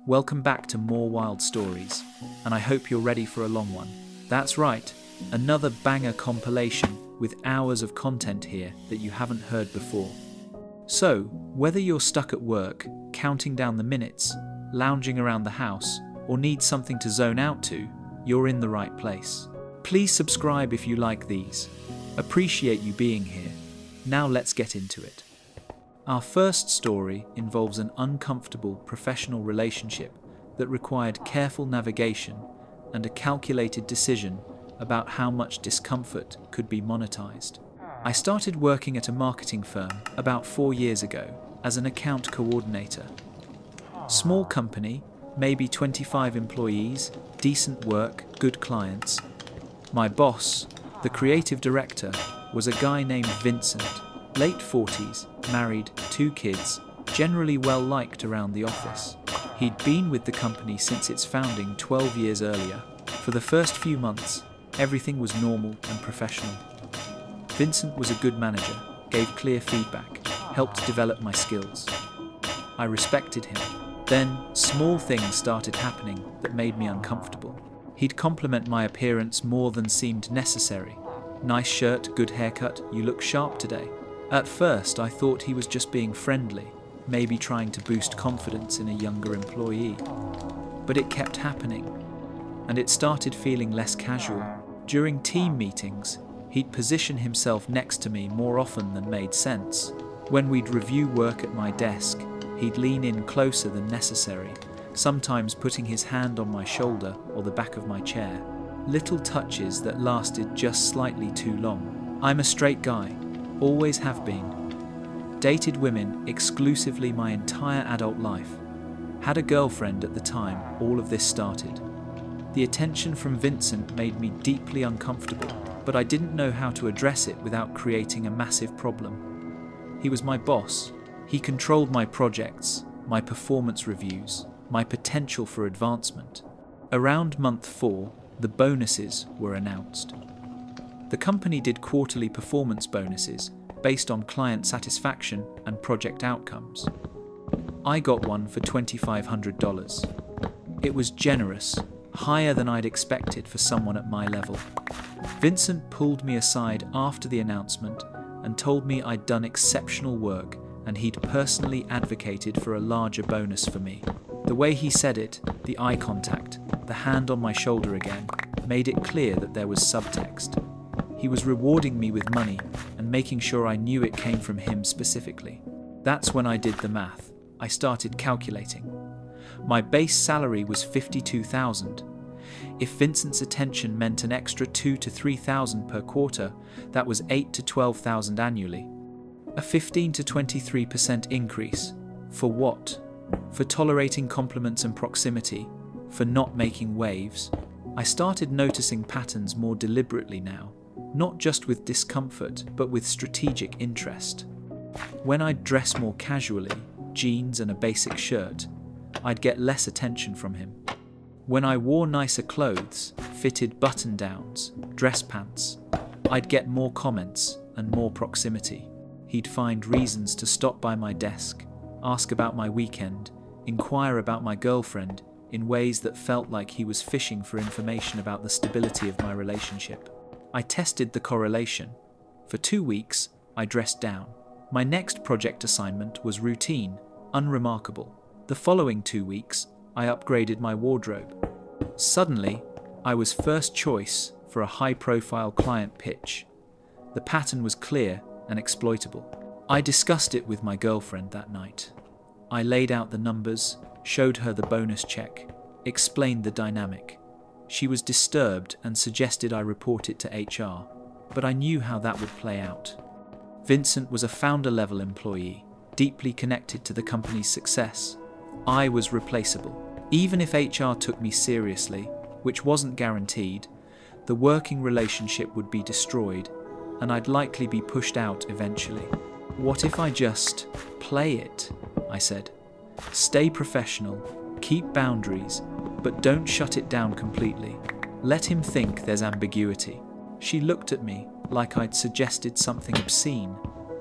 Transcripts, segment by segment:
Welcome back to more wild stories, and I hope you're ready for a long one. That's right, another banger compilation with hours of content here that you haven't heard before. So, whether you're stuck at work, counting down the minutes, lounging around the house, or need something to zone out to, you're in the right place. Please subscribe if you like these. Appreciate you being here. Now let's get into it. Our first story involves an uncomfortable professional relationship that required careful navigation and a calculated decision about how much discomfort could be monetized. I started working at a marketing firm about 4 years ago as an account coordinator. Small company, maybe 25 employees, decent work, good clients. My boss, the creative director, was a guy named Vincent, late 40s, married, 2 kids, generally well liked around the office. He'd been with the company since its founding 12 years earlier. For the first few months, everything was normal and professional. Vincent was a good manager, gave clear feedback, helped develop my skills. I respected him. Then, small things started happening that made me uncomfortable. He'd compliment my appearance more than seemed necessary. Nice shirt, good haircut, you look sharp today. At first, I thought he was just being friendly, maybe trying to boost confidence in a younger employee. But it kept happening, and it started feeling less casual. During team meetings, he'd position himself next to me more often than made sense. When we'd review work at my desk, he'd lean in closer than necessary, sometimes putting his hand on my shoulder or the back of my chair. Little touches that lasted just slightly too long. I'm a straight guy, always have been. Dated women exclusively my entire adult life. Had a girlfriend at the time all of this started. The attention from Vincent made me deeply uncomfortable, but I didn't know how to address it without creating a massive problem. He was my boss. He controlled my projects, my performance reviews, my potential for advancement. Around month 4, the bonuses were announced. The company did quarterly performance bonuses based on client satisfaction and project outcomes. I got one for $2,500. It was generous, higher than I'd expected for someone at my level. Vincent pulled me aside after the announcement and told me I'd done exceptional work and he'd personally advocated for a larger bonus for me. The way he said it, the eye contact, the hand on my shoulder again, made it clear that there was subtext. He was rewarding me with money and making sure I knew it came from him specifically. That's when I did the math. I started calculating. My base salary was $52,000. If Vincent's attention meant an extra $2,000 to $3,000 per quarter, that was $8,000 to $12,000 annually. A 15 to 23% increase. For what? For tolerating compliments and proximity. For not making waves. I started noticing patterns more deliberately now. Not just with discomfort, but with strategic interest. When I'd dress more casually, jeans and a basic shirt, I'd get less attention from him. When I wore nicer clothes, fitted button-downs, dress pants, I'd get more comments and more proximity. He'd find reasons to stop by my desk, ask about my weekend, inquire about my girlfriend in ways that felt like he was fishing for information about the stability of my relationship. I tested the correlation. For 2 weeks, I dressed down. My next project assignment was routine, unremarkable. The following 2 weeks, I upgraded my wardrobe. Suddenly, I was first choice for a high-profile client pitch. The pattern was clear and exploitable. I discussed it with my girlfriend that night. I laid out the numbers, showed her the bonus check, explained the dynamic. She was disturbed and suggested I report it to HR, but I knew how that would play out. Vincent was a founder-level employee, deeply connected to the company's success. I was replaceable. Even if HR took me seriously, which wasn't guaranteed, the working relationship would be destroyed, and I'd likely be pushed out eventually. What if I just play it? I said. Stay professional, keep boundaries, but don't shut it down completely. Let him think there's ambiguity. She looked at me like I'd suggested something obscene.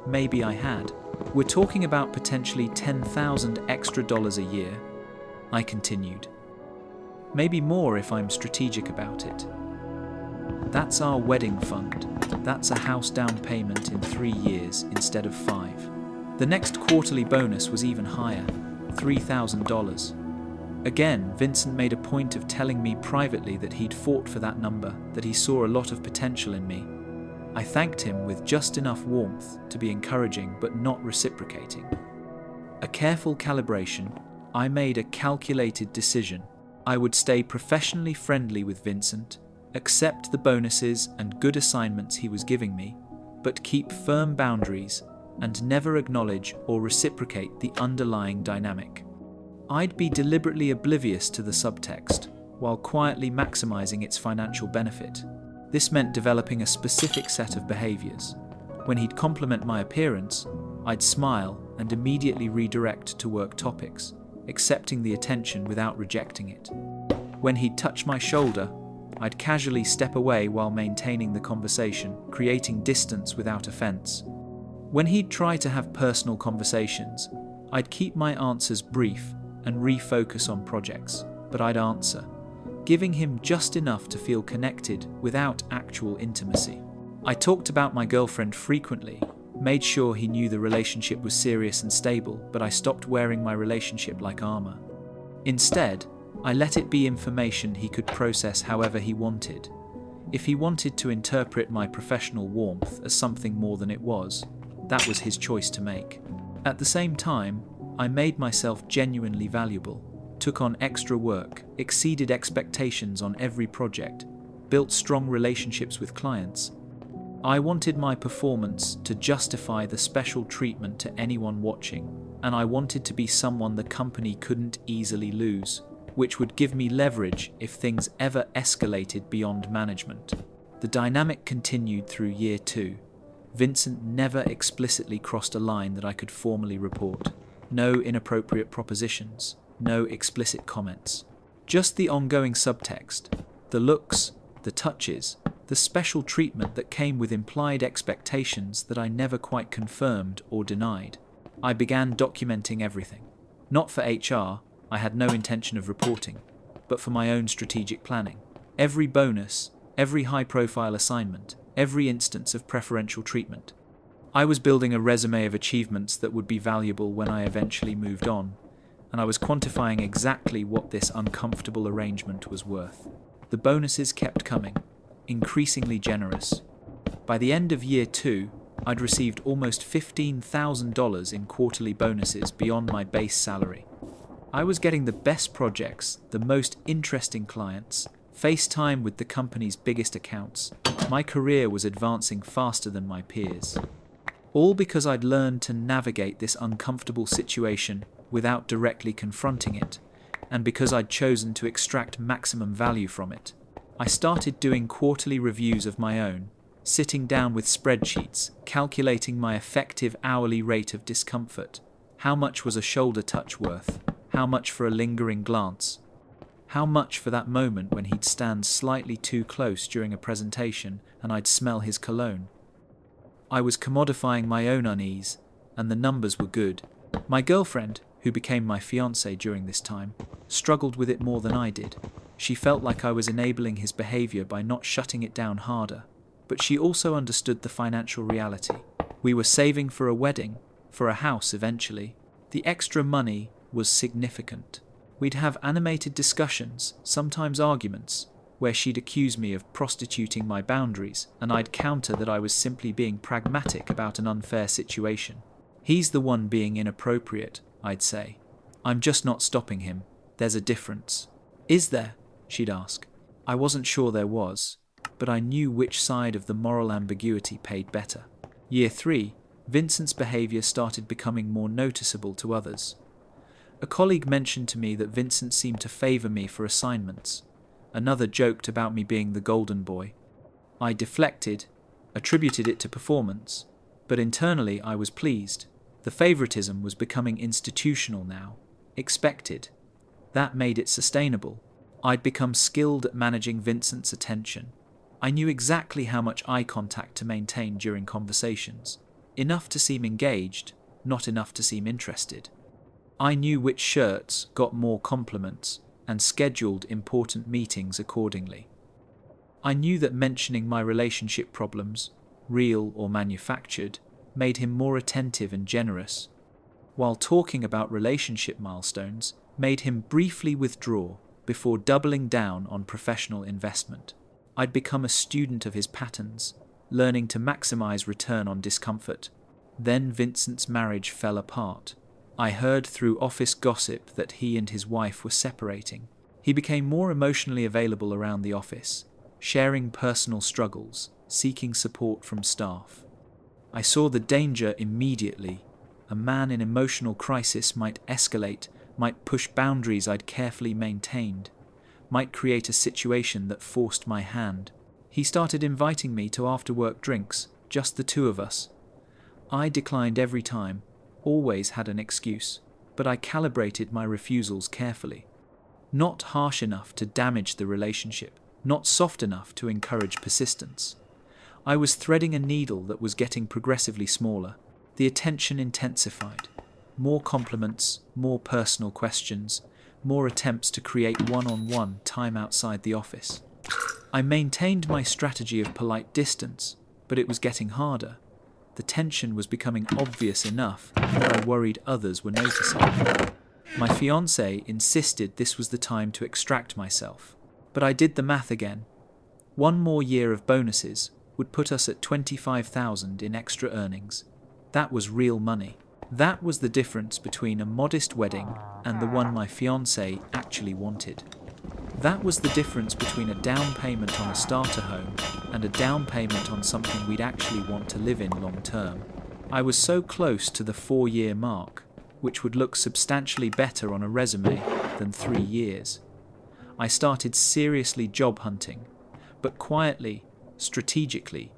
Maybe I had. We're talking about potentially $10,000 extra a year. I continued. Maybe more if I'm strategic about it. That's our wedding fund. That's a house down payment in 3 years instead of 5. The next quarterly bonus was even higher, $3,000. Again, Vincent made a point of telling me privately that he'd fought for that number, that he saw a lot of potential in me. I thanked him with just enough warmth to be encouraging but not reciprocating. A careful calibration, I made a calculated decision. I would stay professionally friendly with Vincent, accept the bonuses and good assignments he was giving me, but keep firm boundaries and never acknowledge or reciprocate the underlying dynamic. I'd be deliberately oblivious to the subtext, while quietly maximizing its financial benefit. This meant developing a specific set of behaviors. When he'd compliment my appearance, I'd smile and immediately redirect to work topics, accepting the attention without rejecting it. When he'd touch my shoulder, I'd casually step away while maintaining the conversation, creating distance without offense. When he'd try to have personal conversations, I'd keep my answers brief and refocus on projects, but I'd answer, giving him just enough to feel connected without actual intimacy. I talked about my girlfriend frequently, made sure he knew the relationship was serious and stable, but I stopped wearing my relationship like armor. Instead, I let it be information he could process however he wanted. If he wanted to interpret my professional warmth as something more than it was, that was his choice to make. At the same time, I made myself genuinely valuable, took on extra work, exceeded expectations on every project, built strong relationships with clients. I wanted my performance to justify the special treatment to anyone watching, and I wanted to be someone the company couldn't easily lose, which would give me leverage if things ever escalated beyond management. The dynamic continued through year 2. Vincent never explicitly crossed a line that I could formally report. No inappropriate propositions, no explicit comments. Just the ongoing subtext, the looks, the touches, the special treatment that came with implied expectations that I never quite confirmed or denied. I began documenting everything. Not for HR, I had no intention of reporting, but for my own strategic planning. Every bonus, every high-profile assignment, every instance of preferential treatment. I was building a resume of achievements that would be valuable when I eventually moved on, and I was quantifying exactly what this uncomfortable arrangement was worth. The bonuses kept coming, increasingly generous. By the end of year 2, I'd received almost $15,000 in quarterly bonuses beyond my base salary. I was getting the best projects, the most interesting clients, face time with the company's biggest accounts. My career was advancing faster than my peers. All because I'd learned to navigate this uncomfortable situation without directly confronting it, and because I'd chosen to extract maximum value from it. I started doing quarterly reviews of my own, sitting down with spreadsheets, calculating my effective hourly rate of discomfort. How much was a shoulder touch worth? How much for a lingering glance? How much for that moment when he'd stand slightly too close during a presentation and I'd smell his cologne? I was commodifying my own unease, and the numbers were good. My girlfriend, who became my fiancée during this time, struggled with it more than I did. She felt like I was enabling his behavior by not shutting it down harder, but she also understood the financial reality. We were saving for a wedding, for a house eventually. The extra money was significant. We'd have animated discussions, sometimes arguments, where she'd accuse me of prostituting my boundaries, and I'd counter that I was simply being pragmatic about an unfair situation. He's the one being inappropriate, I'd say. I'm just not stopping him. There's a difference. Is there? She'd ask. I wasn't sure there was, but I knew which side of the moral ambiguity paid better. Year 3, Vincent's behavior started becoming more noticeable to others. A colleague mentioned to me that Vincent seemed to favor me for assignments. Another joked about me being the golden boy. I deflected, attributed it to performance, but internally I was pleased. The favoritism was becoming institutional now, expected. That made it sustainable. I'd become skilled at managing Vincent's attention. I knew exactly how much eye contact to maintain during conversations. Enough to seem engaged, not enough to seem interested. I knew which shirts got more compliments and scheduled important meetings accordingly. I knew that mentioning my relationship problems, real or manufactured, made him more attentive and generous, while talking about relationship milestones made him briefly withdraw before doubling down on professional investment. I'd become a student of his patterns, learning to maximize return on discomfort. Then Vincent's marriage fell apart. I heard through office gossip that he and his wife were separating. He became more emotionally available around the office, sharing personal struggles, seeking support from staff. I saw the danger immediately. A man in emotional crisis might escalate, might push boundaries I'd carefully maintained, might create a situation that forced my hand. He started inviting me to after-work drinks, just the two of us. I declined every time, always had an excuse, but I calibrated my refusals carefully. Not harsh enough to damage the relationship, not soft enough to encourage persistence. I was threading a needle that was getting progressively smaller. The attention intensified. More compliments, more personal questions, more attempts to create one-on-one time outside the office. I maintained my strategy of polite distance, but it was getting harder. The tension was becoming obvious enough that I worried others were noticing. My fiancée insisted this was the time to extract myself, but I did the math again. One more year of bonuses would put us at $25,000 in extra earnings. That was real money. That was the difference between a modest wedding and the one my fiancée actually wanted. That was the difference between a down payment on a starter home and a down payment on something we'd actually want to live in long term. I was so close to the 4-year mark, which would look substantially better on a resume than 3 years. I started seriously job hunting, but quietly, strategically.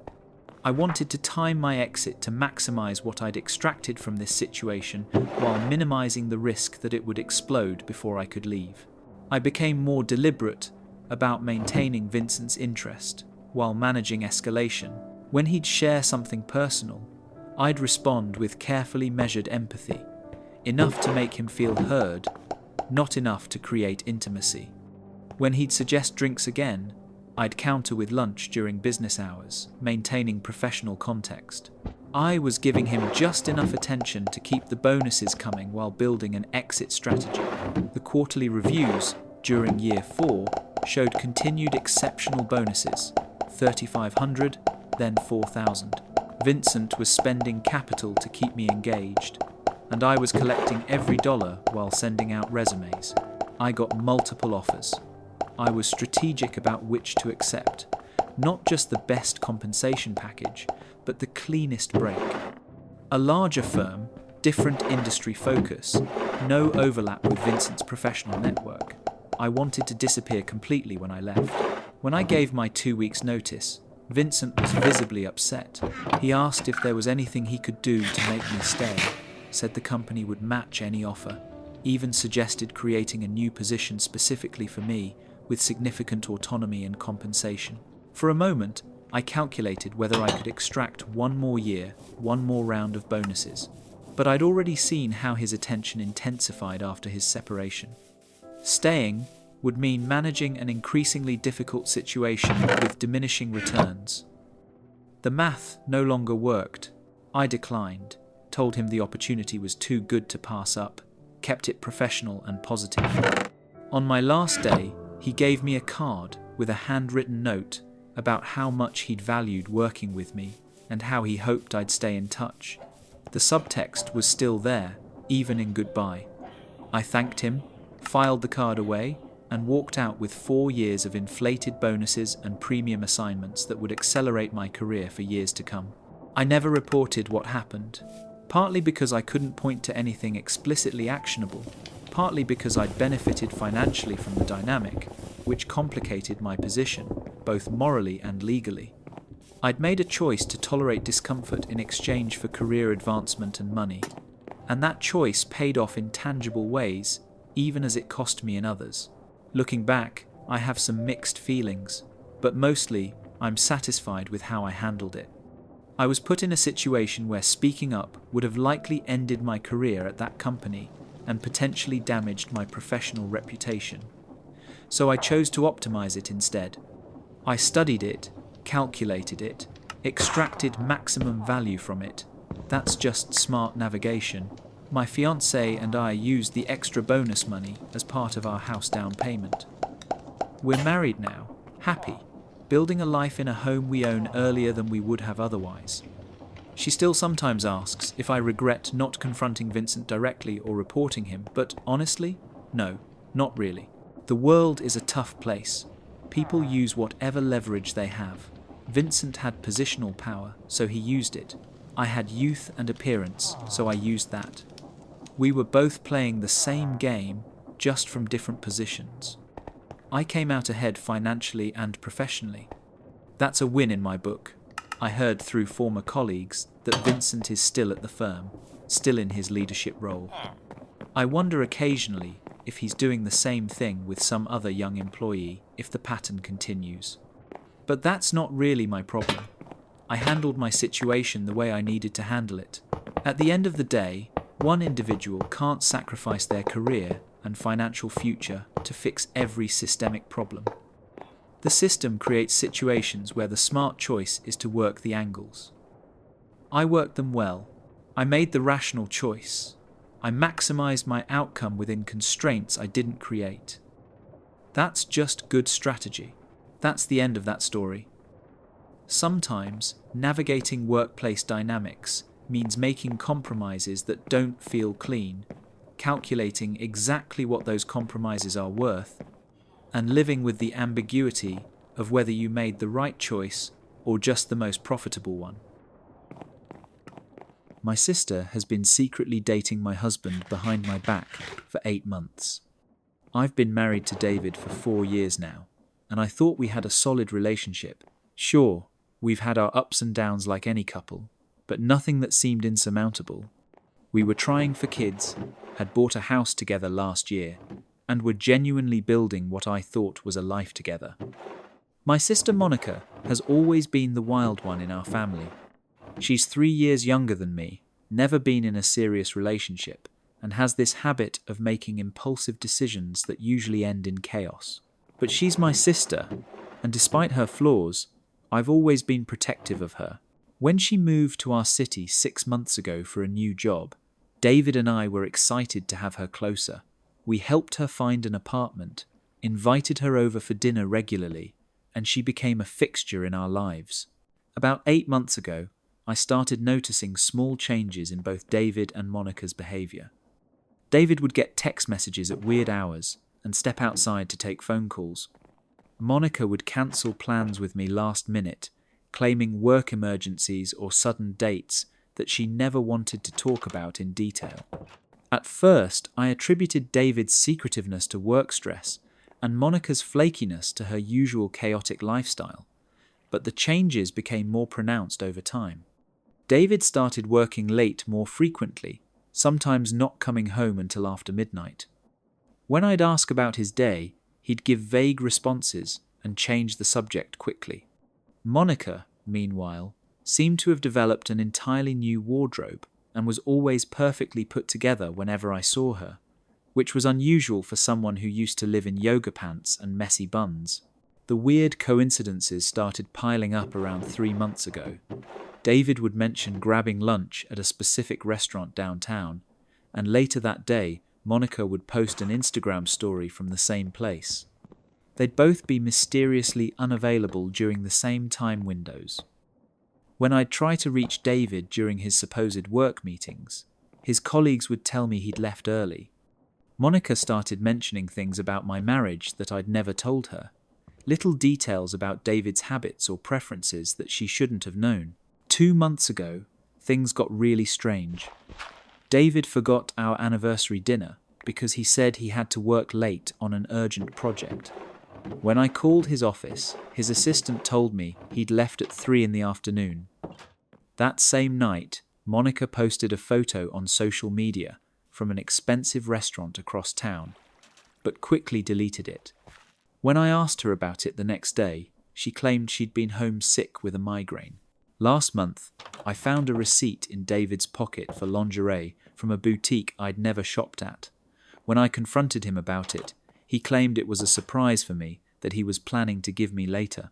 I wanted to time my exit to maximize what I'd extracted from this situation while minimizing the risk that it would explode before I could leave. I became more deliberate about maintaining Vincent's interest while managing escalation. When he'd share something personal, I'd respond with carefully measured empathy, enough to make him feel heard, not enough to create intimacy. When he'd suggest drinks again, I'd counter with lunch during business hours, maintaining professional context. I was giving him just enough attention to keep the bonuses coming while building an exit strategy. The quarterly reviews during year 4 showed continued exceptional bonuses, $3,500, then $4,000. Vincent was spending capital to keep me engaged, and I was collecting every dollar while sending out resumes. I got multiple offers. I was strategic about which to accept, not just the best compensation package, but the cleanest break. A larger firm, different industry focus, no overlap with Vincent's professional network. I wanted to disappear completely when I left. When I gave my 2 weeks' notice, Vincent was visibly upset. He asked if there was anything he could do to make me stay, said the company would match any offer, even suggested creating a new position specifically for me with significant autonomy and compensation. For a moment, I calculated whether I could extract one more year, one more round of bonuses. But I'd already seen how his attention intensified after his separation. Staying would mean managing an increasingly difficult situation with diminishing returns. The math no longer worked. I declined, told him the opportunity was too good to pass up, kept it professional and positive. On my last day, he gave me a card with a handwritten note about how much he'd valued working with me and how he hoped I'd stay in touch. The subtext was still there, even in goodbye. I thanked him, filed the card away, and walked out with 4 years of inflated bonuses and premium assignments that would accelerate my career for years to come. I never reported what happened, partly because I couldn't point to anything explicitly actionable, partly because I'd benefited financially from the dynamic, which complicated my position, both morally and legally. I'd made a choice to tolerate discomfort in exchange for career advancement and money, and that choice paid off in tangible ways, even as it cost me in others. Looking back, I have some mixed feelings, but mostly I'm satisfied with how I handled it. I was put in a situation where speaking up would have likely ended my career at that company, and potentially damaged my professional reputation. So I chose to optimize it instead. I studied it, calculated it, extracted maximum value from it. That's just smart navigation. My fiancée and I used the extra bonus money as part of our house down payment. We're married now, happy, building a life in a home we own earlier than we would have otherwise. She still sometimes asks if I regret not confronting Vincent directly or reporting him, but honestly, no, not really. The world is a tough place. People use whatever leverage they have. Vincent had positional power, so he used it. I had youth and appearance, so I used that. We were both playing the same game, just from different positions. I came out ahead financially and professionally. That's a win in my book. I heard through former colleagues that Vincent is still at the firm, still in his leadership role. I wonder occasionally if he's doing the same thing with some other young employee if the pattern continues. But that's not really my problem. I handled my situation the way I needed to handle it. At the end of the day, one individual can't sacrifice their career and financial future to fix every systemic problem. The system creates situations where the smart choice is to work the angles. I worked them well. I made the rational choice. I maximized my outcome within constraints I didn't create. That's just good strategy. That's the end of that story. Sometimes, navigating workplace dynamics means making compromises that don't feel clean, calculating exactly what those compromises are worth, and living with the ambiguity of whether you made the right choice or just the most profitable one. My sister has been secretly dating my husband behind my back for 8 months. I've been married to David for 4 years now, and I thought we had a solid relationship. Sure, we've had our ups and downs like any couple, but nothing that seemed insurmountable. We were trying for kids, had bought a house together last year, and were genuinely building what I thought was a life together. My sister Monica has always been the wild one in our family. She's 3 years younger than me, never been in a serious relationship, and has this habit of making impulsive decisions that usually end in chaos. But she's my sister, and despite her flaws, I've always been protective of her. When she moved to our city 6 months ago for a new job, David and I were excited to have her closer. We helped her find an apartment, invited her over for dinner regularly, and she became a fixture in our lives. About 8 months ago, I started noticing small changes in both David and Monica's behavior. David would get text messages at weird hours and step outside to take phone calls. Monica would cancel plans with me last minute, claiming work emergencies or sudden dates that she never wanted to talk about in detail. At first, I attributed David's secretiveness to work stress and Monica's flakiness to her usual chaotic lifestyle, but the changes became more pronounced over time. David started working late more frequently, sometimes not coming home until after midnight. When I'd ask about his day, he'd give vague responses and change the subject quickly. Monica, meanwhile, seemed to have developed an entirely new wardrobe and was always perfectly put together whenever I saw her, which was unusual for someone who used to live in yoga pants and messy buns. The weird coincidences started piling up around 3 months ago. David would mention grabbing lunch at a specific restaurant downtown, and later that day, Monica would post an Instagram story from the same place. They'd both be mysteriously unavailable during the same time windows. When I'd try to reach David during his supposed work meetings, his colleagues would tell me he'd left early. Monica started mentioning things about my marriage that I'd never told her, little details about David's habits or preferences that she shouldn't have known. 2 months ago, things got really strange. David forgot our anniversary dinner because he said he had to work late on an urgent project. When I called his office, his assistant told me he'd left at 3 in the afternoon. That same night, Monica posted a photo on social media from an expensive restaurant across town, but quickly deleted it. When I asked her about it the next day, she claimed she'd been home sick with a migraine. Last month, I found a receipt in David's pocket for lingerie from a boutique I'd never shopped at. When I confronted him about it, he claimed it was a surprise for me that he was planning to give me later.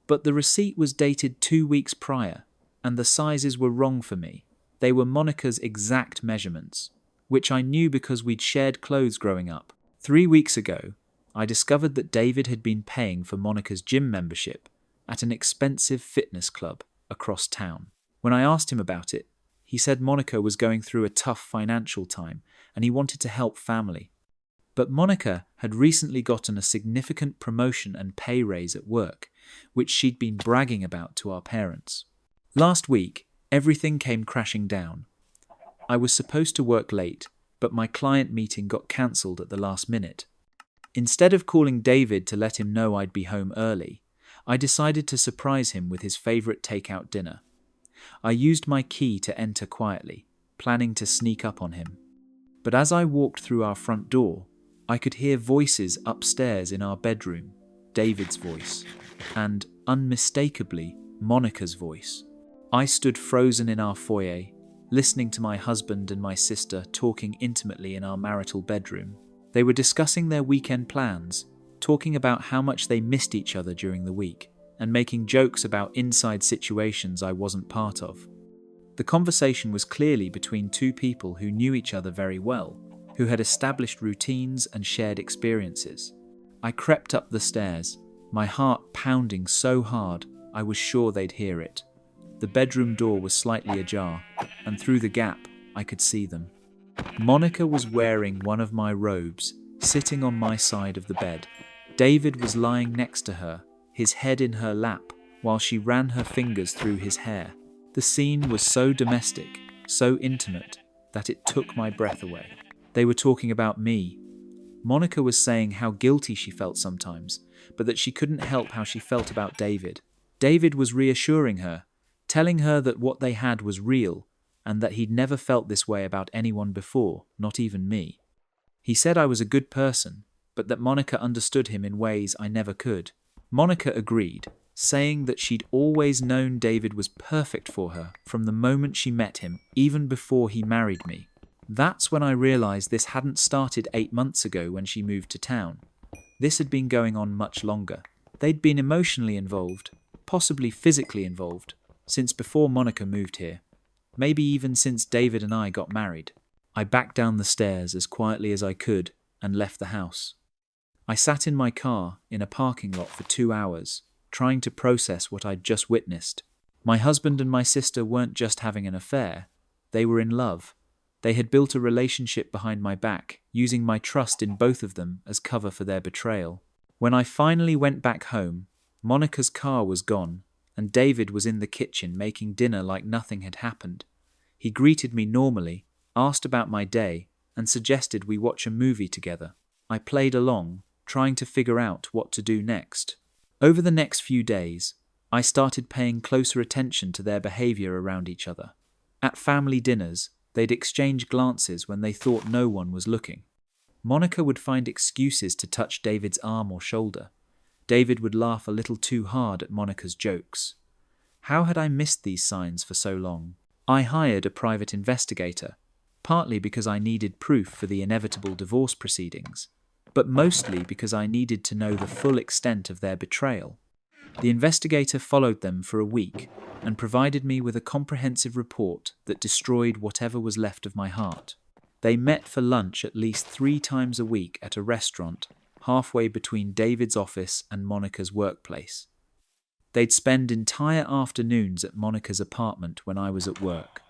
But the receipt was dated 2 weeks prior, and the sizes were wrong for me. They were Monica's exact measurements, which I knew because we'd shared clothes growing up. 3 weeks ago, I discovered that David had been paying for Monica's gym membership at an expensive fitness club across town. When I asked him about it, he said Monica was going through a tough financial time and he wanted to help family. But Monica had recently gotten a significant promotion and pay raise at work, which she'd been bragging about to our parents. Last week, everything came crashing down. I was supposed to work late, but my client meeting got cancelled at the last minute. Instead of calling David to let him know I'd be home early, I decided to surprise him with his favourite takeout dinner. I used my key to enter quietly, planning to sneak up on him. But as I walked through our front door, I could hear voices upstairs in our bedroom, David's voice, and, unmistakably, Monica's voice. I stood frozen in our foyer, listening to my husband and my sister talking intimately in our marital bedroom. They were discussing their weekend plans, talking about how much they missed each other during the week, and making jokes about inside situations I wasn't part of. The conversation was clearly between two people who knew each other very well, who had established routines and shared experiences. I crept up the stairs, my heart pounding so hard I was sure they'd hear it. The bedroom door was slightly ajar, and through the gap I could see them. Monica was wearing one of my robes, sitting on my side of the bed. David was lying next to her, his head in her lap, while she ran her fingers through his hair. The scene was so domestic, so intimate, that it took my breath away. They were talking about me. Monica was saying how guilty she felt sometimes, but that she couldn't help how she felt about David. David was reassuring her, telling her that what they had was real, and that he'd never felt this way about anyone before, not even me. He said I was a good person, but that Monica understood him in ways I never could. Monica agreed, saying that she'd always known David was perfect for her from the moment she met him, even before he married me. That's when I realized this hadn't started 8 months ago when she moved to town. This had been going on much longer. They'd been emotionally involved, possibly physically involved, since before Monica moved here. Maybe even since David and I got married. I backed down the stairs as quietly as I could and left the house. I sat in my car in a parking lot for 2 hours, trying to process what I'd just witnessed. My husband and my sister weren't just having an affair, they were in love. They had built a relationship behind my back, using my trust in both of them as cover for their betrayal. When I finally went back home, Monica's car was gone, and David was in the kitchen making dinner like nothing had happened. He greeted me normally, asked about my day, and suggested we watch a movie together. I played along, trying to figure out what to do next. Over the next few days, I started paying closer attention to their behavior around each other. At family dinners, they'd exchange glances when they thought no one was looking. Monica would find excuses to touch David's arm or shoulder. David would laugh a little too hard at Monica's jokes. How had I missed these signs for so long? I hired a private investigator, partly because I needed proof for the inevitable divorce proceedings, but mostly because I needed to know the full extent of their betrayal. The investigator followed them for a week and provided me with a comprehensive report that destroyed whatever was left of my heart. They met for lunch at least 3 times a week at a restaurant halfway between David's office and Monica's workplace. They'd spend entire afternoons at Monica's apartment when I was at work.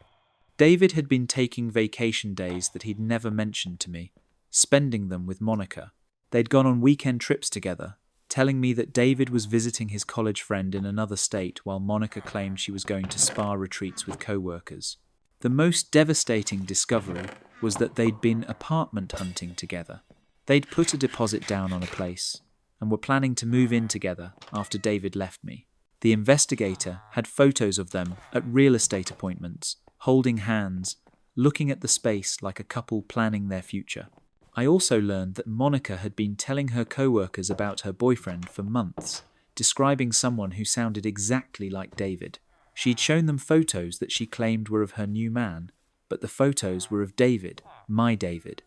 David had been taking vacation days that he'd never mentioned to me, spending them with Monica. They'd gone on weekend trips together, telling me that David was visiting his college friend in another state while Monica claimed she was going to spa retreats with co-workers. The most devastating discovery was that they'd been apartment hunting together. They'd put a deposit down on a place and were planning to move in together after David left me. The investigator had photos of them at real estate appointments, holding hands, looking at the space like a couple planning their future. I also learned that Monica had been telling her co-workers about her boyfriend for months, describing someone who sounded exactly like David. She'd shown them photos that she claimed were of her new man, but the photos were of David, my David.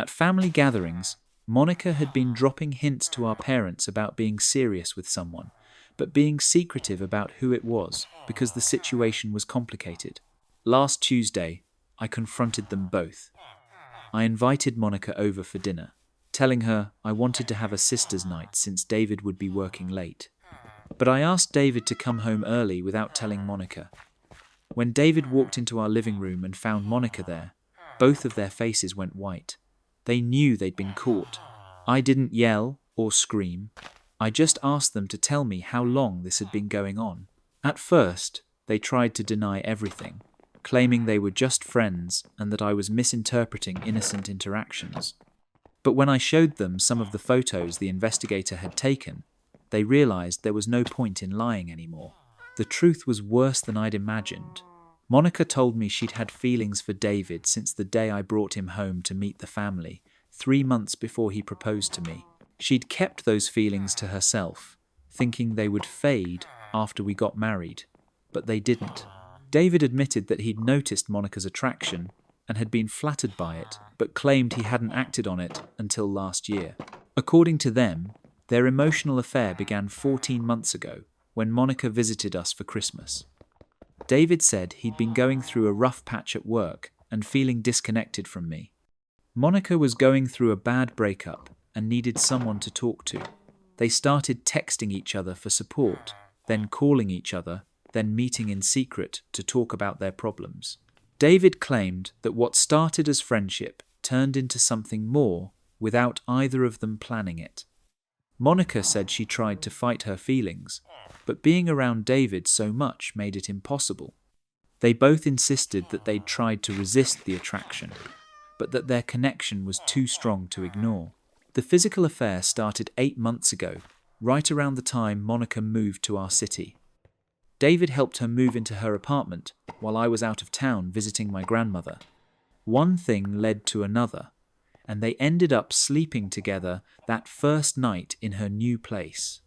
At family gatherings, Monica had been dropping hints to our parents about being serious with someone, but being secretive about who it was because the situation was complicated. Last Tuesday, I confronted them both. I invited Monica over for dinner, telling her I wanted to have a sisters' night since David would be working late. But I asked David to come home early without telling Monica. When David walked into our living room and found Monica there, both of their faces went white. They knew they'd been caught. I didn't yell or scream. I just asked them to tell me how long this had been going on. At first, they tried to deny everything, claiming they were just friends and that I was misinterpreting innocent interactions. But when I showed them some of the photos the investigator had taken, they realized there was no point in lying anymore. The truth was worse than I'd imagined. Monica told me she'd had feelings for David since the day I brought him home to meet the family, 3 months before he proposed to me. She'd kept those feelings to herself, thinking they would fade after we got married, but they didn't. David admitted that he'd noticed Monica's attraction and had been flattered by it, but claimed he hadn't acted on it until last year. According to them, their emotional affair began 14 months ago when Monica visited us for Christmas. David said he'd been going through a rough patch at work and feeling disconnected from me. Monica was going through a bad breakup and needed someone to talk to. They started texting each other for support, then calling each other, then meeting in secret to talk about their problems. David claimed that what started as friendship turned into something more without either of them planning it. Monica said she tried to fight her feelings, but being around David so much made it impossible. They both insisted that they'd tried to resist the attraction, but that their connection was too strong to ignore. The physical affair started 8 months ago, right around the time Monica moved to our city. David helped her move into her apartment while I was out of town visiting my grandmother. One thing led to another, and they ended up sleeping together that first night in her new place.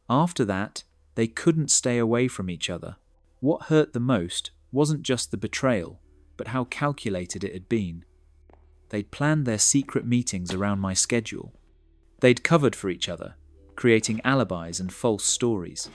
After that, they couldn't stay away from each other. What hurt the most wasn't just the betrayal, but how calculated it had been. They'd planned their secret meetings around my schedule. They'd covered for each other, creating alibis and false stories.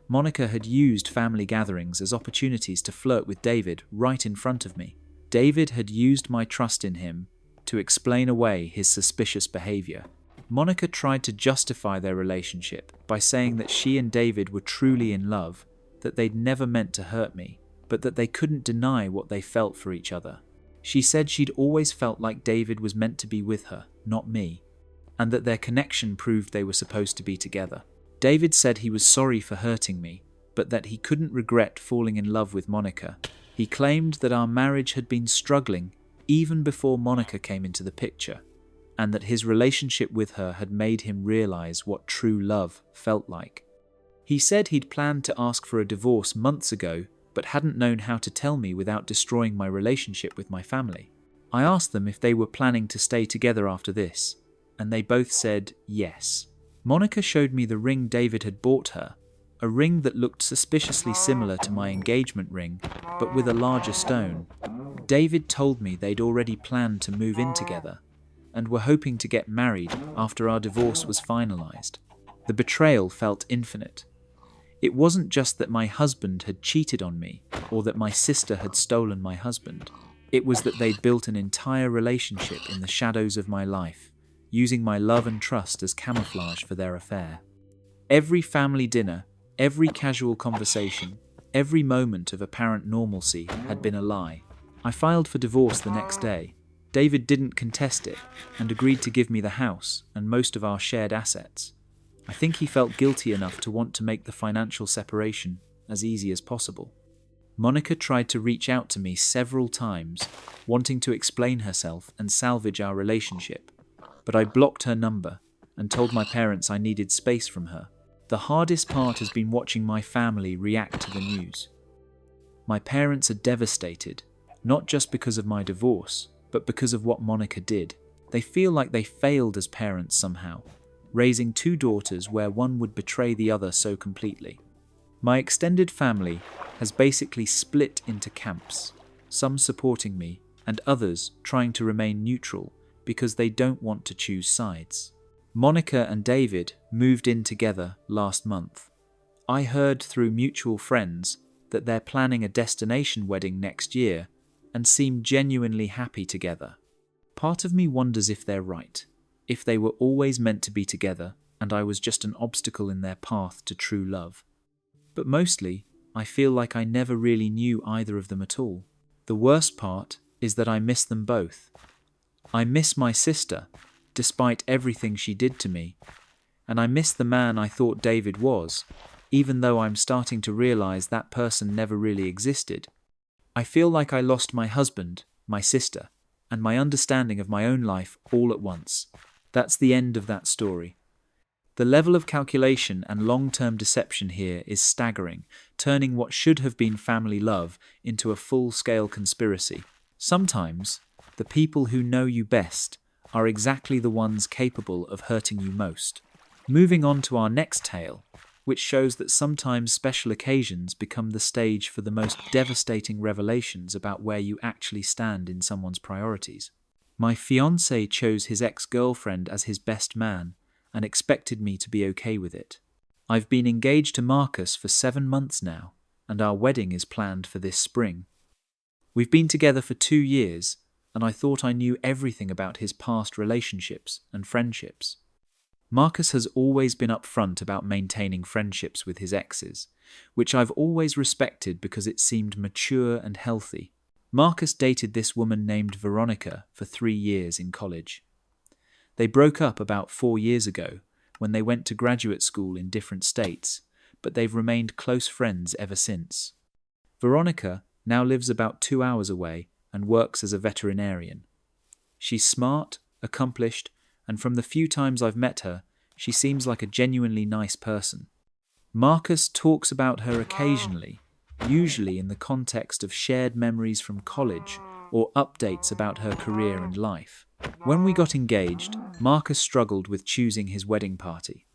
Monica had used family gatherings as opportunities to flirt with David right in front of me. David had used my trust in him to explain away his suspicious behavior. Monica tried to justify their relationship by saying that she and David were truly in love, that they'd never meant to hurt me, but that they couldn't deny what they felt for each other. She said she'd always felt like David was meant to be with her, not me, and that their connection proved they were supposed to be together. David said he was sorry for hurting me, but that he couldn't regret falling in love with Monica. He claimed that our marriage had been struggling even before Monica came into the picture, and that his relationship with her had made him realize what true love felt like. He said he'd planned to ask for a divorce months ago, but hadn't known how to tell me without destroying my relationship with my family. I asked them if they were planning to stay together after this, and they both said yes. Monica showed me the ring David had bought her, a ring that looked suspiciously similar to my engagement ring, but with a larger stone. David told me they'd already planned to move in together, and were hoping to get married after our divorce was finalized. The betrayal felt infinite. It wasn't just that my husband had cheated on me, or that my sister had stolen my husband. It was that they'd built an entire relationship in the shadows of my life, using my love and trust as camouflage for their affair. Every family dinner, every casual conversation, every moment of apparent normalcy had been a lie. I filed for divorce the next day. David didn't contest it and agreed to give me the house and most of our shared assets. I think he felt guilty enough to want to make the financial separation as easy as possible. Monica tried to reach out to me several times, wanting to explain herself and salvage our relationship, but I blocked her number and told my parents I needed space from her. The hardest part has been watching my family react to the news. My parents are devastated, not just because of my divorce, but because of what Monica did. They feel like they failed as parents somehow, raising 2 daughters where one would betray the other so completely. My extended family has basically split into camps, some supporting me and others trying to remain neutral because they don't want to choose sides. Monica and David moved in together last month. I heard through mutual friends that they're planning a destination wedding next year and seem genuinely happy together. Part of me wonders if they're right, if they were always meant to be together and I was just an obstacle in their path to true love. But mostly, I feel like I never really knew either of them at all. The worst part is that I miss them both. I miss my sister, despite everything she did to me, and I miss the man I thought David was, even though I'm starting to realize that person never really existed. I feel like I lost my husband, my sister, and my understanding of my own life all at once. That's the end of that story. The level of calculation and long-term deception here is staggering, turning what should have been family love into a full-scale conspiracy. Sometimes, the people who know you best are exactly the ones capable of hurting you most. Moving on to our next tale, which shows that sometimes special occasions become the stage for the most devastating revelations about where you actually stand in someone's priorities. My fiancé chose his ex-girlfriend as his best man and expected me to be okay with it. I've been engaged to Marcus for 7 months now, and our wedding is planned for this spring. We've been together for 2 years, and I thought I knew everything about his past relationships and friendships. Marcus has always been upfront about maintaining friendships with his exes, which I've always respected because it seemed mature and healthy. Marcus dated this woman named Veronica for 3 years in college. They broke up about 4 years ago when they went to graduate school in different states, but they've remained close friends ever since. Veronica now lives about 2 hours away and works as a veterinarian. She's smart, accomplished, and from the few times I've met her, she seems like a genuinely nice person. Marcus talks about her occasionally, usually in the context of shared memories from college or updates about her career and life. When we got engaged, Marcus struggled with choosing his wedding party.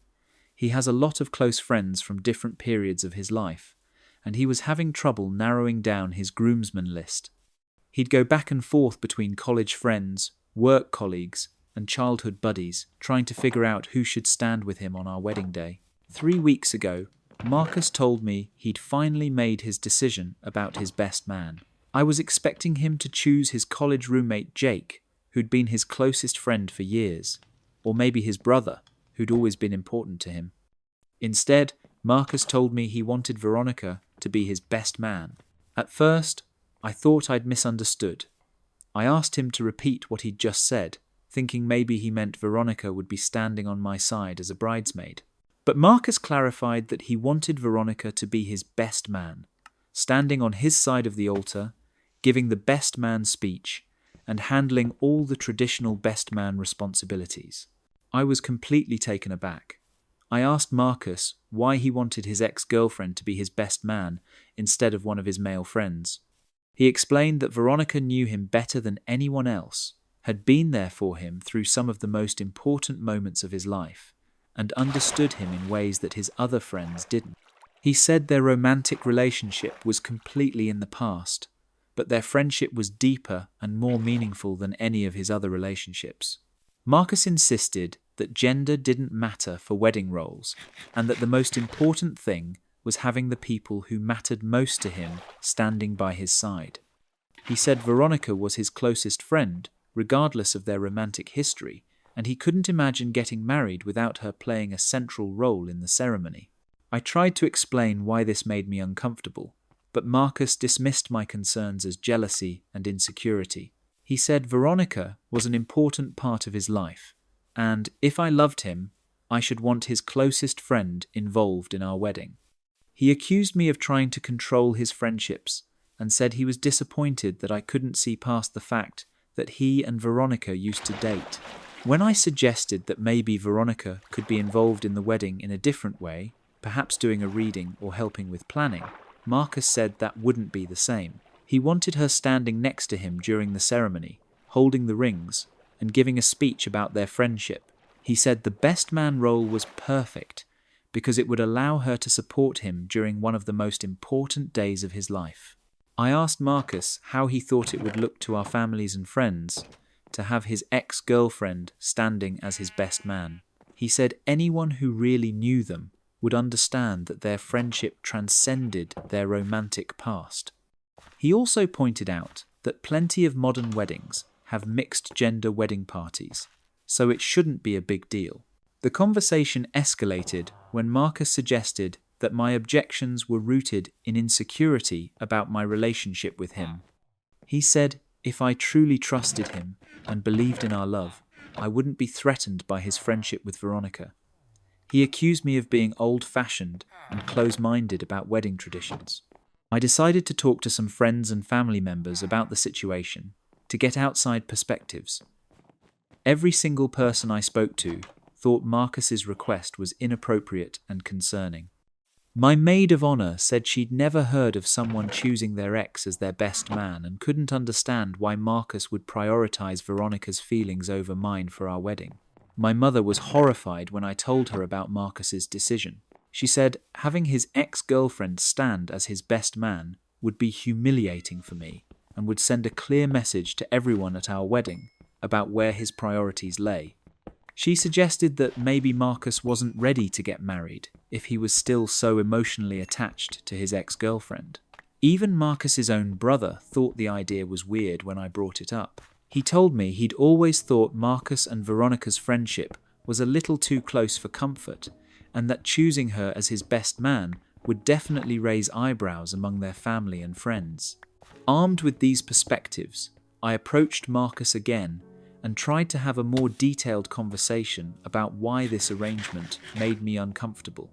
He has a lot of close friends from different periods of his life, and he was having trouble narrowing down his groomsmen list. He'd go back and forth between college friends, work colleagues, and childhood buddies, trying to figure out who should stand with him on our wedding day. 3 weeks ago, Marcus told me he'd finally made his decision about his best man. I was expecting him to choose his college roommate Jake, who'd been his closest friend for years, or maybe his brother, who'd always been important to him. Instead, Marcus told me he wanted Veronica to be his best man. At first, I thought I'd misunderstood. I asked him to repeat what he'd just said, thinking maybe he meant Veronica would be standing on my side as a bridesmaid. But Marcus clarified that he wanted Veronica to be his best man, standing on his side of the altar, giving the best man speech, and handling all the traditional best man responsibilities. I was completely taken aback. I asked Marcus why he wanted his ex-girlfriend to be his best man instead of one of his male friends. He explained that Veronica knew him better than anyone else, had been there for him through some of the most important moments of his life, and understood him in ways that his other friends didn't. He said their romantic relationship was completely in the past, but their friendship was deeper and more meaningful than any of his other relationships. Marcus insisted that gender didn't matter for wedding roles, and that the most important thing was having the people who mattered most to him standing by his side. He said Veronica was his closest friend, regardless of their romantic history, and he couldn't imagine getting married without her playing a central role in the ceremony. I tried to explain why this made me uncomfortable, but Marcus dismissed my concerns as jealousy and insecurity. He said Veronica was an important part of his life, and if I loved him, I should want his closest friend involved in our wedding. He accused me of trying to control his friendships, and said he was disappointed that I couldn't see past the fact that he and Veronica used to date. When I suggested that maybe Veronica could be involved in the wedding in a different way, perhaps doing a reading or helping with planning, Marcus said that wouldn't be the same. He wanted her standing next to him during the ceremony, holding the rings, and giving a speech about their friendship. He said the best man role was perfect because it would allow her to support him during one of the most important days of his life. I asked Marcus how he thought it would look to our families and friends to have his ex-girlfriend standing as his best man. He said anyone who really knew them would understand that their friendship transcended their romantic past. He also pointed out that plenty of modern weddings have mixed-gender wedding parties, so it shouldn't be a big deal. The conversation escalated when Marcus suggested that my objections were rooted in insecurity about my relationship with him. He said if I truly trusted him and believed in our love, I wouldn't be threatened by his friendship with Veronica. He accused me of being old-fashioned and close-minded about wedding traditions. I decided to talk to some friends and family members about the situation to get outside perspectives. Every single person I spoke to thought Marcus's request was inappropriate and concerning. My maid of honor said she'd never heard of someone choosing their ex as their best man and couldn't understand why Marcus would prioritize Veronica's feelings over mine for our wedding. My mother was horrified when I told her about Marcus's decision. She said having his ex-girlfriend stand as his best man would be humiliating for me and would send a clear message to everyone at our wedding about where his priorities lay. She suggested that maybe Marcus wasn't ready to get married if he was still so emotionally attached to his ex-girlfriend. Even Marcus's own brother thought the idea was weird when I brought it up. He told me he'd always thought Marcus and Veronica's friendship was a little too close for comfort, and that choosing her as his best man would definitely raise eyebrows among their family and friends. Armed with these perspectives, I approached Marcus again and tried to have a more detailed conversation about why this arrangement made me uncomfortable.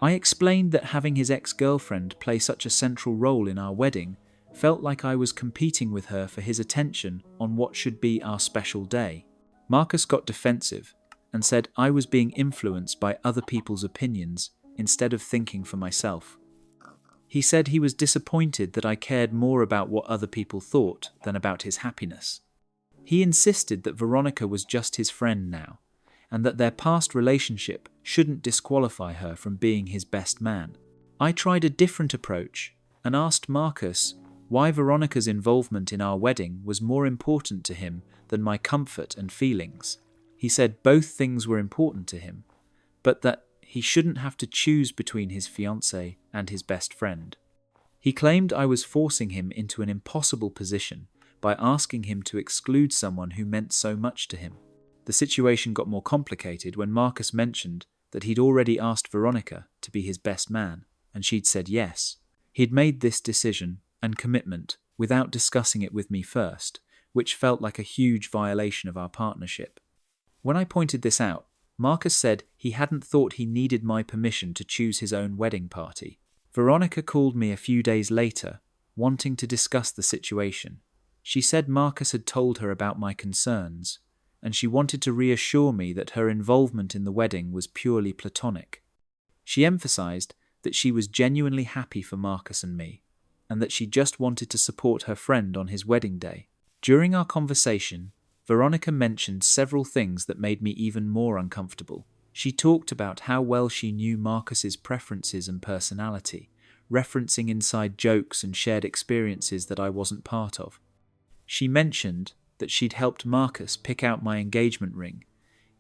I explained that having his ex-girlfriend play such a central role in our wedding felt like I was competing with her for his attention on what should be our special day. Marcus got defensive and said I was being influenced by other people's opinions instead of thinking for myself. He said he was disappointed that I cared more about what other people thought than about his happiness. He insisted that Veronica was just his friend now, and that their past relationship shouldn't disqualify her from being his best man. I tried a different approach and asked Marcus why Veronica's involvement in our wedding was more important to him than my comfort and feelings. He said both things were important to him, but that he shouldn't have to choose between his fiancée and his best friend. He claimed I was forcing him into an impossible position by asking him to exclude someone who meant so much to him. The situation got more complicated when Marcus mentioned that he'd already asked Veronica to be his best man, and she'd said yes. He'd made this decision and commitment without discussing it with me first, which felt like a huge violation of our partnership. When I pointed this out, Marcus said he hadn't thought he needed my permission to choose his own wedding party. Veronica called me a few days later, wanting to discuss the situation. She said Marcus had told her about my concerns, and she wanted to reassure me that her involvement in the wedding was purely platonic. She emphasized that she was genuinely happy for Marcus and me, and that she just wanted to support her friend on his wedding day. During our conversation, Veronica mentioned several things that made me even more uncomfortable. She talked about how well she knew Marcus's preferences and personality, referencing inside jokes and shared experiences that I wasn't part of. She mentioned that she'd helped Marcus pick out my engagement ring,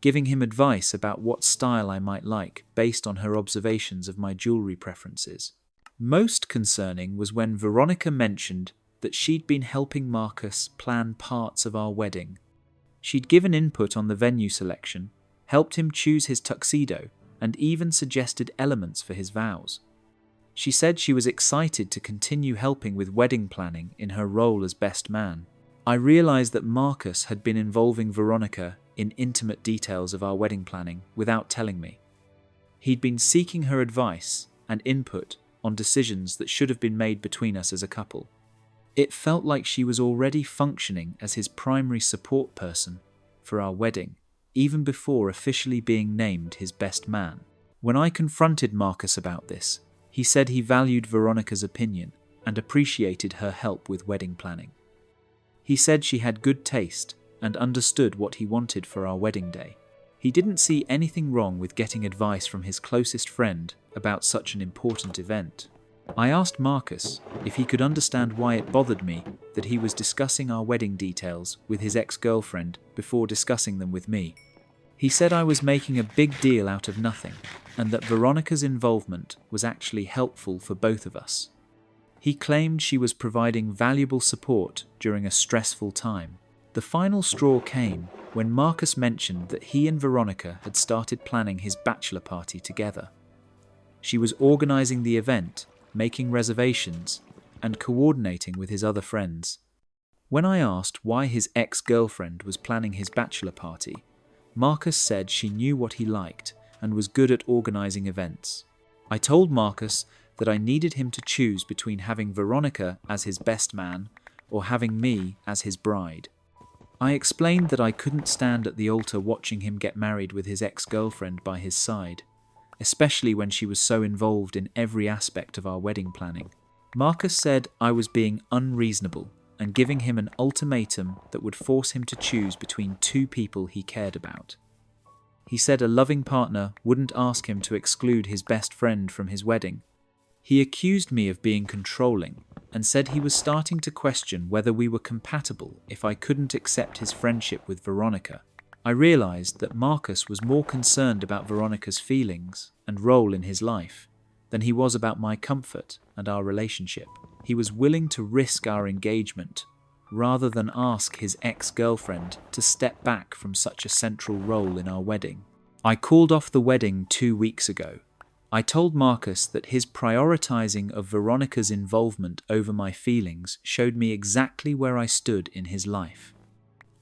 giving him advice about what style I might like based on her observations of my jewelry preferences. Most concerning was when Veronica mentioned that she'd been helping Marcus plan parts of our wedding. She'd given input on the venue selection, helped him choose his tuxedo, and even suggested elements for his vows. She said she was excited to continue helping with wedding planning in her role as best man. I realized that Marcus had been involving Veronica in intimate details of our wedding planning without telling me. He'd been seeking her advice and input on decisions that should have been made between us as a couple. It felt like she was already functioning as his primary support person for our wedding, even before officially being named his best man. When I confronted Marcus about this, he said he valued Veronica's opinion and appreciated her help with wedding planning. He said she had good taste and understood what he wanted for our wedding day. He didn't see anything wrong with getting advice from his closest friend about such an important event. I asked Marcus if he could understand why it bothered me that he was discussing our wedding details with his ex-girlfriend before discussing them with me. He said I was making a big deal out of nothing, and that Veronica's involvement was actually helpful for both of us. He claimed she was providing valuable support during a stressful time. The final straw came when Marcus mentioned that he and Veronica had started planning his bachelor party together. She was organizing the event, making reservations, and coordinating with his other friends. When I asked why his ex-girlfriend was planning his bachelor party, Marcus said she knew what he liked and was good at organizing events. I told Marcus that I needed him to choose between having Veronica as his best man or having me as his bride. I explained that I couldn't stand at the altar watching him get married with his ex-girlfriend by his side, especially when she was so involved in every aspect of our wedding planning. Marcus said I was being unreasonable and giving him an ultimatum that would force him to choose between two people he cared about. He said a loving partner wouldn't ask him to exclude his best friend from his wedding. He accused me of being controlling and said he was starting to question whether we were compatible if I couldn't accept his friendship with Veronica. I realized that Marcus was more concerned about Veronica's feelings and role in his life than he was about my comfort and our relationship. He was willing to risk our engagement rather than ask his ex-girlfriend to step back from such a central role in our wedding. I called off the wedding 2 weeks ago. I told Marcus that his prioritizing of Veronica's involvement over my feelings showed me exactly where I stood in his life.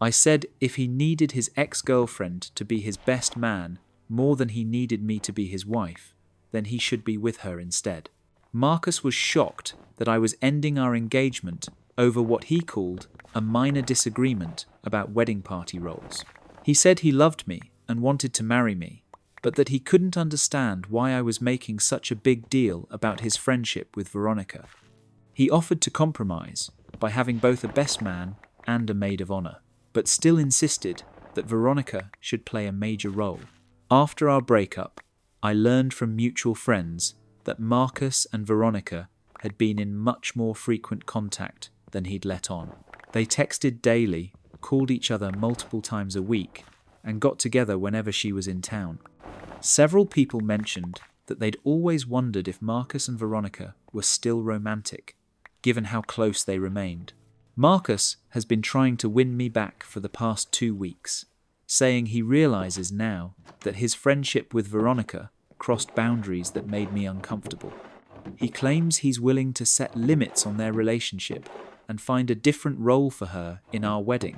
I said if he needed his ex-girlfriend to be his best man more than he needed me to be his wife, then he should be with her instead. Marcus was shocked that I was ending our engagement over what he called a minor disagreement about wedding party roles. He said he loved me and wanted to marry me, but that he couldn't understand why I was making such a big deal about his friendship with Veronica. He offered to compromise by having both a best man and a maid of honor, but still insisted that Veronica should play a major role. After our breakup, I learned from mutual friends that Marcus and Veronica had been in much more frequent contact than he'd let on. They texted daily, called each other multiple times a week, and got together whenever she was in town. Several people mentioned that they'd always wondered if Marcus and Veronica were still romantic, given how close they remained. Marcus has been trying to win me back for the past 2 weeks, saying he realizes now that his friendship with Veronica crossed boundaries that made me uncomfortable. He claims he's willing to set limits on their relationship and find a different role for her in our wedding.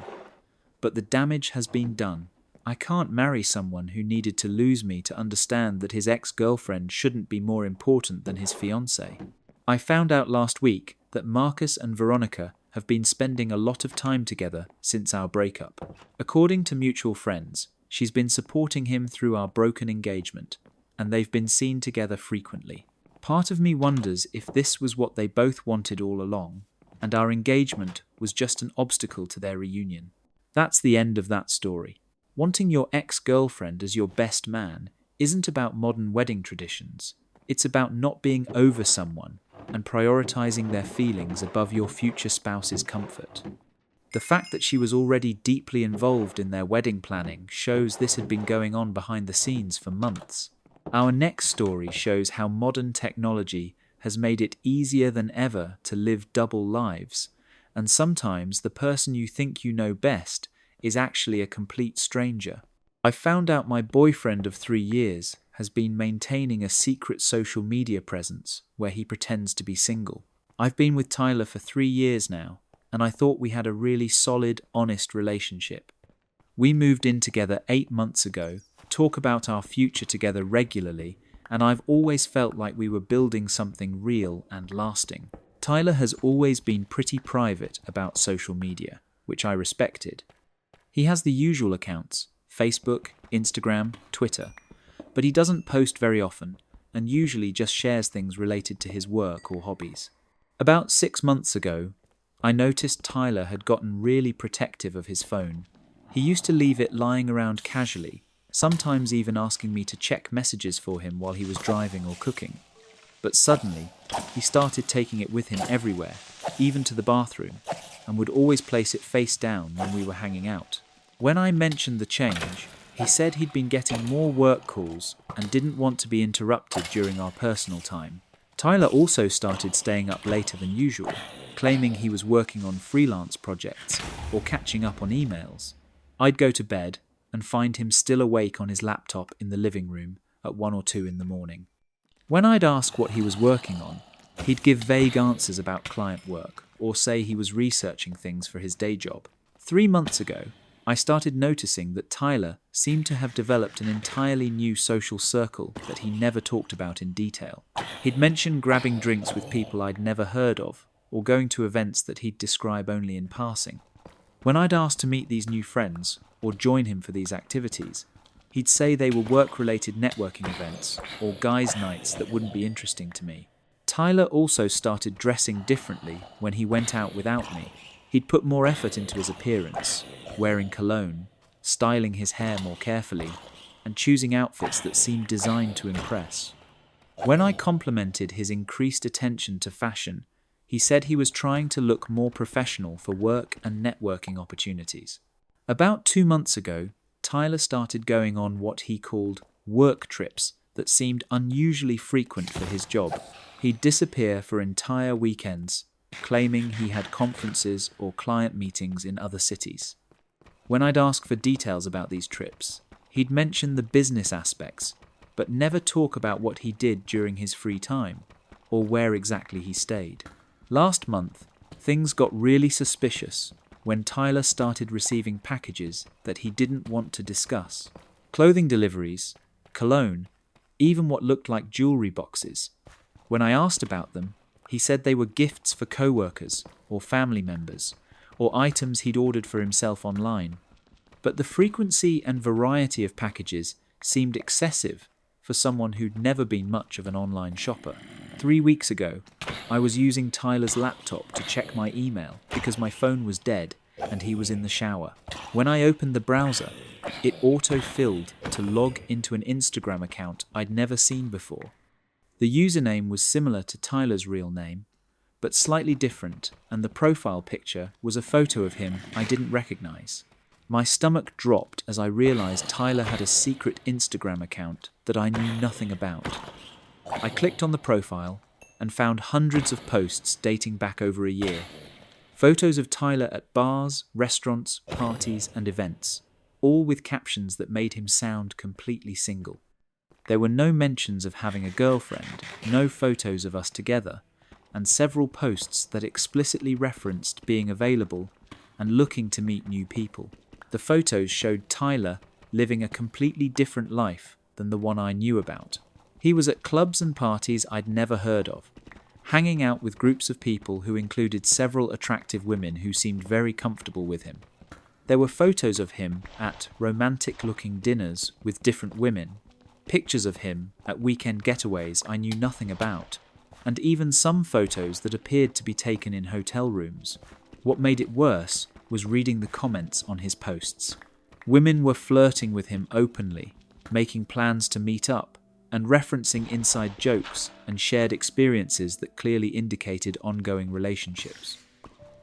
But the damage has been done. I can't marry someone who needed to lose me to understand that his ex-girlfriend shouldn't be more important than his fiancée. I found out last week that Marcus and Veronica have been spending a lot of time together since our breakup. According to mutual friends, she's been supporting him through our broken engagement, and they've been seen together frequently. Part of me wonders if this was what they both wanted all along, and our engagement was just an obstacle to their reunion. That's the end of that story. Wanting your ex-girlfriend as your best man isn't about modern wedding traditions. It's about not being over someone and prioritizing their feelings above your future spouse's comfort. The fact that she was already deeply involved in their wedding planning shows this had been going on behind the scenes for months. Our next story shows how modern technology has made it easier than ever to live double lives, and sometimes the person you think you know best is actually a complete stranger. I found out my boyfriend of 3 years has been maintaining a secret social media presence where he pretends to be single. I've been with Tyler for 3 years now, and I thought we had a really solid, honest relationship. We moved in together 8 months ago, talk about our future together regularly, and I've always felt like we were building something real and lasting. Tyler has always been pretty private about social media, which I respected. He has the usual accounts, Facebook, Instagram, Twitter, but he doesn't post very often and usually just shares things related to his work or hobbies. About 6 months ago, I noticed Tyler had gotten really protective of his phone. He used to leave it lying around casually, sometimes even asking me to check messages for him while he was driving or cooking. But suddenly, he started taking it with him everywhere, even to the bathroom, and would always place it face down when we were hanging out. When I mentioned the change, he said he'd been getting more work calls and didn't want to be interrupted during our personal time. Tyler also started staying up later than usual, claiming he was working on freelance projects or catching up on emails. I'd go to bed and find him still awake on his laptop in the living room at 1 or 2 in the morning. When I'd ask what he was working on, he'd give vague answers about client work or say he was researching things for his day job. 3 months ago, I started noticing that Tyler seemed to have developed an entirely new social circle that he never talked about in detail. He'd mention grabbing drinks with people I'd never heard of, or going to events that he'd describe only in passing. When I'd asked to meet these new friends, or join him for these activities, he'd say they were work-related networking events, or guys' nights that wouldn't be interesting to me. Tyler also started dressing differently when he went out without me. He'd put more effort into his appearance, wearing cologne, styling his hair more carefully, and choosing outfits that seemed designed to impress. When I complimented his increased attention to fashion, he said he was trying to look more professional for work and networking opportunities. About 2 months ago, Tyler started going on what he called work trips that seemed unusually frequent for his job. He'd disappear for entire weekends, claiming he had conferences or client meetings in other cities. When I'd ask for details about these trips, he'd mention the business aspects, but never talk about what he did during his free time, or where exactly he stayed. Last month, things got really suspicious when Tyler started receiving packages that he didn't want to discuss. Clothing deliveries, cologne, even what looked like jewelry boxes. When I asked about them, he said they were gifts for co-workers or family members, or items he'd ordered for himself online. But the frequency and variety of packages seemed excessive for someone who'd never been much of an online shopper. 3 weeks ago, I was using Tyler's laptop to check my email because my phone was dead and he was in the shower. When I opened the browser, it auto-filled to log into an Instagram account I'd never seen before. The username was similar to Tyler's real name, but slightly different, and the profile picture was a photo of him I didn't recognize. My stomach dropped as I realized Tyler had a secret Instagram account that I knew nothing about. I clicked on the profile and found hundreds of posts dating back over a year. Photos of Tyler at bars, restaurants, parties, and events, all with captions that made him sound completely single. There were no mentions of having a girlfriend, no photos of us together, and several posts that explicitly referenced being available and looking to meet new people. The photos showed Tyler living a completely different life than the one I knew about. He was at clubs and parties I'd never heard of, hanging out with groups of people who included several attractive women who seemed very comfortable with him. There were photos of him at romantic-looking dinners with different women, pictures of him at weekend getaways I knew nothing about, and even some photos that appeared to be taken in hotel rooms. What made it worse was reading the comments on his posts. Women were flirting with him openly, making plans to meet up, and referencing inside jokes and shared experiences that clearly indicated ongoing relationships.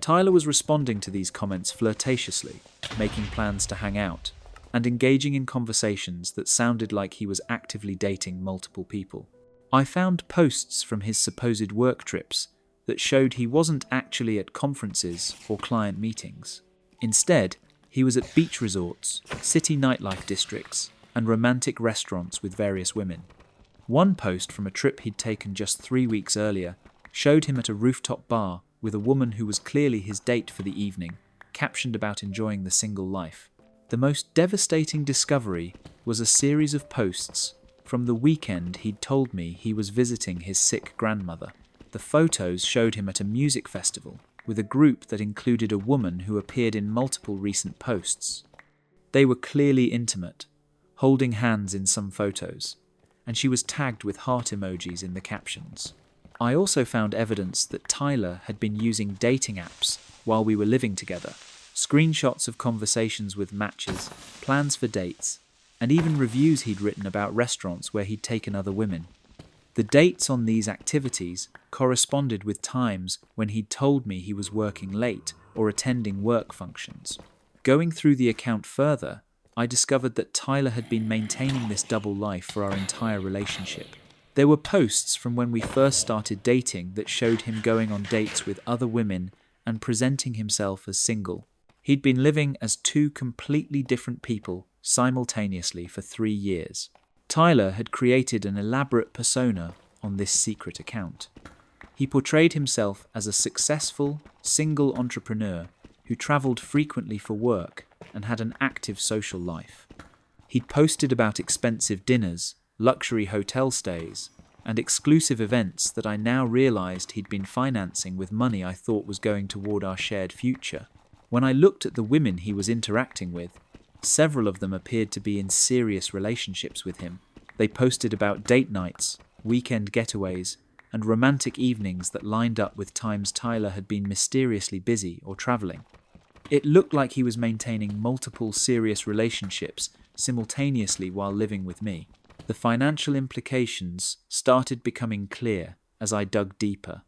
Tyler was responding to these comments flirtatiously, making plans to hang out, and engaging in conversations that sounded like he was actively dating multiple people. I found posts from his supposed work trips that showed he wasn't actually at conferences or client meetings. Instead, he was at beach resorts, city nightlife districts, and romantic restaurants with various women. One post from a trip he'd taken just 3 weeks earlier showed him at a rooftop bar with a woman who was clearly his date for the evening, captioned about enjoying the single life. The most devastating discovery was a series of posts from the weekend he'd told me he was visiting his sick grandmother. The photos showed him at a music festival with a group that included a woman who appeared in multiple recent posts. They were clearly intimate, holding hands in some photos, and she was tagged with heart emojis in the captions. I also found evidence that Tyler had been using dating apps while we were living together, screenshots of conversations with matches, plans for dates, and even reviews he'd written about restaurants where he'd taken other women. The dates on these activities corresponded with times when he'd told me he was working late or attending work functions. Going through the account further, I discovered that Tyler had been maintaining this double life for our entire relationship. There were posts from when we first started dating that showed him going on dates with other women and presenting himself as single. He'd been living as two completely different people simultaneously for 3 years. Tyler had created an elaborate persona on this secret account. He portrayed himself as a successful, single entrepreneur who traveled frequently for work and had an active social life. He'd posted about expensive dinners, luxury hotel stays, and exclusive events that I now realized he'd been financing with money I thought was going toward our shared future. When I looked at the women he was interacting with, several of them appeared to be in serious relationships with him. They posted about date nights, weekend getaways, and romantic evenings that lined up with times Tyler had been mysteriously busy or traveling. It looked like he was maintaining multiple serious relationships simultaneously while living with me. The financial implications started becoming clear as I dug deeper.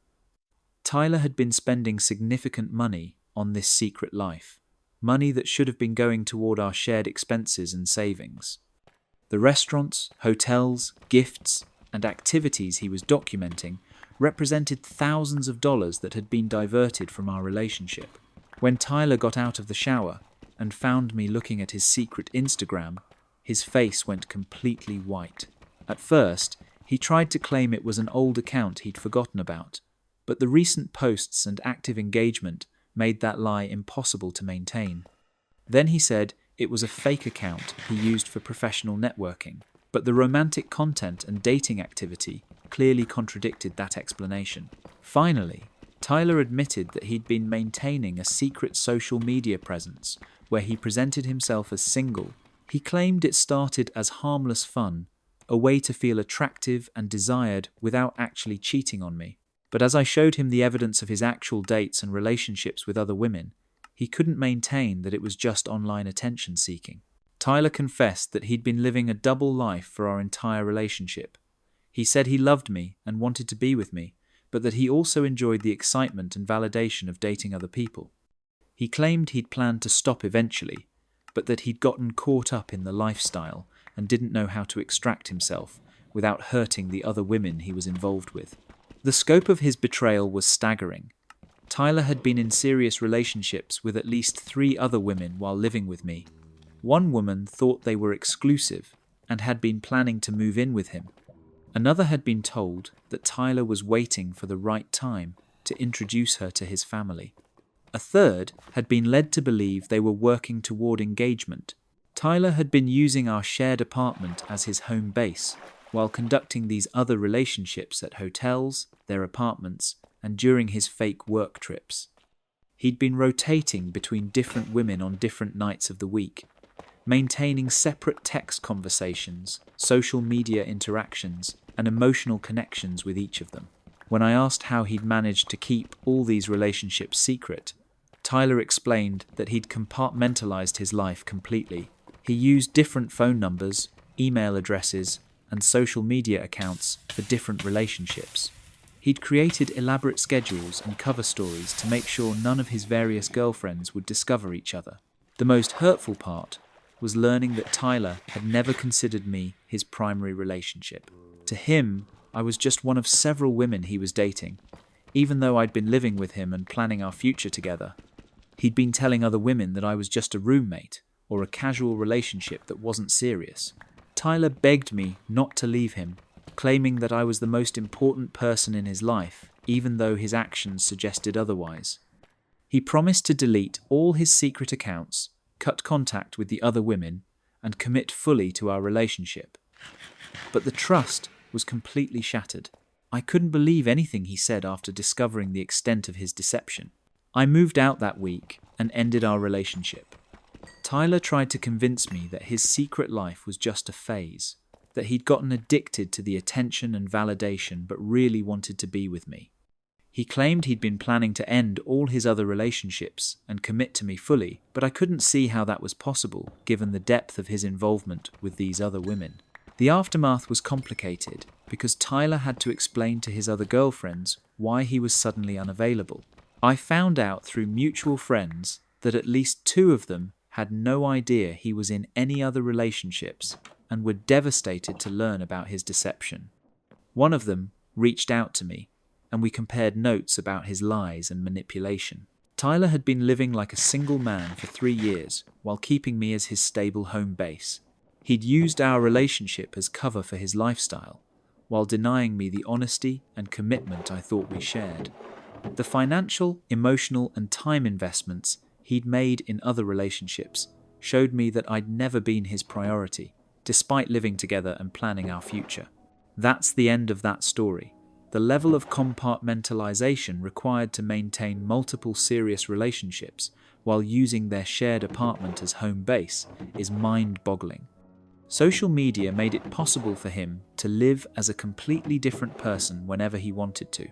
Tyler had been spending significant money on this secret life, money that should have been going toward our shared expenses and savings. The restaurants, hotels, gifts, and activities he was documenting represented thousands of dollars that had been diverted from our relationship. When Tyler got out of the shower and found me looking at his secret Instagram, his face went completely white. At first, he tried to claim it was an old account he'd forgotten about, but the recent posts and active engagement made that lie impossible to maintain. Then he said it was a fake account he used for professional networking, but the romantic content and dating activity clearly contradicted that explanation. Finally, Tyler admitted that he'd been maintaining a secret social media presence where he presented himself as single. He claimed it started as harmless fun, a way to feel attractive and desired without actually cheating on me. But as I showed him the evidence of his actual dates and relationships with other women, he couldn't maintain that it was just online attention seeking. Tyler confessed that he'd been living a double life for our entire relationship. He said he loved me and wanted to be with me, but that he also enjoyed the excitement and validation of dating other people. He claimed he'd planned to stop eventually, but that he'd gotten caught up in the lifestyle and didn't know how to extract himself without hurting the other women he was involved with. The scope of his betrayal was staggering. Tyler had been in serious relationships with at least 3 other women while living with me. One woman thought they were exclusive and had been planning to move in with him. Another had been told that Tyler was waiting for the right time to introduce her to his family. A third had been led to believe they were working toward engagement. Tyler had been using our shared apartment as his home base, while conducting these other relationships at hotels, their apartments, and during his fake work trips. He'd been rotating between different women on different nights of the week, maintaining separate text conversations, social media interactions, and emotional connections with each of them. When I asked how he'd managed to keep all these relationships secret, Tyler explained that he'd compartmentalized his life completely. He used different phone numbers, email addresses, and social media accounts for different relationships. He'd created elaborate schedules and cover stories to make sure none of his various girlfriends would discover each other. The most hurtful part was learning that Tyler had never considered me his primary relationship. To him, I was just one of several women he was dating, even though I'd been living with him and planning our future together. He'd been telling other women that I was just a roommate or a casual relationship that wasn't serious. Tyler begged me not to leave him, claiming that I was the most important person in his life, even though his actions suggested otherwise. He promised to delete all his secret accounts, cut contact with the other women, and commit fully to our relationship. But the trust was completely shattered. I couldn't believe anything he said after discovering the extent of his deception. I moved out that week and ended our relationship. Tyler tried to convince me that his secret life was just a phase, that he'd gotten addicted to the attention and validation but really wanted to be with me. He claimed he'd been planning to end all his other relationships and commit to me fully, but I couldn't see how that was possible given the depth of his involvement with these other women. The aftermath was complicated because Tyler had to explain to his other girlfriends why he was suddenly unavailable. I found out through mutual friends that at least 2 of them had no idea he was in any other relationships and were devastated to learn about his deception. One of them reached out to me, and we compared notes about his lies and manipulation. Tyler had been living like a single man for 3 years while keeping me as his stable home base. He'd used our relationship as cover for his lifestyle, while denying me the honesty and commitment I thought we shared. The financial, emotional, and time investments he'd made in other relationships showed me that I'd never been his priority, despite living together and planning our future. That's the end of that story. The level of compartmentalization required to maintain multiple serious relationships while using their shared apartment as home base is mind-boggling. Social media made it possible for him to live as a completely different person whenever he wanted to.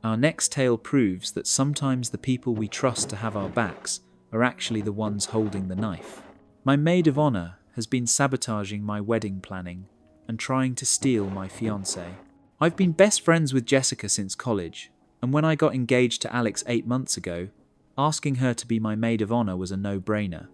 Our next tale proves that sometimes the people we trust to have our backs are actually the ones holding the knife. My maid of honor has been sabotaging my wedding planning and trying to steal my fiancé. I've been best friends with Jessica since college, and when I got engaged to Alex 8 months ago, asking her to be my maid of honor was a no-brainer.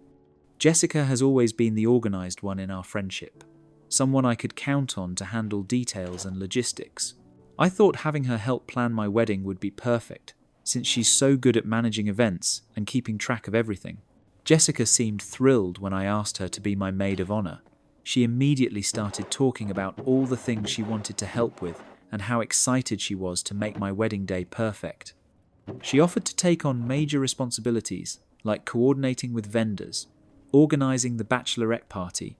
Jessica has always been the organized one in our friendship, someone I could count on to handle details and logistics. I thought having her help plan my wedding would be perfect, since she's so good at managing events and keeping track of everything. Jessica seemed thrilled when I asked her to be my maid of honor. She immediately started talking about all the things she wanted to help with and how excited she was to make my wedding day perfect. She offered to take on major responsibilities like coordinating with vendors, organizing the bachelorette party,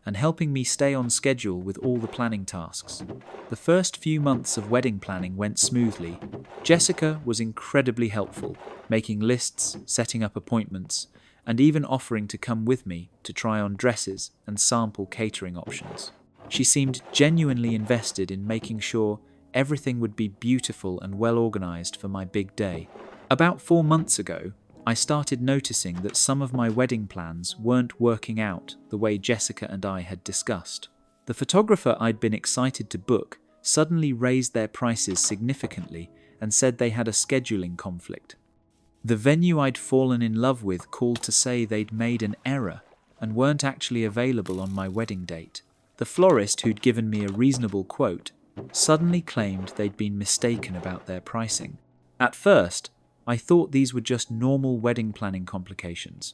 and helping me stay on schedule with all the planning tasks. The first few months of wedding planning went smoothly. Jessica was incredibly helpful, making lists, setting up appointments, and even offering to come with me to try on dresses and sample catering options. She seemed genuinely invested in making sure everything would be beautiful and well organized for my big day. About 4 months ago, I started noticing that some of my wedding plans weren't working out the way Jessica and I had discussed. The photographer I'd been excited to book suddenly raised their prices significantly and said they had a scheduling conflict. The venue I'd fallen in love with called to say they'd made an error and weren't actually available on my wedding date. The florist, who'd given me a reasonable quote, suddenly claimed they'd been mistaken about their pricing. At first, I thought these were just normal wedding planning complications.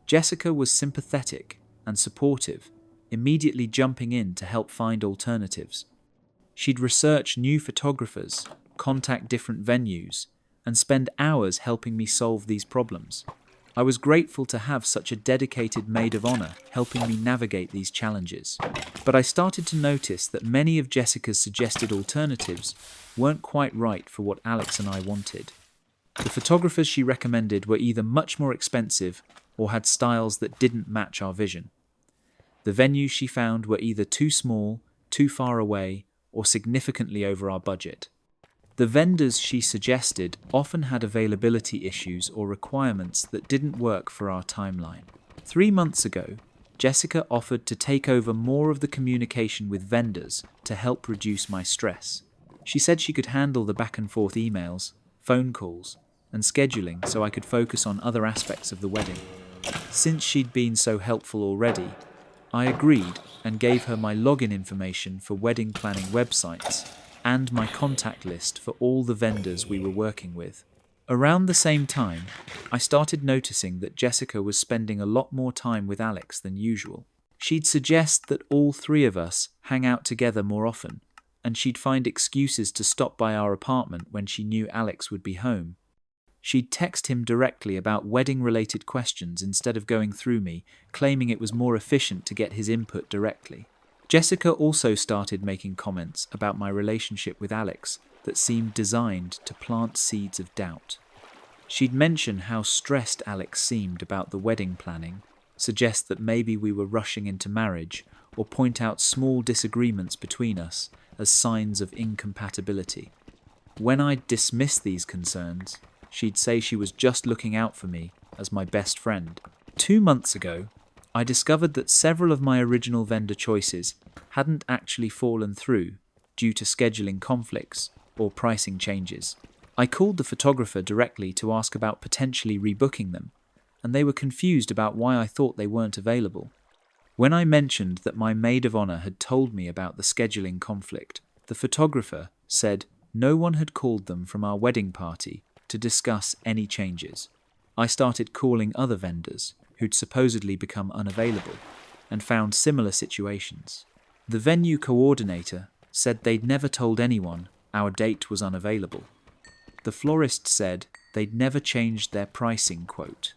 Jessica was sympathetic and supportive, immediately jumping in to help find alternatives. She'd research new photographers, contact different venues, and spend hours helping me solve these problems. I was grateful to have such a dedicated maid of honor helping me navigate these challenges. But I started to notice that many of Jessica's suggested alternatives weren't quite right for what Alex and I wanted. The photographers she recommended were either much more expensive or had styles that didn't match our vision. The venues she found were either too small, too far away, or significantly over our budget. The vendors she suggested often had availability issues or requirements that didn't work for our timeline. 3 months ago, Jessica offered to take over more of the communication with vendors to help reduce my stress. She said she could handle the back and forth emails, phone calls, and scheduling so I could focus on other aspects of the wedding. Since she'd been so helpful already, I agreed and gave her my login information for wedding planning websites and my contact list for all the vendors we were working with. Around the same time, I started noticing that Jessica was spending a lot more time with Alex than usual. She'd suggest that all 3 of us hang out together more often, and she'd find excuses to stop by our apartment when she knew Alex would be home. She'd text him directly about wedding-related questions instead of going through me, claiming it was more efficient to get his input directly. Jessica also started making comments about my relationship with Alex that seemed designed to plant seeds of doubt. She'd mention how stressed Alex seemed about the wedding planning, suggest that maybe we were rushing into marriage, or point out small disagreements between us as signs of incompatibility. When I'd dismiss these concerns, she'd say she was just looking out for me as my best friend. 2 months ago, I discovered that several of my original vendor choices hadn't actually fallen through due to scheduling conflicts or pricing changes. I called the photographer directly to ask about potentially rebooking them, and they were confused about why I thought they weren't available. When I mentioned that my maid of honor had told me about the scheduling conflict, the photographer said no one had called them from our wedding party to discuss any changes. I started calling other vendors who'd supposedly become unavailable and found similar situations. The venue coordinator said they'd never told anyone our date was unavailable. The florist said they'd never changed their pricing quote.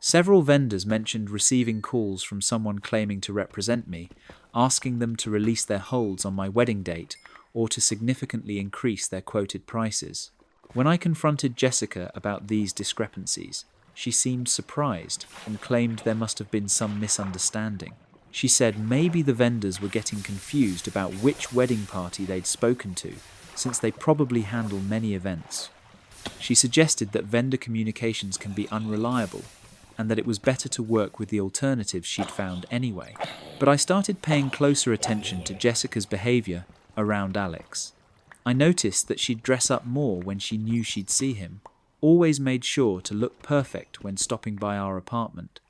Several vendors mentioned receiving calls from someone claiming to represent me, asking them to release their holds on my wedding date or to significantly increase their quoted prices. When I confronted Jessica about these discrepancies, she seemed surprised and claimed there must have been some misunderstanding. She said maybe the vendors were getting confused about which wedding party they'd spoken to, since they probably handle many events. She suggested that vendor communications can be unreliable and that it was better to work with the alternatives she'd found anyway. But I started paying closer attention to Jessica's behavior around Alex. I noticed that she'd dress up more when she knew she'd see him, always made sure to look perfect when stopping by our apartment,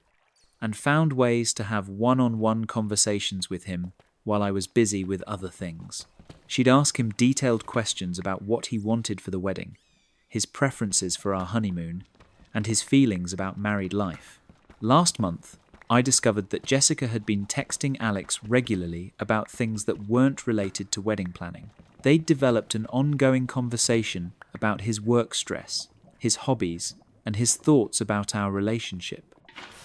and found ways to have one-on-one conversations with him while I was busy with other things. She'd ask him detailed questions about what he wanted for the wedding, his preferences for our honeymoon, and his feelings about married life. Last month, I discovered that Jessica had been texting Alex regularly about things that weren't related to wedding planning. They'd developed an ongoing conversation about his work stress, his hobbies, and his thoughts about our relationship.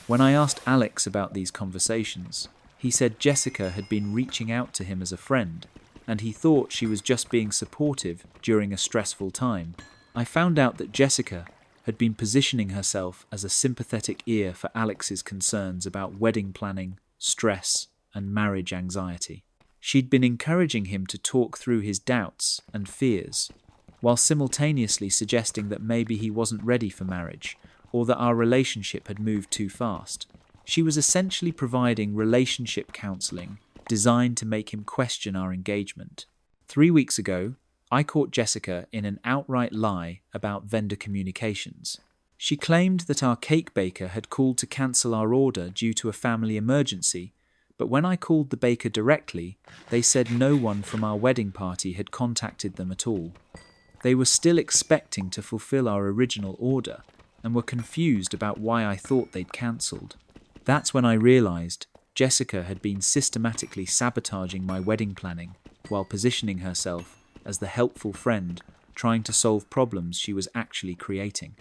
When I asked Alex about these conversations, he said Jessica had been reaching out to him as a friend, and he thought she was just being supportive during a stressful time. I found out that Jessica had been positioning herself as a sympathetic ear for Alex's concerns about wedding planning, stress, and marriage anxiety. She'd been encouraging him to talk through his doubts and fears, while simultaneously suggesting that maybe he wasn't ready for marriage, or that our relationship had moved too fast. She was essentially providing relationship counseling designed to make him question our engagement. 3 weeks ago, I caught Jessica in an outright lie about vendor communications. She claimed that our cake baker had called to cancel our order due to a family emergency, but when I called the baker directly, they said no one from our wedding party had contacted them at all. They were still expecting to fulfill our original order and were confused about why I thought they'd cancelled. That's when I realised Jessica had been systematically sabotaging my wedding planning while positioning herself as the helpful friend trying to solve problems she was actually creating.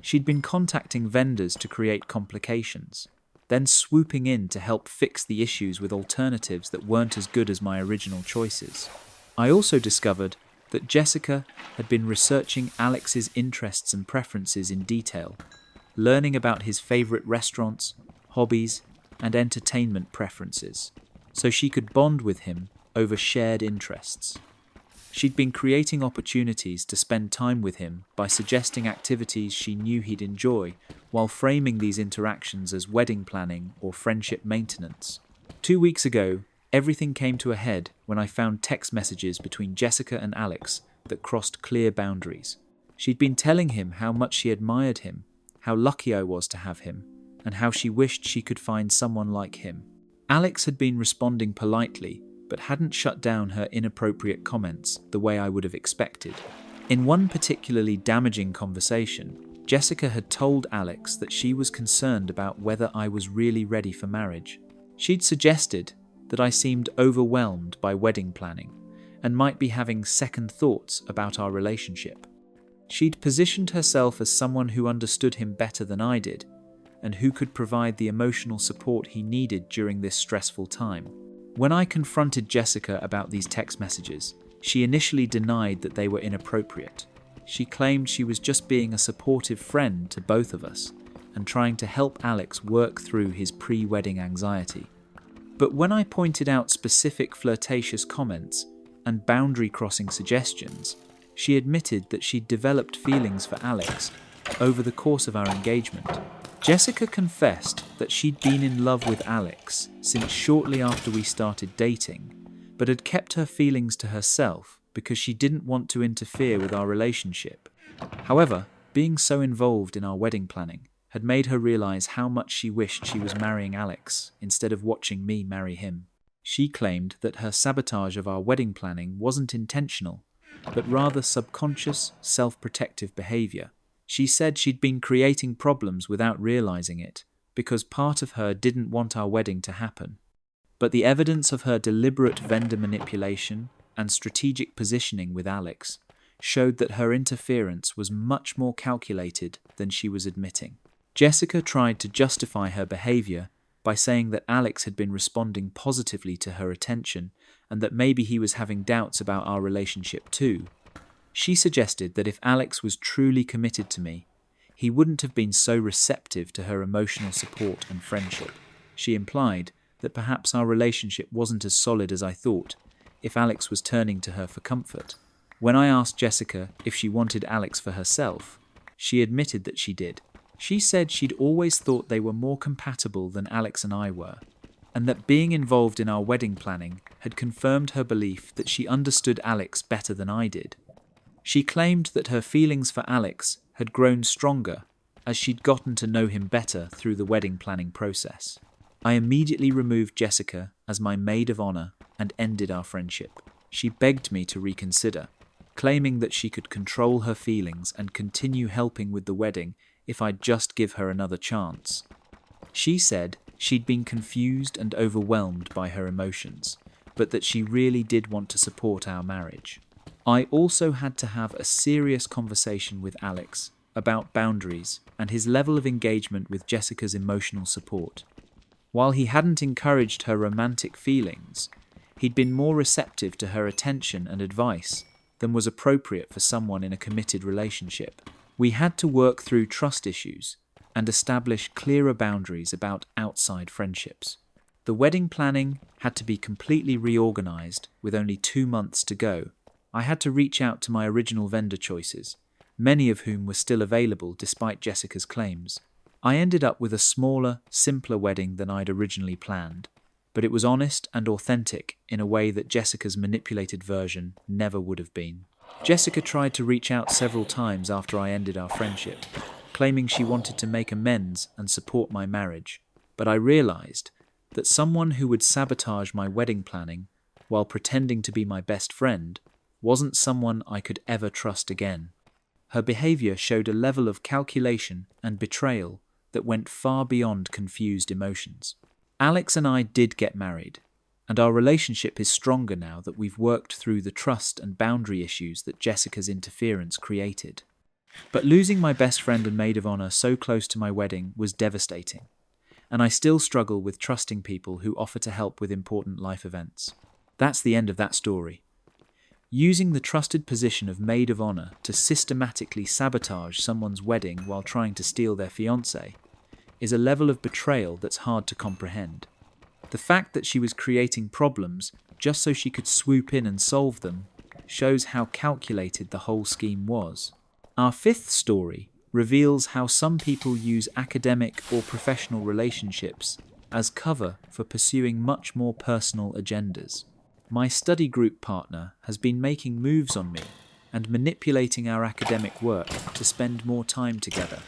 She'd been contacting vendors to create complications, then swooping in to help fix the issues with alternatives that weren't as good as my original choices. I also discovered that Jessica had been researching Alex's interests and preferences in detail, learning about his favourite restaurants, hobbies, and entertainment preferences, so she could bond with him over shared interests. She'd been creating opportunities to spend time with him by suggesting activities she knew he'd enjoy, while framing these interactions as wedding planning or friendship maintenance. 2 weeks ago, everything came to a head when I found text messages between Jessica and Alex that crossed clear boundaries. She'd been telling him how much she admired him, how lucky I was to have him, and how she wished she could find someone like him. Alex had been responding politely, but hadn't shut down her inappropriate comments the way I would have expected. In one particularly damaging conversation, Jessica had told Alex that she was concerned about whether I was really ready for marriage. She'd suggested that I seemed overwhelmed by wedding planning and might be having second thoughts about our relationship. She'd positioned herself as someone who understood him better than I did and who could provide the emotional support he needed during this stressful time. When I confronted Jessica about these text messages, she initially denied that they were inappropriate. She claimed she was just being a supportive friend to both of us and trying to help Alex work through his pre-wedding anxiety. But when I pointed out specific flirtatious comments and boundary-crossing suggestions, she admitted that she'd developed feelings for Alex over the course of our engagement. Jessica confessed that she'd been in love with Alex since shortly after we started dating, but had kept her feelings to herself because she didn't want to interfere with our relationship. However, being so involved in our wedding planning had made her realize how much she wished she was marrying Alex instead of watching me marry him. She claimed that her sabotage of our wedding planning wasn't intentional, but rather subconscious, self-protective behavior. She said she'd been creating problems without realizing it, because part of her didn't want our wedding to happen. But the evidence of her deliberate vendor manipulation and strategic positioning with Alex showed that her interference was much more calculated than she was admitting. Jessica tried to justify her behavior by saying that Alex had been responding positively to her attention and that maybe he was having doubts about our relationship too. She suggested that if Alex was truly committed to me, he wouldn't have been so receptive to her emotional support and friendship. She implied that perhaps our relationship wasn't as solid as I thought if Alex was turning to her for comfort. When I asked Jessica if she wanted Alex for herself, she admitted that she did. She said she'd always thought they were more compatible than Alex and I were, and that being involved in our wedding planning had confirmed her belief that she understood Alex better than I did. She claimed that her feelings for Alex had grown stronger as she'd gotten to know him better through the wedding planning process. I immediately removed Jessica as my maid of honor and ended our friendship. She begged me to reconsider, claiming that she could control her feelings and continue helping with the wedding if I'd just give her another chance. She said she'd been confused and overwhelmed by her emotions, but that she really did want to support our marriage. I also had to have a serious conversation with Alex about boundaries and his level of engagement with Jessica's emotional support. While he hadn't encouraged her romantic feelings, he'd been more receptive to her attention and advice than was appropriate for someone in a committed relationship. We had to work through trust issues and establish clearer boundaries about outside friendships. The wedding planning had to be completely reorganized with only 2 months to go. I had to reach out to my original vendor choices, many of whom were still available despite Jessica's claims. I ended up with a smaller, simpler wedding than I'd originally planned, but it was honest and authentic in a way that Jessica's manipulated version never would have been. Jessica tried to reach out several times after I ended our friendship, claiming she wanted to make amends and support my marriage, but I realized that someone who would sabotage my wedding planning while pretending to be my best friend wasn't someone I could ever trust again. Her behavior showed a level of calculation and betrayal that went far beyond confused emotions. Alex and I did get married, and our relationship is stronger now that we've worked through the trust and boundary issues that Jessica's interference created. But losing my best friend and maid of honor so close to my wedding was devastating, and I still struggle with trusting people who offer to help with important life events. That's the end of that story. Using the trusted position of maid of honor to systematically sabotage someone's wedding while trying to steal their fiancé is a level of betrayal that's hard to comprehend. The fact that she was creating problems just so she could swoop in and solve them shows how calculated the whole scheme was. Our fifth story reveals how some people use academic or professional relationships as cover for pursuing much more personal agendas. My study group partner has been making moves on me and manipulating our academic work to spend more time together.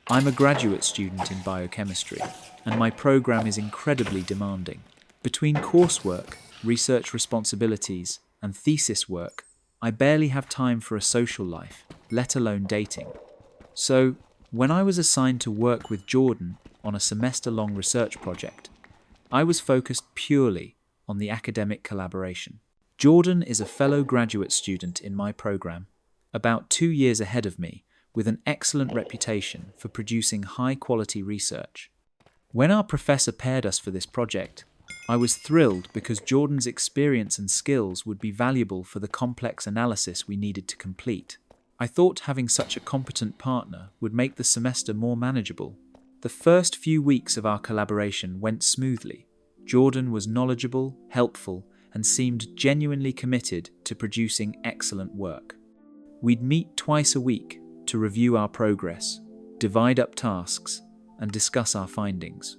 I'm a graduate student in biochemistry, and my program is incredibly demanding. Between coursework, research responsibilities, and thesis work, I barely have time for a social life, let alone dating. So, when I was assigned to work with Jordan on a semester-long research project, I was focused purely on the academic collaboration. Jordan is a fellow graduate student in my program, about 2 years ahead of me, with an excellent reputation for producing high-quality research. When our professor paired us for this project, I was thrilled because Jordan's experience and skills would be valuable for the complex analysis we needed to complete. I thought having such a competent partner would make the semester more manageable. The first few weeks of our collaboration went smoothly. Jordan was knowledgeable, helpful, and seemed genuinely committed to producing excellent work. We'd meet twice a week to review our progress, divide up tasks, and discuss our findings.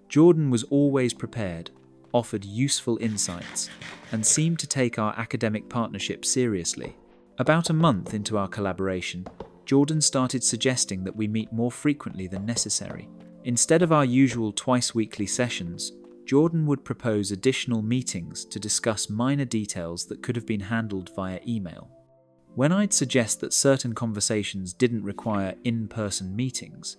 Jordan was always prepared, offered useful insights, and seemed to take our academic partnership seriously. About a month into our collaboration, Jordan started suggesting that we meet more frequently than necessary. Instead of our usual twice-weekly sessions, Jordan would propose additional meetings to discuss minor details that could have been handled via email. When I'd suggest that certain conversations didn't require in-person meetings,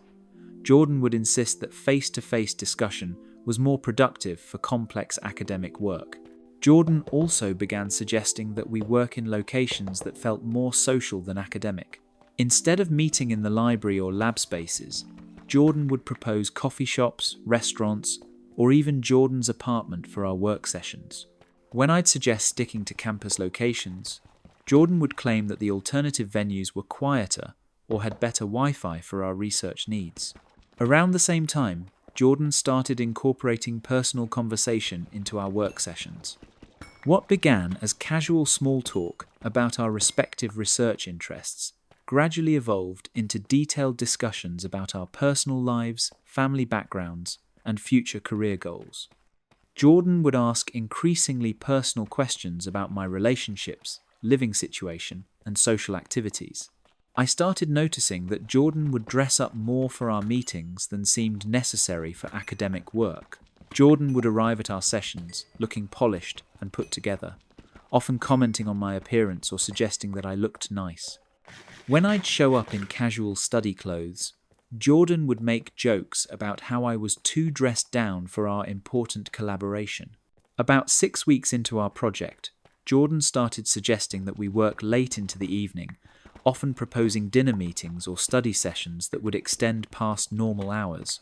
Jordan would insist that face-to-face discussion was more productive for complex academic work. Jordan also began suggesting that we work in locations that felt more social than academic. Instead of meeting in the library or lab spaces, Jordan would propose coffee shops, restaurants, or even Jordan's apartment for our work sessions. When I'd suggest sticking to campus locations, Jordan would claim that the alternative venues were quieter or had better Wi-Fi for our research needs. Around the same time, Jordan started incorporating personal conversation into our work sessions. What began as casual small talk about our respective research interests gradually evolved into detailed discussions about our personal lives, family backgrounds, and future career goals. Jordan would ask increasingly personal questions about my relationships, living situation, and social activities. I started noticing that Jordan would dress up more for our meetings than seemed necessary for academic work. Jordan would arrive at our sessions looking polished and put together, often commenting on my appearance or suggesting that I looked nice. When I'd show up in casual study clothes, Jordan would make jokes about how I was too dressed down for our important collaboration. About 6 weeks into our project, Jordan started suggesting that we work late into the evening, often proposing dinner meetings or study sessions that would extend past normal hours.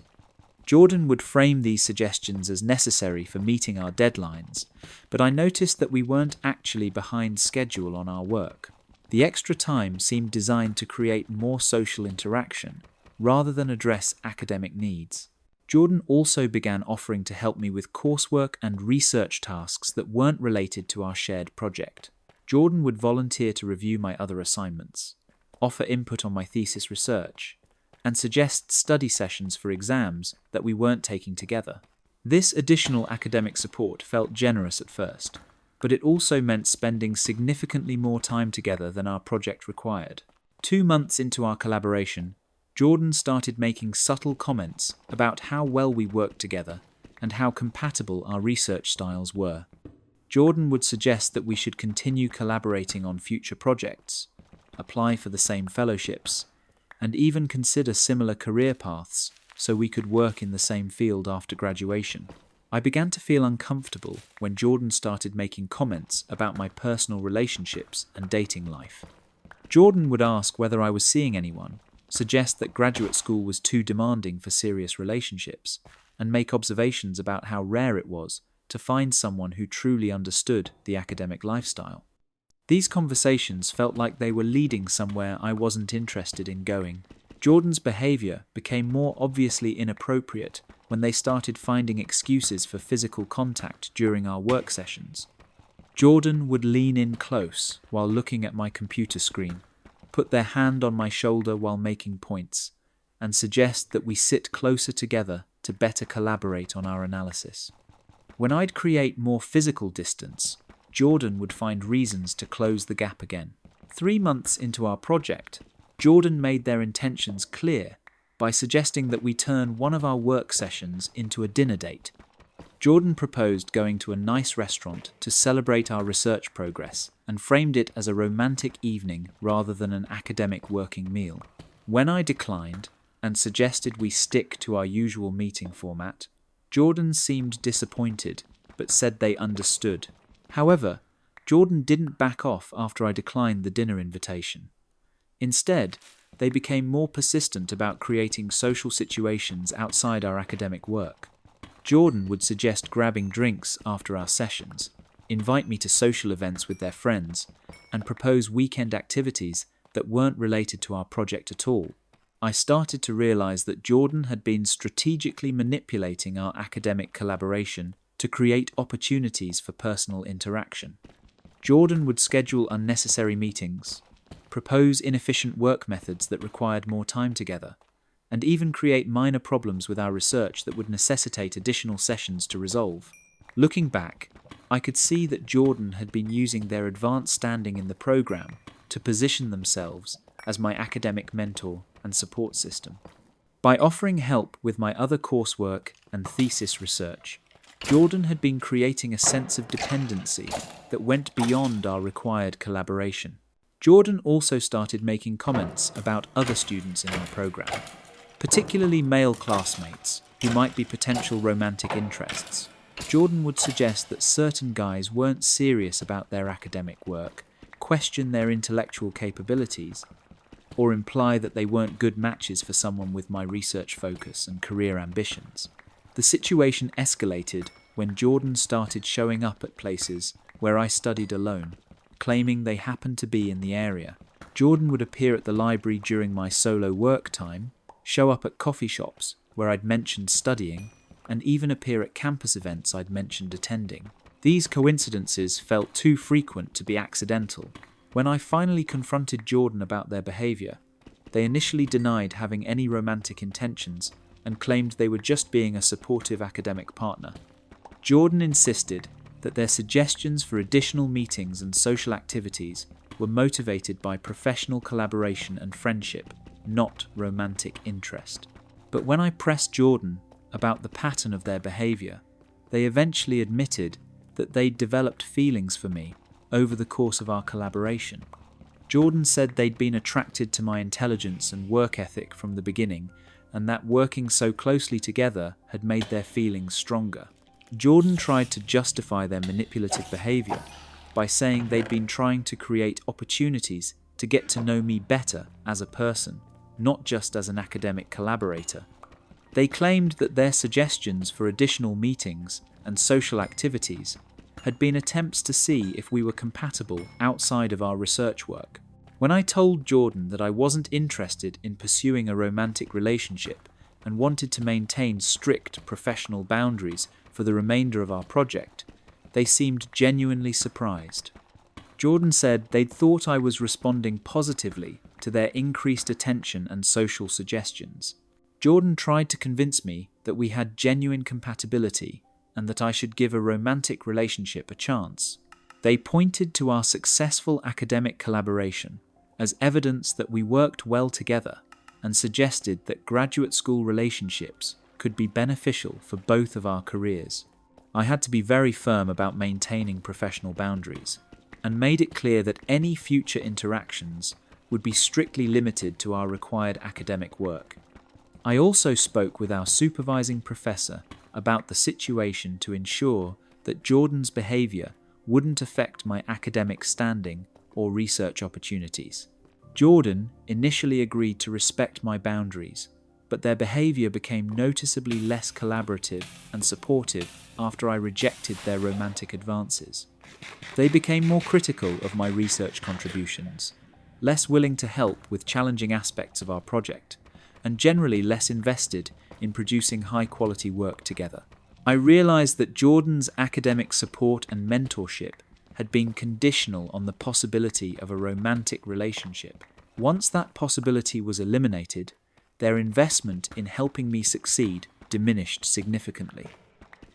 Jordan would frame these suggestions as necessary for meeting our deadlines, but I noticed that we weren't actually behind schedule on our work. The extra time seemed designed to create more social interaction, rather than address academic needs. Jordan also began offering to help me with coursework and research tasks that weren't related to our shared project. Jordan would volunteer to review my other assignments, offer input on my thesis research, and suggest study sessions for exams that we weren't taking together. This additional academic support felt generous at first, but it also meant spending significantly more time together than our project required. 2 months into our collaboration, Jordan started making subtle comments about how well we worked together and how compatible our research styles were. Jordan would suggest that we should continue collaborating on future projects, apply for the same fellowships, and even consider similar career paths so we could work in the same field after graduation. I began to feel uncomfortable when Jordan started making comments about my personal relationships and dating life. Jordan would ask whether I was seeing anyone, suggest that graduate school was too demanding for serious relationships, and make observations about how rare it was to find someone who truly understood the academic lifestyle. These conversations felt like they were leading somewhere I wasn't interested in going. Jordan's behavior became more obviously inappropriate when they started finding excuses for physical contact during our work sessions. Jordan would lean in close while looking at my computer screen, put their hand on my shoulder while making points, and suggest that we sit closer together to better collaborate on our analysis. When I'd create more physical distance, Jordan would find reasons to close the gap again. 3 months into our project, Jordan made their intentions clear by suggesting that we turn one of our work sessions into a dinner date. Jordan proposed going to a nice restaurant to celebrate our research progress and framed it as a romantic evening rather than an academic working meal. When I declined and suggested we stick to our usual meeting format, Jordan seemed disappointed but said they understood. However, Jordan didn't back off after I declined the dinner invitation. Instead, they became more persistent about creating social situations outside our academic work. Jordan would suggest grabbing drinks after our sessions, invite me to social events with their friends, and propose weekend activities that weren't related to our project at all. I started to realize that Jordan had been strategically manipulating our academic collaboration to create opportunities for personal interaction. Jordan would schedule unnecessary meetings, propose inefficient work methods that required more time together, and even create minor problems with our research that would necessitate additional sessions to resolve. Looking back, I could see that Jordan had been using their advanced standing in the program to position themselves as my academic mentor and support system. By offering help with my other coursework and thesis research, Jordan had been creating a sense of dependency that went beyond our required collaboration. Jordan also started making comments about other students in our program, particularly male classmates who might be potential romantic interests. Jordan would suggest that certain guys weren't serious about their academic work, question their intellectual capabilities, or imply that they weren't good matches for someone with my research focus and career ambitions. The situation escalated when Jordan started showing up at places where I studied alone, claiming they happened to be in the area. Jordan would appear at the library during my solo work time, show up at coffee shops where I'd mentioned studying, and even appear at campus events I'd mentioned attending. These coincidences felt too frequent to be accidental. When I finally confronted Jordan about their behavior, they initially denied having any romantic intentions and claimed they were just being a supportive academic partner. Jordan insisted that their suggestions for additional meetings and social activities were motivated by professional collaboration and friendship, not romantic interest. But when I pressed Jordan about the pattern of their behavior, they eventually admitted that they'd developed feelings for me over the course of our collaboration. Jordan said they'd been attracted to my intelligence and work ethic from the beginning, and that working so closely together had made their feelings stronger. Jordan tried to justify their manipulative behavior by saying they'd been trying to create opportunities to get to know me better as a person, not just as an academic collaborator. They claimed that their suggestions for additional meetings and social activities had been attempts to see if we were compatible outside of our research work. When I told Jordan that I wasn't interested in pursuing a romantic relationship and wanted to maintain strict professional boundaries for the remainder of our project, they seemed genuinely surprised. Jordan said they'd thought I was responding positively to their increased attention and social suggestions. Jordan tried to convince me that we had genuine compatibility and that I should give a romantic relationship a chance. They pointed to our successful academic collaboration as evidence that we worked well together and suggested that graduate school relationships could be beneficial for both of our careers. I had to be very firm about maintaining professional boundaries and made it clear that any future interactions would be strictly limited to our required academic work. I also spoke with our supervising professor about the situation to ensure that Jordan's behavior wouldn't affect my academic standing or research opportunities. Jordan initially agreed to respect my boundaries, but their behavior became noticeably less collaborative and supportive after I rejected their romantic advances. They became more critical of my research contributions, less willing to help with challenging aspects of our project, and generally less invested in producing high-quality work together. I realized that Jordan's academic support and mentorship had been conditional on the possibility of a romantic relationship. Once that possibility was eliminated, their investment in helping me succeed diminished significantly.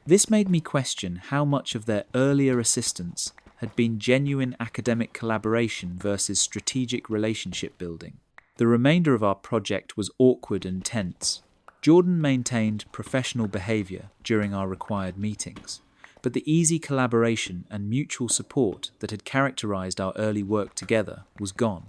This made me question how much of their earlier assistance had been genuine academic collaboration versus strategic relationship building. The remainder of our project was awkward and tense. Jordan maintained professional behavior during our required meetings, but the easy collaboration and mutual support that had characterized our early work together was gone.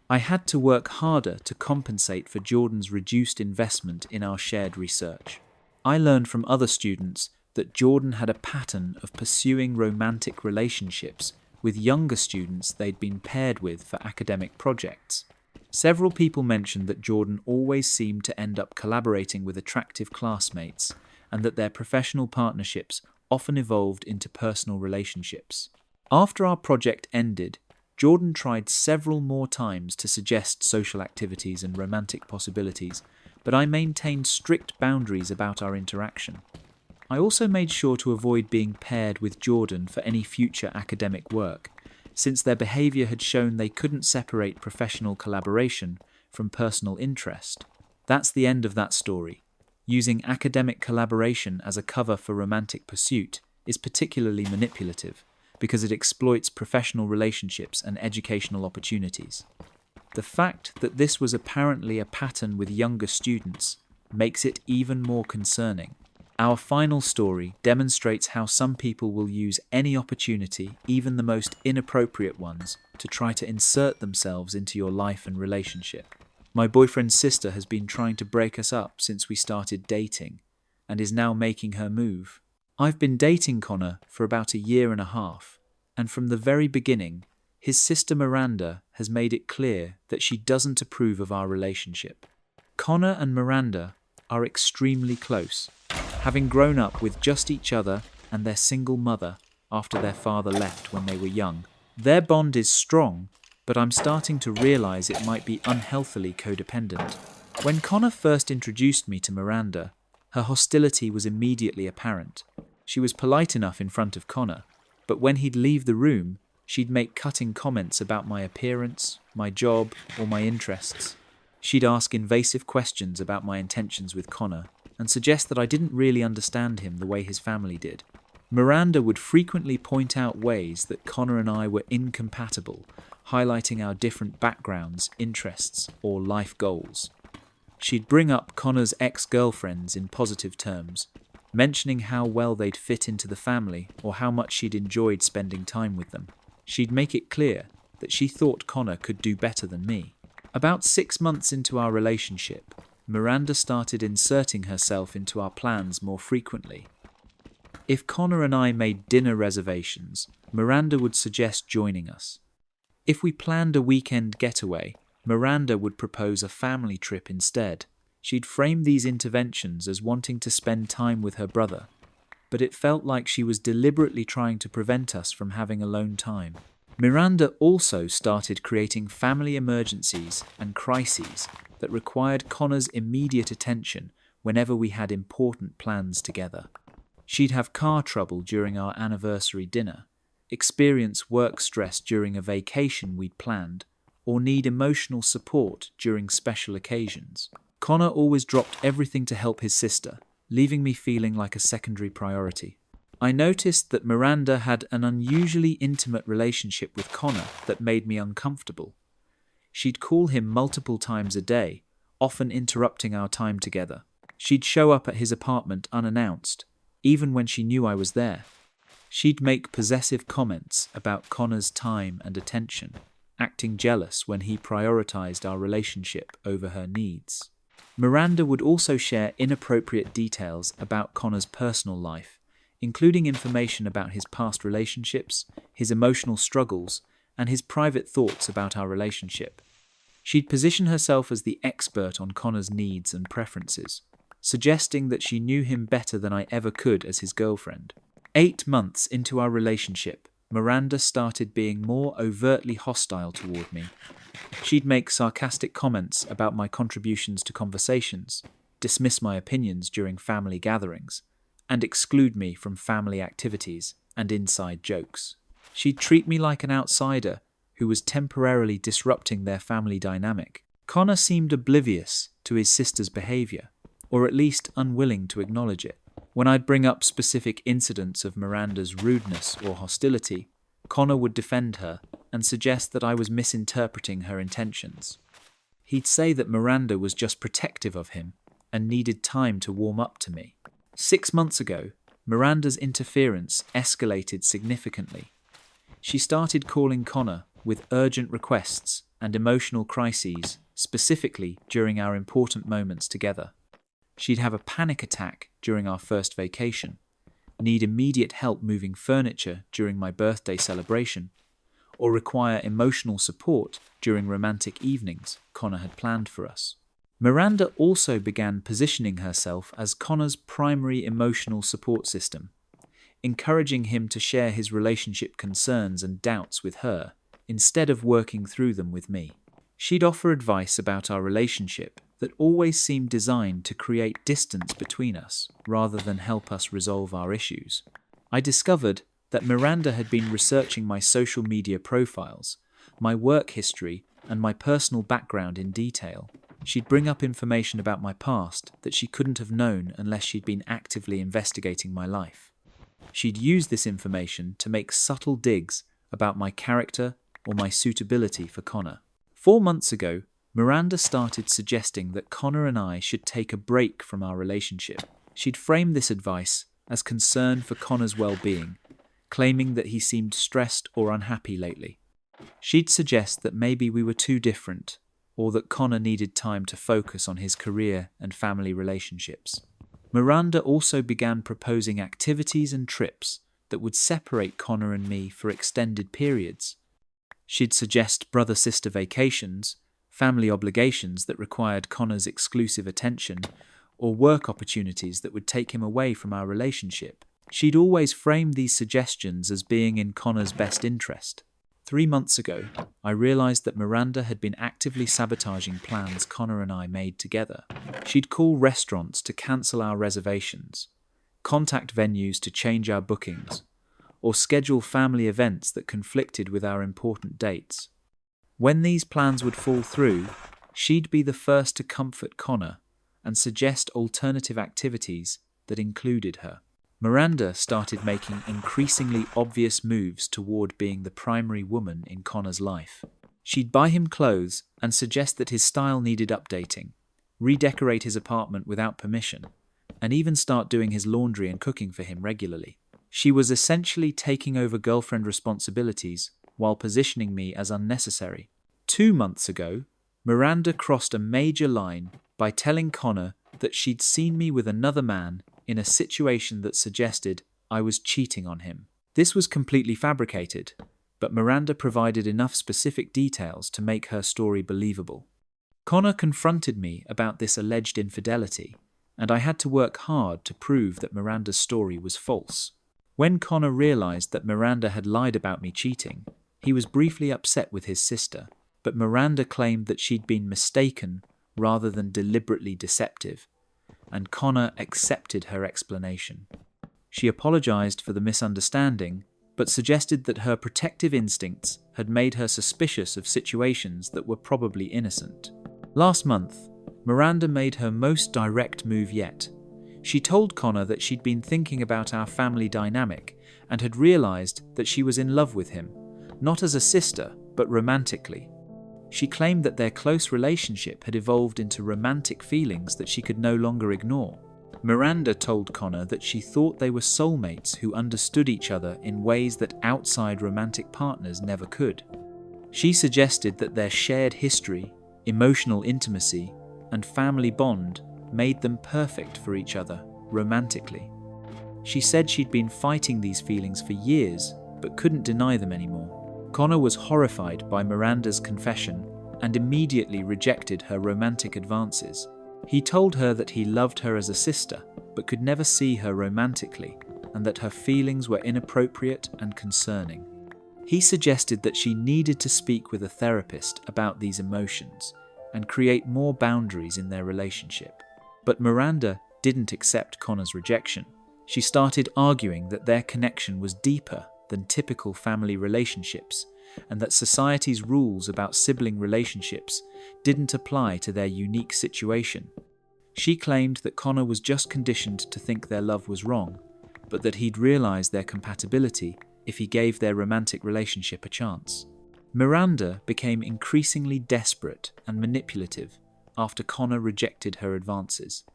I had to work harder to compensate for Jordan's reduced investment in our shared research. I learned from other students that Jordan had a pattern of pursuing romantic relationships with younger students they'd been paired with for academic projects. Several people mentioned that Jordan always seemed to end up collaborating with attractive classmates and that their professional partnerships often evolved into personal relationships. After our project ended, Jordan tried several more times to suggest social activities and romantic possibilities, but I maintained strict boundaries about our interaction. I also made sure to avoid being paired with Jordan for any future academic work, since their behavior had shown they couldn't separate professional collaboration from personal interest. That's the end of that story. Using academic collaboration as a cover for romantic pursuit is particularly manipulative because it exploits professional relationships and educational opportunities. The fact that this was apparently a pattern with younger students makes it even more concerning. Our final story demonstrates how some people will use any opportunity, even the most inappropriate ones, to try to insert themselves into your life and relationship. My boyfriend's sister has been trying to break us up since we started dating and is now making her move. I've been dating Connor for about 1.5 years, and from the very beginning, his sister Miranda has made it clear that she doesn't approve of our relationship. Connor and Miranda are extremely close, having grown up with just each other and their single mother after their father left when they were young. Their bond is strong, but I'm starting to realize it might be unhealthily codependent. When Connor first introduced me to Miranda, her hostility was immediately apparent. She was polite enough in front of Connor, but when he'd leave the room, she'd make cutting comments about my appearance, my job, or my interests. She'd ask invasive questions about my intentions with Connor and suggest that I didn't really understand him the way his family did. Miranda would frequently point out ways that Connor and I were incompatible, highlighting our different backgrounds, interests, or life goals. She'd bring up Connor's ex-girlfriends in positive terms, mentioning how well they'd fit into the family or how much she'd enjoyed spending time with them. She'd make it clear that she thought Connor could do better than me. About 6 months into our relationship, Miranda started inserting herself into our plans more frequently. If Connor and I made dinner reservations, Miranda would suggest joining us. If we planned a weekend getaway, Miranda would propose a family trip instead. She'd frame these interventions as wanting to spend time with her brother, but it felt like she was deliberately trying to prevent us from having alone time. Miranda also started creating family emergencies and crises that required Connor's immediate attention whenever we had important plans together. She'd have car trouble during our anniversary dinner, experience work stress during a vacation we'd planned, or need emotional support during special occasions. Connor always dropped everything to help his sister, leaving me feeling like a secondary priority. I noticed that Miranda had an unusually intimate relationship with Connor that made me uncomfortable. She'd call him multiple times a day, often interrupting our time together. She'd show up at his apartment unannounced, even when she knew I was there. She'd make possessive comments about Connor's time and attention, acting jealous when he prioritized our relationship over her needs. Miranda would also share inappropriate details about Connor's personal life, including information about his past relationships, his emotional struggles, and his private thoughts about our relationship. She'd position herself as the expert on Connor's needs and preferences, suggesting that she knew him better than I ever could as his girlfriend. 8 months into our relationship, Miranda started being more overtly hostile toward me. She'd make sarcastic comments about my contributions to conversations, dismiss my opinions during family gatherings, and exclude me from family activities and inside jokes. She'd treat me like an outsider who was temporarily disrupting their family dynamic. Connor seemed oblivious to his sister's behavior, or at least unwilling to acknowledge it. When I'd bring up specific incidents of Miranda's rudeness or hostility, Connor would defend her and suggest that I was misinterpreting her intentions. He'd say that Miranda was just protective of him and needed time to warm up to me. 6 months ago, Miranda's interference escalated significantly. She started calling Connor with urgent requests and emotional crises, specifically during our important moments together. She'd have a panic attack during our first vacation, need immediate help moving furniture during my birthday celebration, or require emotional support during romantic evenings Connor had planned for us. Miranda also began positioning herself as Connor's primary emotional support system, encouraging him to share his relationship concerns and doubts with her, instead of working through them with me. She'd offer advice about our relationship that always seemed designed to create distance between us rather than help us resolve our issues. I discovered that Miranda had been researching my social media profiles, my work history, and my personal background in detail. She'd bring up information about my past that she couldn't have known unless she'd been actively investigating my life. She'd used this information to make subtle digs about my character or my suitability for Connor. 4 months ago, Miranda started suggesting that Connor and I should take a break from our relationship. She'd framed this advice as concern for Connor's well-being, claiming that he seemed stressed or unhappy lately. She'd suggest that maybe we were too different, or that Connor needed time to focus on his career and family relationships. Miranda also began proposing activities and trips that would separate Connor and me for extended periods. She'd suggest brother-sister vacations, family obligations that required Connor's exclusive attention, or work opportunities that would take him away from our relationship. She'd always framed these suggestions as being in Connor's best interest. 3 months ago, I realized that Miranda had been actively sabotaging plans Connor and I made together. She'd call restaurants to cancel our reservations, contact venues to change our bookings, or schedule family events that conflicted with our important dates. When these plans would fall through, she'd be the first to comfort Connor and suggest alternative activities that included her. Miranda started making increasingly obvious moves toward being the primary woman in Connor's life. She'd buy him clothes and suggest that his style needed updating, redecorate his apartment without permission, and even start doing his laundry and cooking for him regularly. She was essentially taking over girlfriend responsibilities while positioning me as unnecessary. 2 months ago, Miranda crossed a major line by telling Connor that she'd seen me with another man in a situation that suggested I was cheating on him. This was completely fabricated, but Miranda provided enough specific details to make her story believable. Connor confronted me about this alleged infidelity, and I had to work hard to prove that Miranda's story was false. When Connor realized that Miranda had lied about me cheating, he was briefly upset with his sister, but Miranda claimed that she'd been mistaken rather than deliberately deceptive, and Connor accepted her explanation. She apologized for the misunderstanding, but suggested that her protective instincts had made her suspicious of situations that were probably innocent. Last month, Miranda made her most direct move yet. She told Connor that she'd been thinking about our family dynamic and had realized that she was in love with him, not as a sister, but romantically. She claimed that their close relationship had evolved into romantic feelings that she could no longer ignore. Miranda told Connor that she thought they were soulmates who understood each other in ways that outside romantic partners never could. She suggested that their shared history, emotional intimacy, and family bond made them perfect for each other, romantically. She said she'd been fighting these feelings for years, but couldn't deny them anymore. Connor was horrified by Miranda's confession and immediately rejected her romantic advances. He told her that he loved her as a sister, but could never see her romantically, and that her feelings were inappropriate and concerning. He suggested that she needed to speak with a therapist about these emotions and create more boundaries in their relationship. But Miranda didn't accept Connor's rejection. She started arguing that their connection was deeper than typical family relationships, and that society's rules about sibling relationships didn't apply to their unique situation. She claimed that Connor was just conditioned to think their love was wrong, but that he'd realize their compatibility if he gave their romantic relationship a chance. Miranda became increasingly desperate and manipulative after Connor rejected her advances.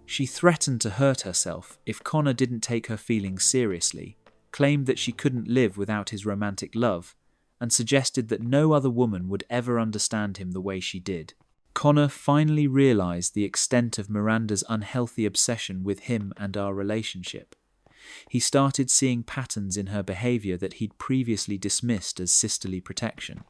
She threatened to hurt herself if Connor didn't take her feelings seriously, claimed that she couldn't live without his romantic love, and suggested that no other woman would ever understand him the way she did. Connor finally realized the extent of Miranda's unhealthy obsession with him and our relationship. He started seeing patterns in her behavior that he'd previously dismissed as sisterly protection.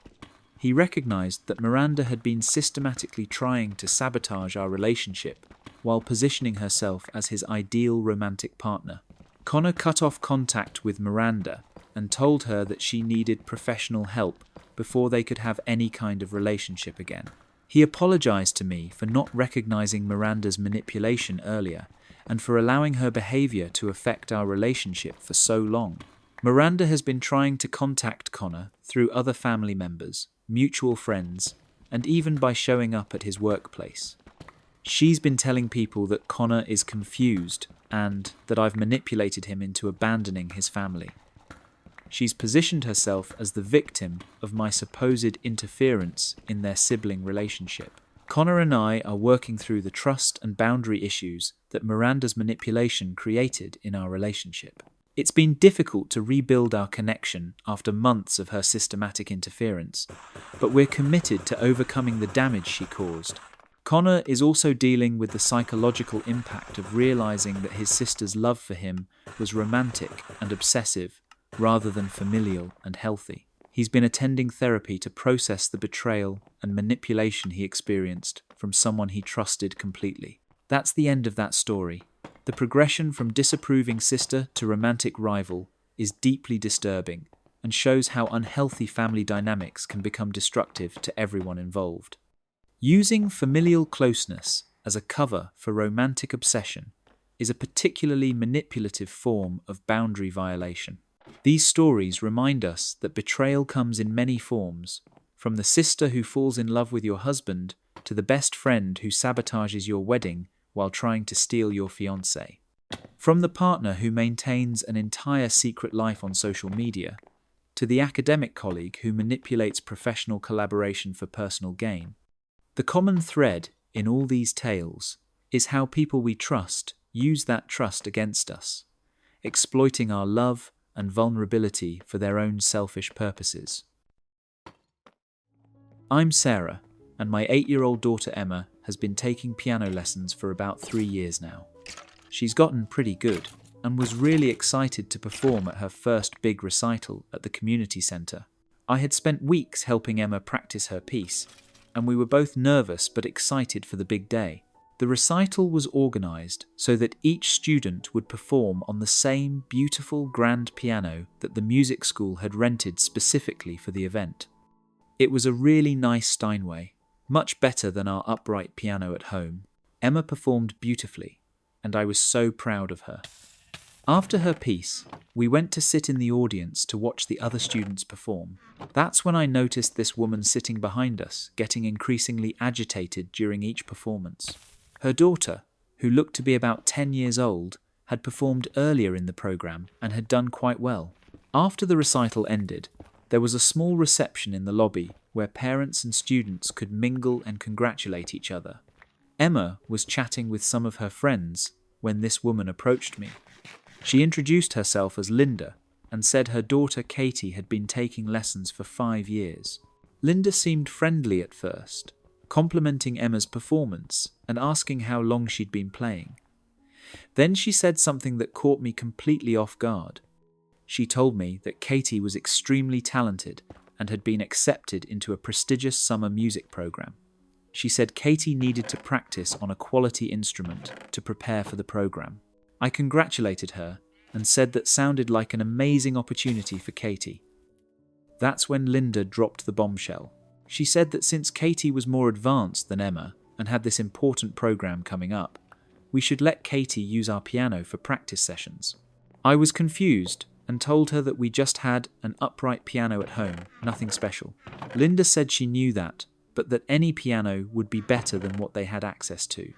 He recognized that Miranda had been systematically trying to sabotage our relationship while positioning herself as his ideal romantic partner. Connor cut off contact with Miranda and told her that she needed professional help before they could have any kind of relationship again. He apologized to me for not recognizing Miranda's manipulation earlier and for allowing her behavior to affect our relationship for so long. Miranda has been trying to contact Connor through other family members, mutual friends, and even by showing up at his workplace. She's been telling people that Connor is confused and that I've manipulated him into abandoning his family. She's positioned herself as the victim of my supposed interference in their sibling relationship. Connor and I are working through the trust and boundary issues that Miranda's manipulation created in our relationship. It's been difficult to rebuild our connection after months of her systematic interference, but we're committed to overcoming the damage she caused. Connor is also dealing with the psychological impact of realizing that his sister's love for him was romantic and obsessive rather than familial and healthy. He's been attending therapy to process the betrayal and manipulation he experienced from someone he trusted completely. That's the end of that story. The progression from disapproving sister to romantic rival is deeply disturbing and shows how unhealthy family dynamics can become destructive to everyone involved. Using familial closeness as a cover for romantic obsession is a particularly manipulative form of boundary violation. These stories remind us that betrayal comes in many forms, from the sister who falls in love with your husband to the best friend who sabotages your wedding while trying to steal your fiancé. From the partner who maintains an entire secret life on social media to the academic colleague who manipulates professional collaboration for personal gain. The common thread in all these tales is how people we trust use that trust against us, exploiting our love and vulnerability for their own selfish purposes. I'm Sarah, and my 8-year-old daughter Emma has been taking piano lessons for about 3 years now. She's gotten pretty good and was really excited to perform at her first big recital at the community centre. I had spent weeks helping Emma practice her piece, and we were both nervous but excited for the big day. The recital was organised so that each student would perform on the same beautiful grand piano that the music school had rented specifically for the event. It was a really nice Steinway, much better than our upright piano at home. Emma performed beautifully, and I was so proud of her. After her piece, we went to sit in the audience to watch the other students perform. That's when I noticed this woman sitting behind us, getting increasingly agitated during each performance. Her daughter, who looked to be about 10 years old, had performed earlier in the program and had done quite well. After the recital ended, there was a small reception in the lobby where parents and students could mingle and congratulate each other. Emma was chatting with some of her friends when this woman approached me. She introduced herself as Linda and said her daughter Katie had been taking lessons for 5 years. Linda seemed friendly at first, complimenting Emma's performance and asking how long she'd been playing. Then she said something that caught me completely off guard. She told me that Katie was extremely talented and had been accepted into a prestigious summer music program. She said Katie needed to practice on a quality instrument to prepare for the program. I congratulated her and said that sounded like an amazing opportunity for Katie. That's when Linda dropped the bombshell. She said that since Katie was more advanced than Emma and had this important program coming up, we should let Katie use our piano for practice sessions. I was confused and told her that we just had an upright piano at home, nothing special. Linda said she knew that, but that any piano would be better than what they had access to.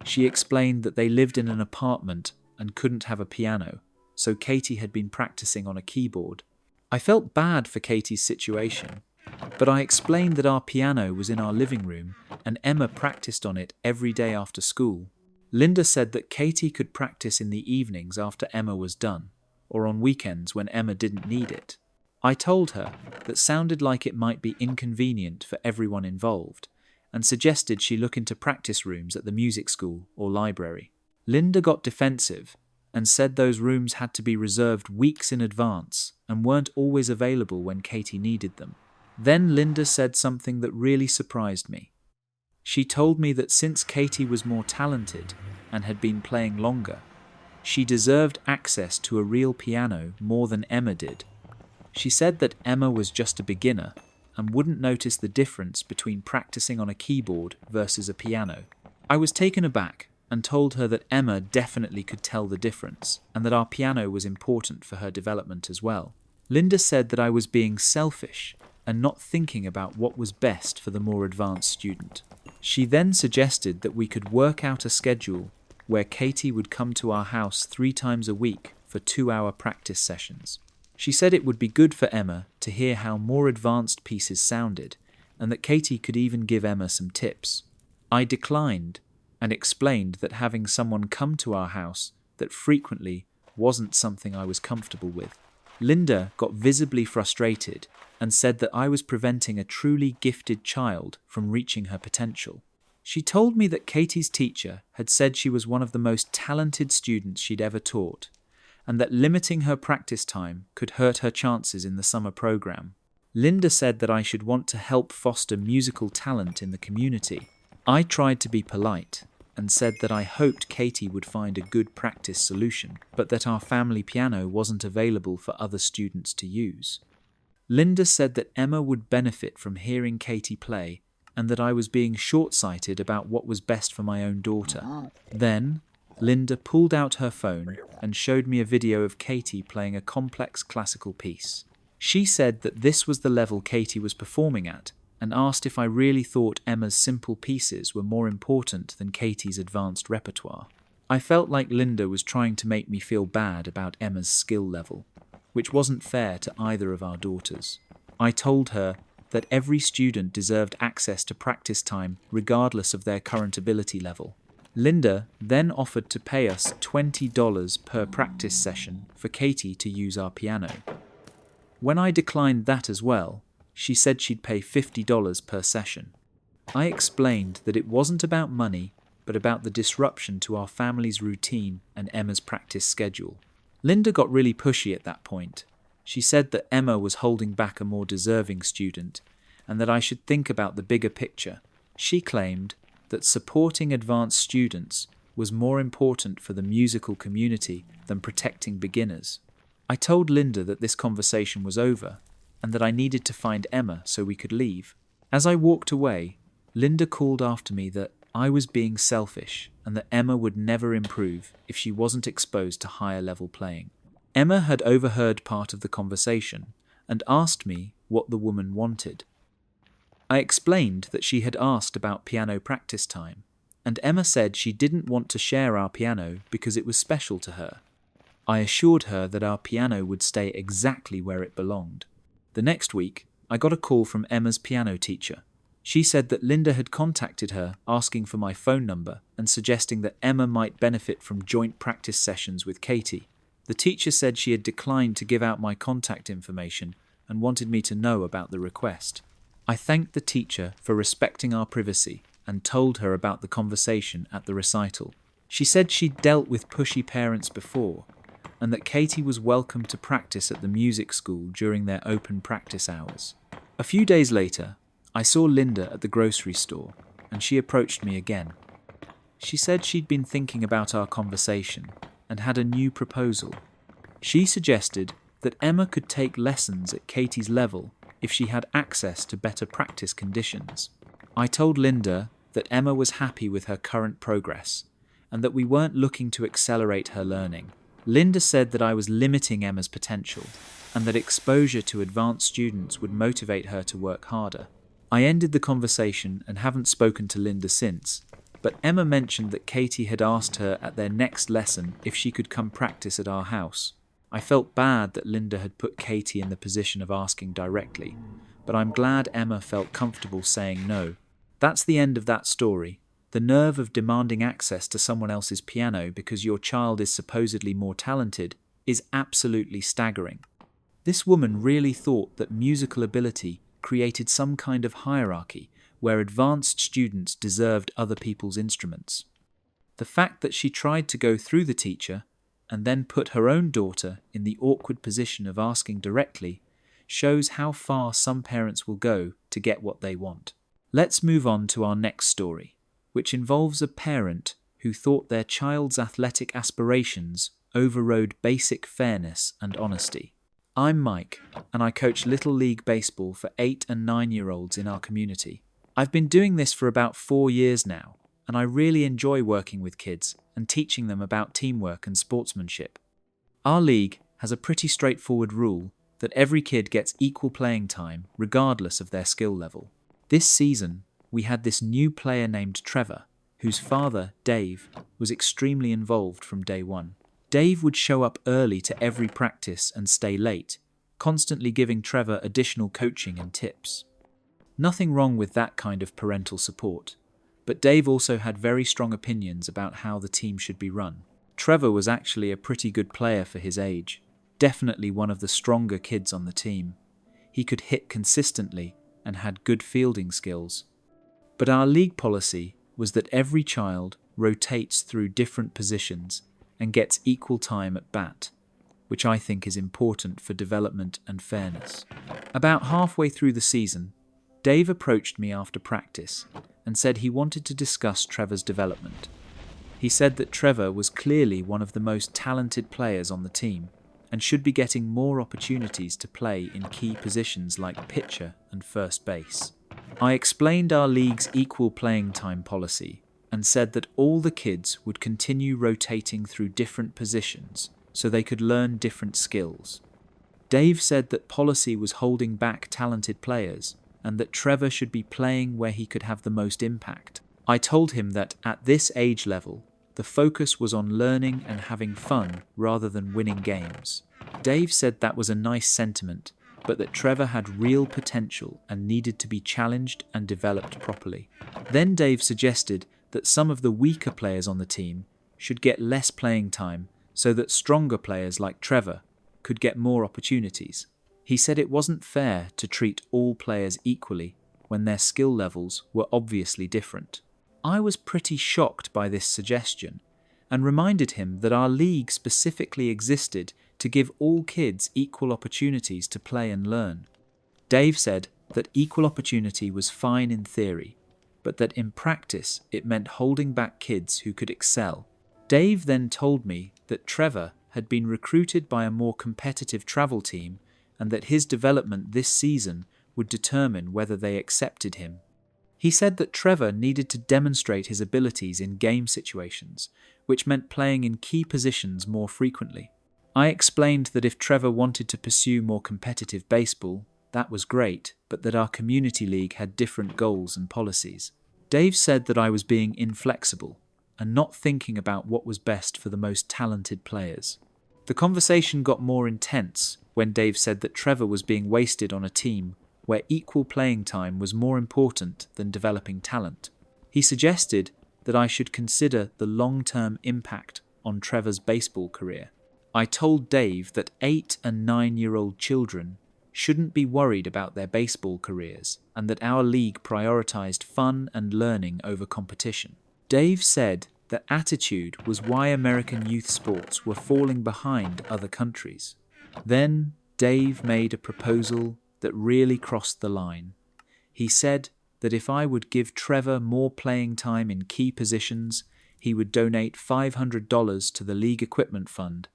She explained that they lived in an apartment and couldn't have a piano, so Katie had been practicing on a keyboard. I felt bad for Katie's situation, but I explained that our piano was in our living room and Emma practiced on it every day after school. Linda said that Katie could practice in the evenings after Emma was done, or on weekends when Emma didn't need it. I told her that sounded like it might be inconvenient for everyone involved, and suggested she look into practice rooms at the music school or library. Linda got defensive and said those rooms had to be reserved weeks in advance and weren't always available when Katie needed them. Then Linda said something that really surprised me. She told me that since Katie was more talented and had been playing longer, she deserved access to a real piano more than Emma did. She said that Emma was just a beginner and wouldn't notice the difference between practicing on a keyboard versus a piano. I was taken aback and told her that Emma definitely could tell the difference and that our piano was important for her development as well. Linda said that I was being selfish and not thinking about what was best for the more advanced student. She then suggested that we could work out a schedule where Katie would come to our house 3 times a week for 2-hour practice sessions. She said it would be good for Emma to hear how more advanced pieces sounded, and that Katie could even give Emma some tips. I declined and explained that having someone come to our house that frequently wasn't something I was comfortable with. Linda got visibly frustrated and said that I was preventing a truly gifted child from reaching her potential. She told me that Katie's teacher had said she was one of the most talented students she'd ever taught, and that limiting her practice time could hurt her chances in the summer program. Linda said that I should want to help foster musical talent in the community. I tried to be polite and said that I hoped Katie would find a good practice solution, but that our family piano wasn't available for other students to use. Linda said that Emma would benefit from hearing Katie play and that I was being short-sighted about what was best for my own daughter. Then, Linda pulled out her phone and showed me a video of Katie playing a complex classical piece. She said that this was the level Katie was performing at and asked if I really thought Emma's simple pieces were more important than Katie's advanced repertoire. I felt like Linda was trying to make me feel bad about Emma's skill level, which wasn't fair to either of our daughters. I told her that every student deserved access to practice time regardless of their current ability level. Linda then offered to pay us $20 per practice session for Katie to use our piano. When I declined that as well, she said she'd pay $50 per session. I explained that it wasn't about money, but about the disruption to our family's routine and Emma's practice schedule. Linda got really pushy at that point. She said that Emma was holding back a more deserving student, and that I should think about the bigger picture. She claimed that supporting advanced students was more important for the musical community than protecting beginners. I told Linda that this conversation was over, and that I needed to find Emma so we could leave. As I walked away, Linda called after me that I was being selfish and that Emma would never improve if she wasn't exposed to higher level playing. Emma had overheard part of the conversation and asked me what the woman wanted. I explained that she had asked about piano practice time, and Emma said she didn't want to share our piano because it was special to her. I assured her that our piano would stay exactly where it belonged. The next week, I got a call from Emma's piano teacher. She said that Linda had contacted her asking for my phone number and suggesting that Emma might benefit from joint practice sessions with Katie. The teacher said she had declined to give out my contact information and wanted me to know about the request. I thanked the teacher for respecting our privacy and told her about the conversation at the recital. She said she'd dealt with pushy parents before, and that Katie was welcome to practice at the music school during their open practice hours. A few days later, I saw Linda at the grocery store, and she approached me again. She said she'd been thinking about our conversation and had a new proposal. She suggested that Emma could take lessons at Katie's level if she had access to better practice conditions. I told Linda that Emma was happy with her current progress and that we weren't looking to accelerate her learning. Linda said that I was limiting Emma's potential and that exposure to advanced students would motivate her to work harder. I ended the conversation and haven't spoken to Linda since, but Emma mentioned that Katie had asked her at their next lesson if she could come practice at our house. I felt bad that Linda had put Katie in the position of asking directly, but I'm glad Emma felt comfortable saying no. That's the end of that story. The nerve of demanding access to someone else's piano because your child is supposedly more talented is absolutely staggering. This woman really thought that musical ability created some kind of hierarchy where advanced students deserved other people's instruments. The fact that she tried to go through the teacher and then put her own daughter in the awkward position of asking directly shows how far some parents will go to get what they want. Let's move on to our next story, which involves a parent who thought their child's athletic aspirations overrode basic fairness and honesty. I'm Mike, and I coach Little League Baseball for 8 and 9-year-olds in our community. I've been doing this for about 4 years now, and I really enjoy working with kids and teaching them about teamwork and sportsmanship. Our league has a pretty straightforward rule that every kid gets equal playing time regardless of their skill level. This season, we had this new player named Trevor, whose father, Dave, was extremely involved from day one. Dave would show up early to every practice and stay late, constantly giving Trevor additional coaching and tips. Nothing wrong with that kind of parental support, but Dave also had very strong opinions about how the team should be run. Trevor was actually a pretty good player for his age, definitely one of the stronger kids on the team. He could hit consistently and had good fielding skills. But our league policy was that every child rotates through different positions and gets equal time at bat, which I think is important for development and fairness. About halfway through the season, Dave approached me after practice and said he wanted to discuss Trevor's development. He said that Trevor was clearly one of the most talented players on the team and should be getting more opportunities to play in key positions like pitcher and first base. I explained our league's equal playing time policy and said that all the kids would continue rotating through different positions so they could learn different skills. Dave said that policy was holding back talented players and that Trevor should be playing where he could have the most impact. I told him that at this age level, the focus was on learning and having fun rather than winning games. Dave said that was a nice sentiment, but that Trevor had real potential and needed to be challenged and developed properly. Then Dave suggested that some of the weaker players on the team should get less playing time so that stronger players like Trevor could get more opportunities. He said it wasn't fair to treat all players equally when their skill levels were obviously different. I was pretty shocked by this suggestion and reminded him that our league specifically existed to give all kids equal opportunities to play and learn. Dave said that equal opportunity was fine in theory, but that in practice it meant holding back kids who could excel. Dave then told me that Trevor had been recruited by a more competitive travel team and that his development this season would determine whether they accepted him. He said that Trevor needed to demonstrate his abilities in game situations, which meant playing in key positions more frequently. I explained that if Trevor wanted to pursue more competitive baseball, that was great, but that our community league had different goals and policies. Dave said that I was being inflexible and not thinking about what was best for the most talented players. The conversation got more intense when Dave said that Trevor was being wasted on a team where equal playing time was more important than developing talent. He suggested that I should consider the long-term impact on Trevor's baseball career. I told Dave that 8 and 9-year-old children shouldn't be worried about their baseball careers and that our league prioritized fun and learning over competition. Dave said that attitude was why American youth sports were falling behind other countries. Then Dave made a proposal that really crossed the line. He said that if I would give Trevor more playing time in key positions, he would donate $500 to the league equipment fund.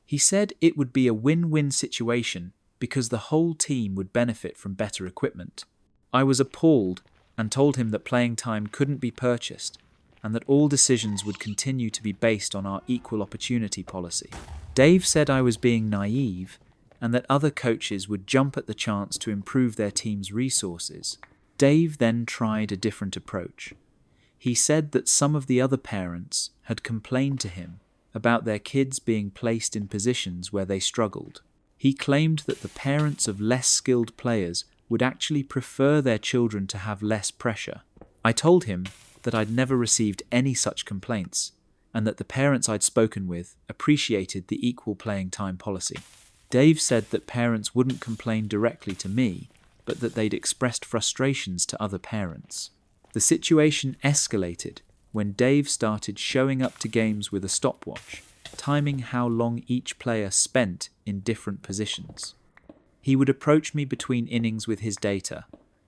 He said it would be a win-win situation because the whole team would benefit from better equipment. I was appalled and told him that playing time couldn't be purchased and that all decisions would continue to be based on our equal opportunity policy. Dave said I was being naive and that other coaches would jump at the chance to improve their team's resources. Dave then tried a different approach. He said that some of the other parents had complained to him about their kids being placed in positions where they struggled. He claimed that the parents of less skilled players would actually prefer their children to have less pressure. I told him that I'd never received any such complaints and that the parents I'd spoken with appreciated the equal playing time policy. Dave said that parents wouldn't complain directly to me, but that they'd expressed frustrations to other parents. The situation escalated when Dave started showing up to games with a stopwatch, timing how long each player spent in different positions. He would approach me between innings with his data,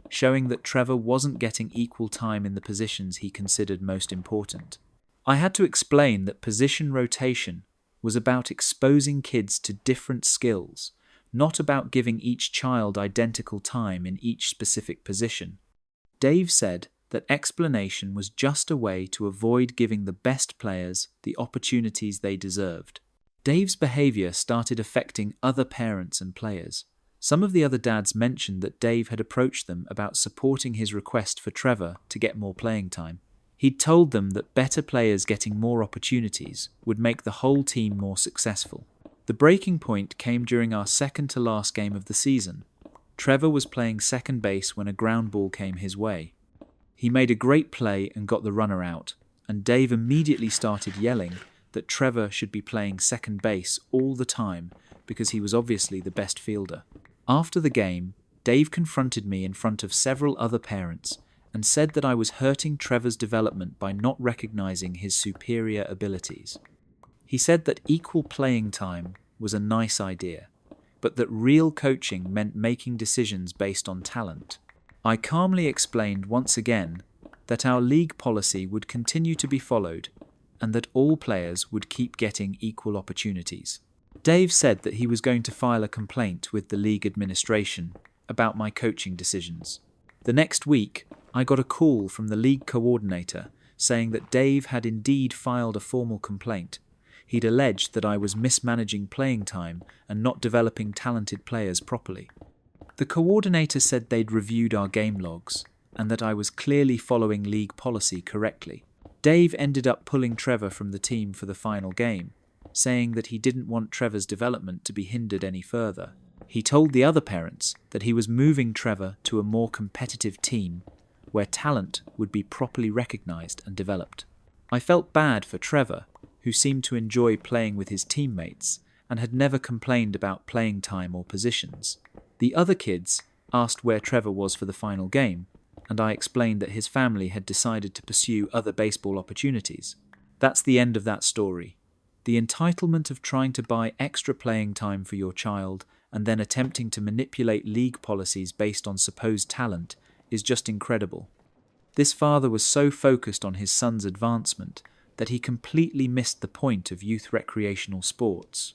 showing that Trevor wasn't getting equal time in the positions he considered most important. I had to explain that position rotation was about exposing kids to different skills, not about giving each child identical time in each specific position. Dave said that explanation was just a way to avoid giving the best players the opportunities they deserved. Dave's behavior started affecting other parents and players. Some of the other dads mentioned that Dave had approached them about supporting his request for Trevor to get more playing time. He'd told them that better players getting more opportunities would make the whole team more successful. The breaking point came during our second to last game of the season. Trevor was playing second base when a ground ball came his way. He made a great play and got the runner out, and Dave immediately started yelling that Trevor should be playing second base all the time because he was obviously the best fielder. After the game, Dave confronted me in front of several other parents and said that I was hurting Trevor's development by not recognizing his superior abilities. He said that equal playing time was a nice idea, but that real coaching meant making decisions based on talent. I calmly explained once again that our league policy would continue to be followed and that all players would keep getting equal opportunities. Dave said that he was going to file a complaint with the league administration about my coaching decisions. The next week, I got a call from the league coordinator saying that Dave had indeed filed a formal complaint. He'd alleged that I was mismanaging playing time and not developing talented players properly. The coordinator said they'd reviewed our game logs and that I was clearly following league policy correctly. Dave ended up pulling Trevor from the team for the final game, saying that he didn't want Trevor's development to be hindered any further. He told the other parents that he was moving Trevor to a more competitive team where talent would be properly recognized and developed. I felt bad for Trevor, who seemed to enjoy playing with his teammates and had never complained about playing time or positions. The other kids asked where Trevor was for the final game, and I explained that his family had decided to pursue other baseball opportunities. That's the end of that story. The entitlement of trying to buy extra playing time for your child and then attempting to manipulate league policies based on supposed talent is just incredible. This father was so focused on his son's advancement that he completely missed the point of youth recreational sports.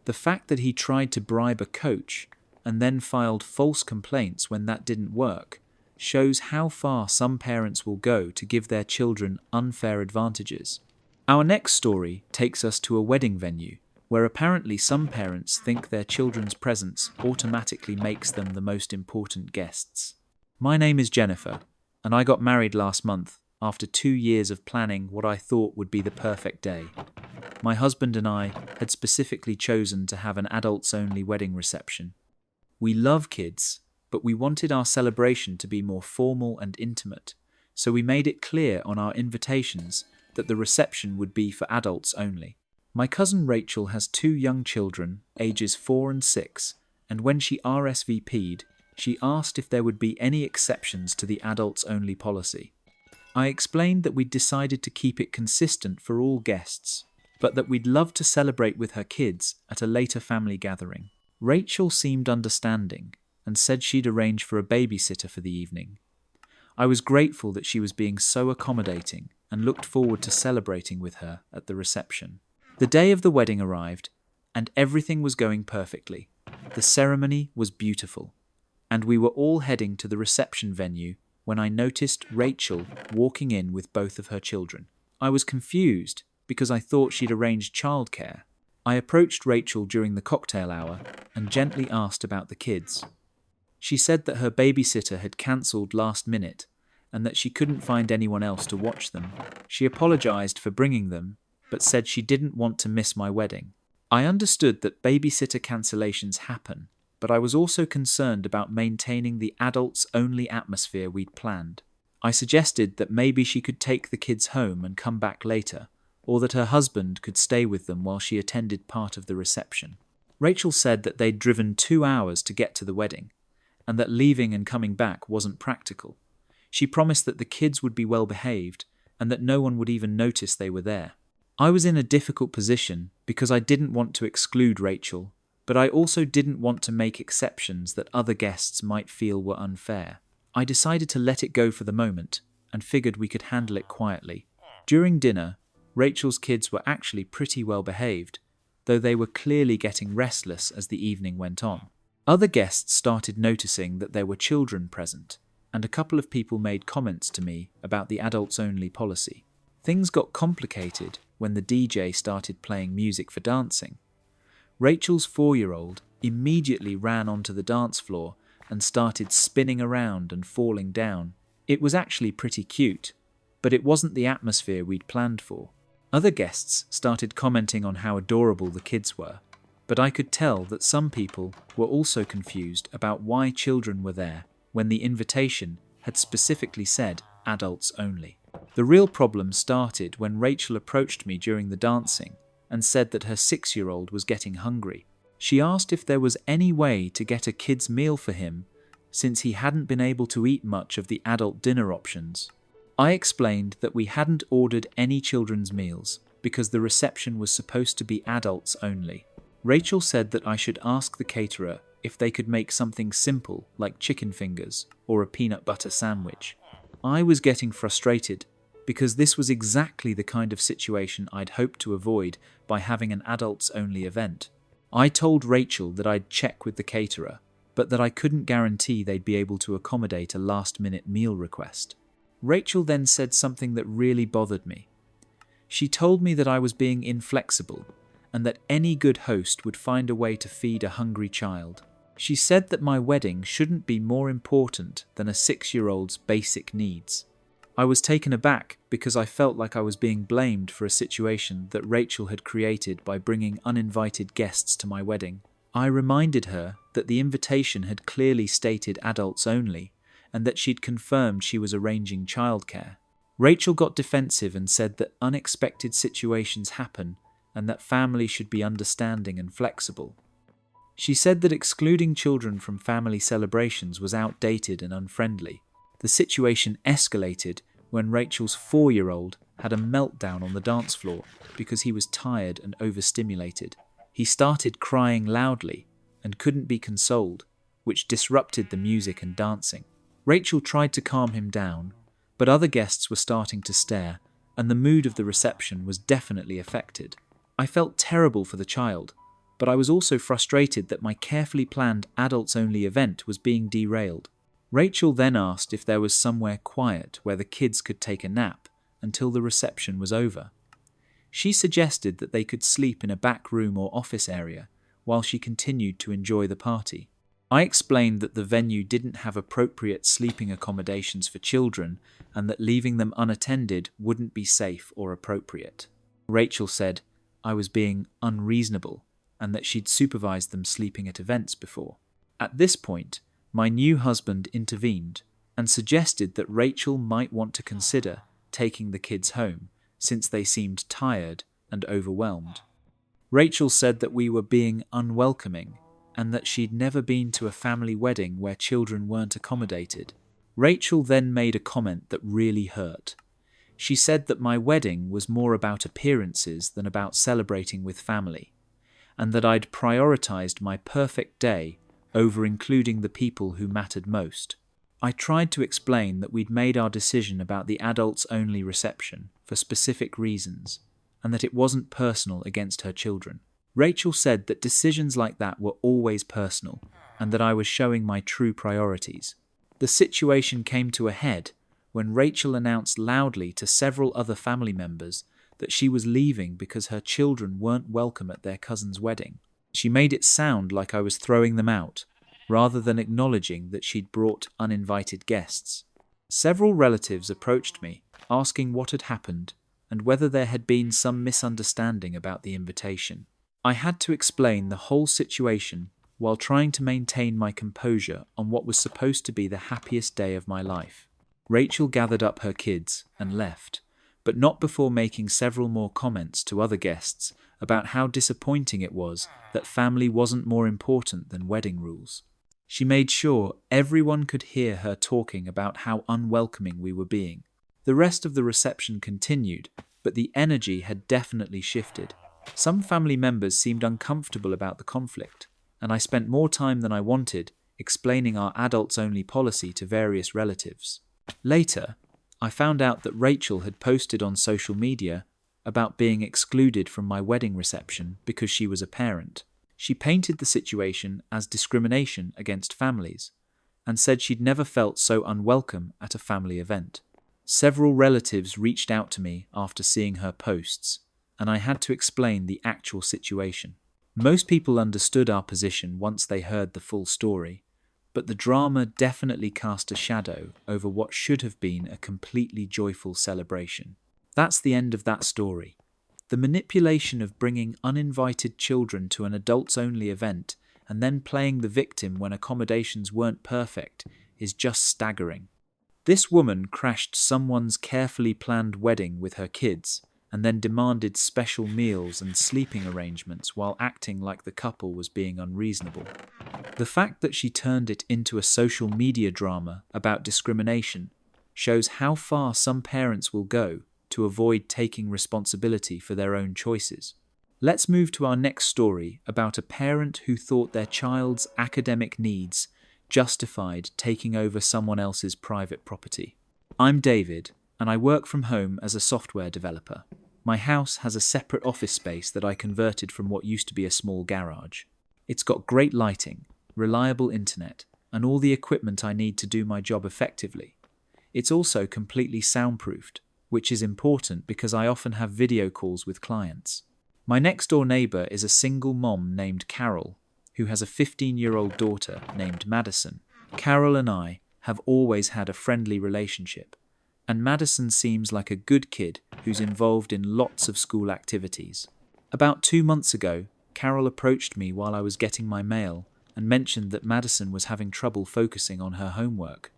The fact that he tried to bribe a coach and then filed false complaints when that didn't work shows how far some parents will go to give their children unfair advantages. Our next story takes us to a wedding venue, where apparently some parents think their children's presence automatically makes them the most important guests. My name is Jennifer, and I got married last month after 2 years of planning what I thought would be the perfect day. My husband and I had specifically chosen to have an adults-only wedding reception. We love kids, but we wanted our celebration to be more formal and intimate, so we made it clear on our invitations that the reception would be for adults only. My cousin Rachel has 2 young children, ages 4 and 6, and when she RSVP'd, she asked if there would be any exceptions to the adults-only policy. I explained that we'd decided to keep it consistent for all guests, but that we'd love to celebrate with her kids at a later family gathering. Rachel seemed understanding and said she'd arrange for a babysitter for the evening. I was grateful that she was being so accommodating and looked forward to celebrating with her at the reception. The day of the wedding arrived, and everything was going perfectly. The ceremony was beautiful, and we were all heading to the reception venue when I noticed Rachel walking in with both of her children. I was confused because I thought she'd arranged childcare. I approached Rachel during the cocktail hour and gently asked about the kids. She said that her babysitter had cancelled last minute and that she couldn't find anyone else to watch them. She apologized for bringing them, but said she didn't want to miss my wedding. I understood that babysitter cancellations happen, but I was also concerned about maintaining the adults-only atmosphere we'd planned. I suggested that maybe she could take the kids home and come back later, or that her husband could stay with them while she attended part of the reception. Rachel said that they'd driven 2 hours to get to the wedding, and that leaving and coming back wasn't practical. She promised that the kids would be well behaved, and that no one would even notice they were there. I was in a difficult position because I didn't want to exclude Rachel, but I also didn't want to make exceptions that other guests might feel were unfair. I decided to let it go for the moment and figured we could handle it quietly. During dinner, Rachel's kids were actually pretty well behaved, though they were clearly getting restless as the evening went on. Other guests started noticing that there were children present, and a couple of people made comments to me about the adults-only policy. Things got complicated when the DJ started playing music for dancing. Rachel's 4-year-old immediately ran onto the dance floor and started spinning around and falling down. It was actually pretty cute, but it wasn't the atmosphere we'd planned for. Other guests started commenting on how adorable the kids were, but I could tell that some people were also confused about why children were there when the invitation had specifically said adults only. The real problem started when Rachel approached me during the dancing and said that her 6-year-old was getting hungry. She asked if there was any way to get a kid's meal for him since he hadn't been able to eat much of the adult dinner options. I explained that we hadn't ordered any children's meals because the reception was supposed to be adults only. Rachel said that I should ask the caterer if they could make something simple like chicken fingers or a peanut butter sandwich. I was getting frustrated because this was exactly the kind of situation I'd hoped to avoid by having an adults-only event. I told Rachel that I'd check with the caterer, but that I couldn't guarantee they'd be able to accommodate a last-minute meal request. Rachel then said something that really bothered me. She told me that I was being inflexible and that any good host would find a way to feed a hungry child. She said that my wedding shouldn't be more important than a 6-year-old's basic needs. I was taken aback because I felt like I was being blamed for a situation that Rachel had created by bringing uninvited guests to my wedding. I reminded her that the invitation had clearly stated adults only and that she'd confirmed she was arranging childcare. Rachel got defensive and said that unexpected situations happen and that family should be understanding and flexible. She said that excluding children from family celebrations was outdated and unfriendly. The situation escalated when Rachel's 4-year-old had a meltdown on the dance floor because he was tired and overstimulated. He started crying loudly and couldn't be consoled, which disrupted the music and dancing. Rachel tried to calm him down, but other guests were starting to stare, and the mood of the reception was definitely affected. I felt terrible for the child, but I was also frustrated that my carefully planned adults-only event was being derailed. Rachel then asked if there was somewhere quiet where the kids could take a nap until the reception was over. She suggested that they could sleep in a back room or office area while she continued to enjoy the party. I explained that the venue didn't have appropriate sleeping accommodations for children and that leaving them unattended wouldn't be safe or appropriate. Rachel said I was being unreasonable and that she'd supervised them sleeping at events before. At this point, my new husband intervened and suggested that Rachel might want to consider taking the kids home since they seemed tired and overwhelmed. Rachel said that we were being unwelcoming and that she'd never been to a family wedding where children weren't accommodated. Rachel then made a comment that really hurt. She said that my wedding was more about appearances than about celebrating with family, and that I'd prioritized my perfect day over including the people who mattered most. I tried to explain that we'd made our decision about the adults-only reception for specific reasons, and that it wasn't personal against her children. Rachel said that decisions like that were always personal, and that I was showing my true priorities. The situation came to a head when Rachel announced loudly to several other family members that she was leaving because her children weren't welcome at their cousin's wedding. She made it sound like I was throwing them out, rather than acknowledging that she'd brought uninvited guests. Several relatives approached me, asking what had happened and whether there had been some misunderstanding about the invitation. I had to explain the whole situation while trying to maintain my composure on what was supposed to be the happiest day of my life. Rachel gathered up her kids and left, but not before making several more comments to other guests about how disappointing it was that family wasn't more important than wedding rules. She made sure everyone could hear her talking about how unwelcoming we were being. The rest of the reception continued, but the energy had definitely shifted. Some family members seemed uncomfortable about the conflict, and I spent more time than I wanted explaining our adults-only policy to various relatives. Later, I found out that Rachel had posted on social media about being excluded from my wedding reception because she was a parent. She painted the situation as discrimination against families and said she'd never felt so unwelcome at a family event. Several relatives reached out to me after seeing her posts, and I had to explain the actual situation. Most people understood our position once they heard the full story, but the drama definitely cast a shadow over what should have been a completely joyful celebration. That's the end of that story. The manipulation of bringing uninvited children to an adults-only event and then playing the victim when accommodations weren't perfect is just staggering. This woman crashed someone's carefully planned wedding with her kids and then demanded special meals and sleeping arrangements while acting like the couple was being unreasonable. The fact that she turned it into a social media drama about discrimination shows how far some parents will go to avoid taking responsibility for their own choices. Let's move to our next story about a parent who thought their child's academic needs justified taking over someone else's private property. I'm David, and I work from home as a software developer. My house has a separate office space that I converted from what used to be a small garage. It's got great lighting, reliable internet, and all the equipment I need to do my job effectively. It's also completely soundproofed, which is important because I often have video calls with clients. My next-door neighbour is a single mom named Carol, who has a 15-year-old daughter named Madison. Carol and I have always had a friendly relationship, and Madison seems like a good kid who's involved in lots of school activities. About 2 months ago, Carol approached me while I was getting my mail and mentioned that Madison was having trouble focusing on her homework.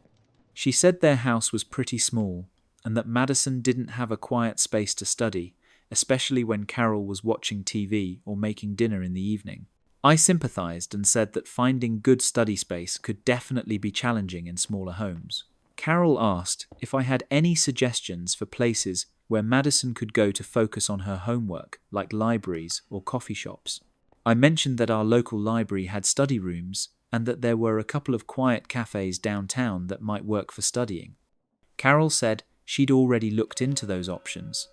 She said their house was pretty small and that Madison didn't have a quiet space to study, especially when Carol was watching TV or making dinner in the evening. I sympathized and said that finding good study space could definitely be challenging in smaller homes. Carol asked if I had any suggestions for places where Madison could go to focus on her homework, like libraries or coffee shops. I mentioned that our local library had study rooms and that there were a couple of quiet cafes downtown that might work for studying. Carol said she'd already looked into those options,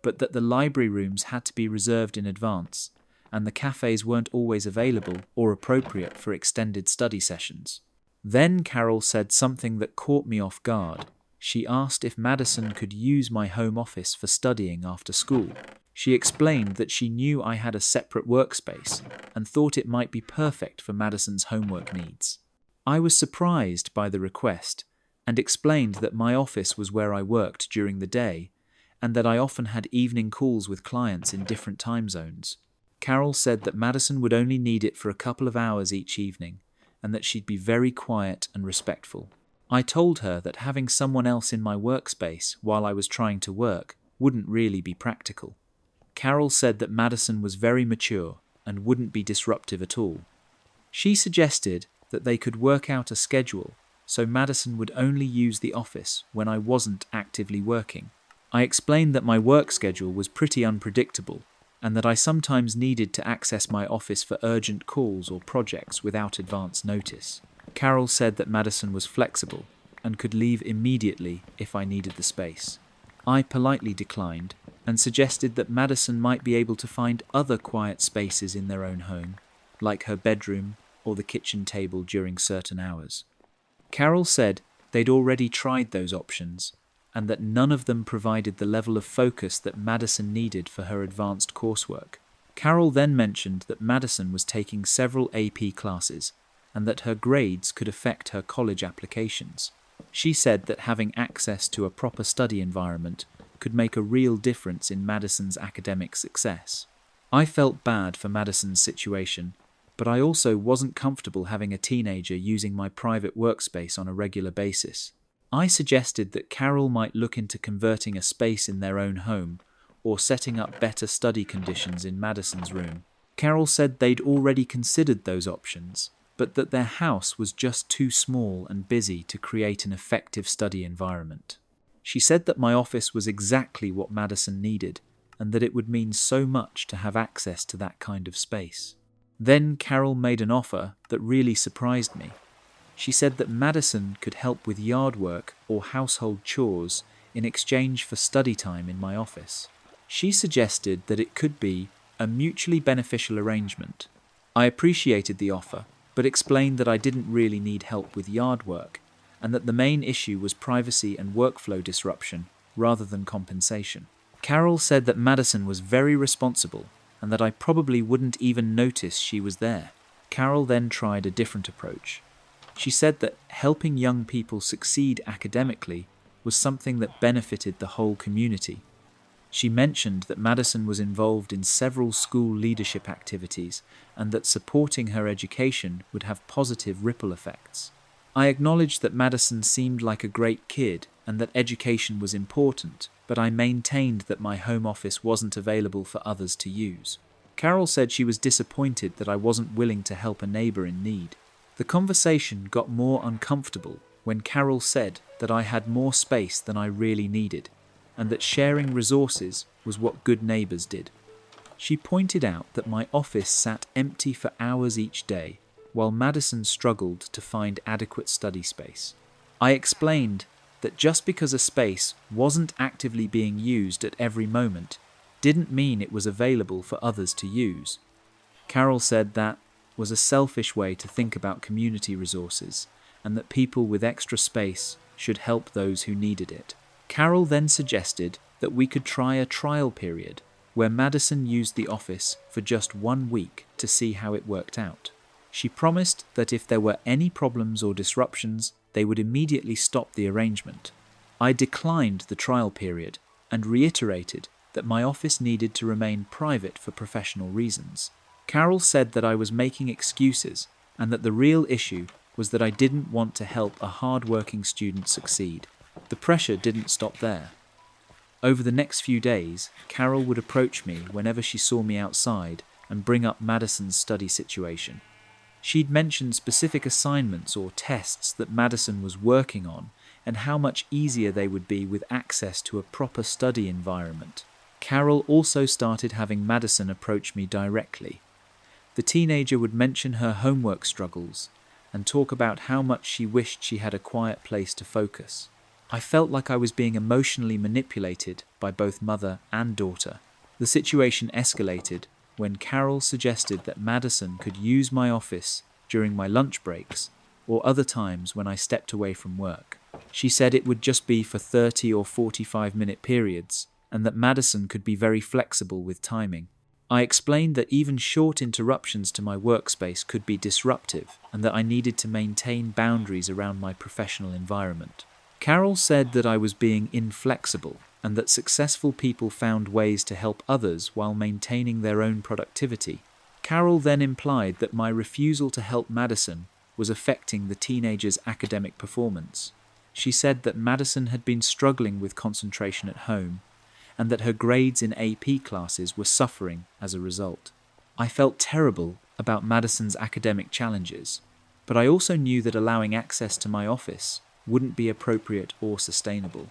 but that the library rooms had to be reserved in advance, and the cafes weren't always available or appropriate for extended study sessions. Then Carol said something that caught me off guard. She asked if Madison could use my home office for studying after school. She explained that she knew I had a separate workspace and thought it might be perfect for Madison's homework needs. I was surprised by the request and explained that my office was where I worked during the day and that I often had evening calls with clients in different time zones. Carol said that Madison would only need it for a couple of hours each evening and that she'd be very quiet and respectful. I told her that having someone else in my workspace while I was trying to work wouldn't really be practical. Carol said that Madison was very mature and wouldn't be disruptive at all. She suggested that they could work out a schedule so Madison would only use the office when I wasn't actively working. I explained that my work schedule was pretty unpredictable and that I sometimes needed to access my office for urgent calls or projects without advance notice. Carol said that Madison was flexible and could leave immediately if I needed the space. I politely declined and suggested that Madison might be able to find other quiet spaces in their own home, like her bedroom or the kitchen table during certain hours. Carol said they'd already tried those options and that none of them provided the level of focus that Madison needed for her advanced coursework. Carol then mentioned that Madison was taking several AP classes and that her grades could affect her college applications. She said that having access to a proper study environment could make a real difference in Madison's academic success. I felt bad for Madison's situation, but I also wasn't comfortable having a teenager using my private workspace on a regular basis. I suggested that Carol might look into converting a space in their own home or setting up better study conditions in Madison's room. Carol said they'd already considered those options, but that their house was just too small and busy to create an effective study environment. She said that my office was exactly what Madison needed and that it would mean so much to have access to that kind of space. Then Carol made an offer that really surprised me. She said that Madison could help with yard work or household chores in exchange for study time in my office. She suggested that it could be a mutually beneficial arrangement. I appreciated the offer, but explained that I didn't really need help with yard work and that the main issue was privacy and workflow disruption rather than compensation. Carol said that Madison was very responsible and that I probably wouldn't even notice she was there. Carol then tried a different approach. She said that helping young people succeed academically was something that benefited the whole community. She mentioned that Madison was involved in several school leadership activities and that supporting her education would have positive ripple effects. I acknowledged that Madison seemed like a great kid and that education was important, but I maintained that my home office wasn't available for others to use. Carol said she was disappointed that I wasn't willing to help a neighbor in need. The conversation got more uncomfortable when Carol said that I had more space than I really needed, and that sharing resources was what good neighbors did. She pointed out that my office sat empty for hours each day, while Madison struggled to find adequate study space. I explained that just because a space wasn't actively being used at every moment didn't mean it was available for others to use. Carol said that was a selfish way to think about community resources, and that people with extra space should help those who needed it. Carol then suggested that we could try a trial period where Madison used the office for just 1 week to see how it worked out. She promised that if there were any problems or disruptions, they would immediately stop the arrangement. I declined the trial period and reiterated that my office needed to remain private for professional reasons. Carol said that I was making excuses and that the real issue was that I didn't want to help a hard-working student succeed. The pressure didn't stop there. Over the next few days, Carol would approach me whenever she saw me outside and bring up Madison's study situation. She'd mention specific assignments or tests that Madison was working on and how much easier they would be with access to a proper study environment. Carol also started having Madison approach me directly. The teenager would mention her homework struggles and talk about how much she wished she had a quiet place to focus. I felt like I was being emotionally manipulated by both mother and daughter. The situation escalated when Carol suggested that Madison could use my office during my lunch breaks or other times when I stepped away from work. She said it would just be for 30 or 45-minute periods and that Madison could be very flexible with timing. I explained that even short interruptions to my workspace could be disruptive and that I needed to maintain boundaries around my professional environment. Carol said that I was being inflexible and that successful people found ways to help others while maintaining their own productivity. Carol then implied that my refusal to help Madison was affecting the teenager's academic performance. She said that Madison had been struggling with concentration at home and that her grades in AP classes were suffering as a result. I felt terrible about Madison's academic challenges, but I also knew that allowing access to my office wouldn't be appropriate or sustainable.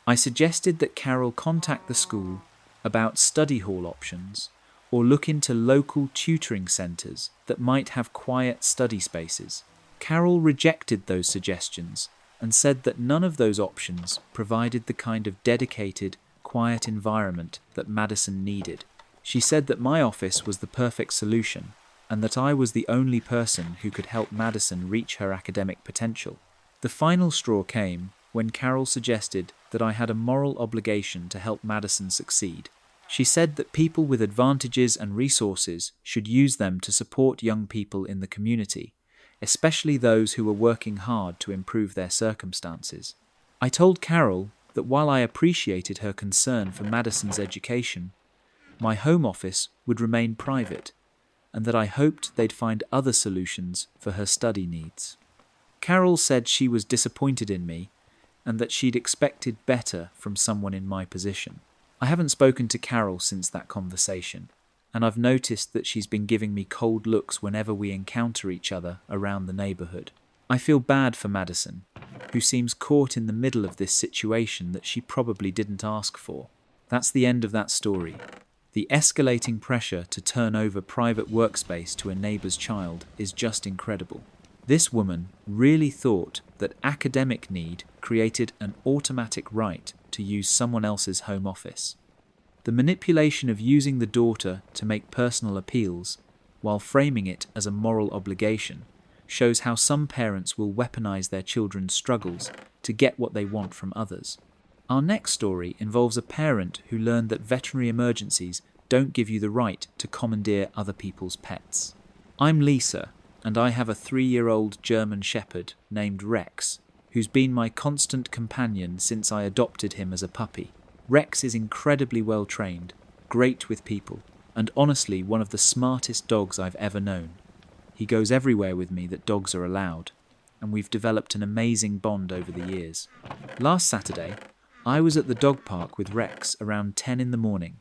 I suggested that Carol contact the school about study hall options or look into local tutoring centres that might have quiet study spaces. Carol rejected those suggestions and said that none of those options provided the kind of dedicated, quiet environment that Madison needed. She said that my office was the perfect solution and that I was the only person who could help Madison reach her academic potential. The final straw came when Carol suggested that I had a moral obligation to help Madison succeed. She said that people with advantages and resources should use them to support young people in the community, especially those who were working hard to improve their circumstances. I told Carol that while I appreciated her concern for Madison's education, my home office would remain private, and that I hoped they'd find other solutions for her study needs. Carol said she was disappointed in me and that she'd expected better from someone in my position. I haven't spoken to Carol since that conversation, and I've noticed that she's been giving me cold looks whenever we encounter each other around the neighbourhood. I feel bad for Madison, who seems caught in the middle of this situation that she probably didn't ask for. That's the end of that story. The escalating pressure to turn over private workspace to a neighbour's child is just incredible. This woman really thought that academic need created an automatic right to use someone else's home office. The manipulation of using the daughter to make personal appeals, while framing it as a moral obligation, shows how some parents will weaponize their children's struggles to get what they want from others. Our next story involves a parent who learned that veterinary emergencies don't give you the right to commandeer other people's pets. I'm Lisa, and I have a 3-year-old German Shepherd named Rex, who's been my constant companion since I adopted him as a puppy. Rex is incredibly well trained, great with people, and honestly one of the smartest dogs I've ever known. He goes everywhere with me that dogs are allowed, and we've developed an amazing bond over the years. Last Saturday, I was at the dog park with Rex around 10 in the morning.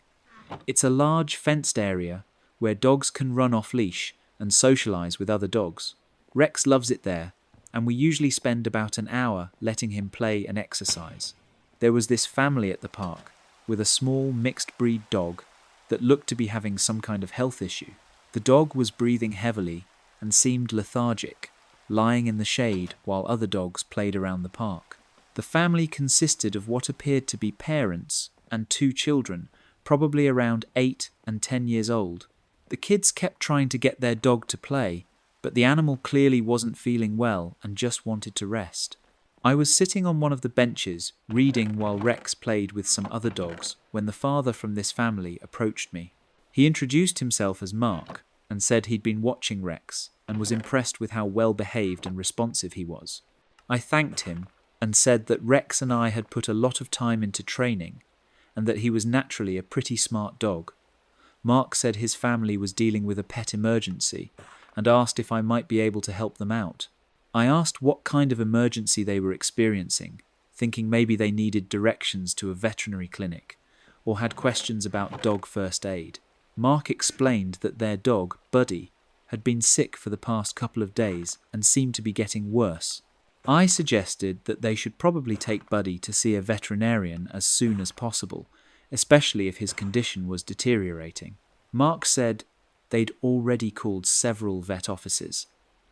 It's a large fenced area where dogs can run off leash and socialise with other dogs. Rex loves it there, and we usually spend about an hour letting him play and exercise. There was this family at the park with a small mixed breed dog that looked to be having some kind of health issue. The dog was breathing heavily and seemed lethargic, lying in the shade while other dogs played around the park. The family consisted of what appeared to be parents and 2 children, probably around 8 and 10 years old. The kids kept trying to get their dog to play, but the animal clearly wasn't feeling well and just wanted to rest. I was sitting on one of the benches, reading while Rex played with some other dogs, when the father from this family approached me. He introduced himself as Mark and said he'd been watching Rex and was impressed with how well behaved and responsive he was. I thanked him and said that Rex and I had put a lot of time into training and that he was naturally a pretty smart dog. Mark said his family was dealing with a pet emergency and asked if I might be able to help them out. I asked what kind of emergency they were experiencing, thinking maybe they needed directions to a veterinary clinic or had questions about dog first aid. Mark explained that their dog, Buddy, had been sick for the past couple of days and seemed to be getting worse. I suggested that they should probably take Buddy to see a veterinarian as soon as possible, especially if his condition was deteriorating. Mark said they'd already called several vet offices,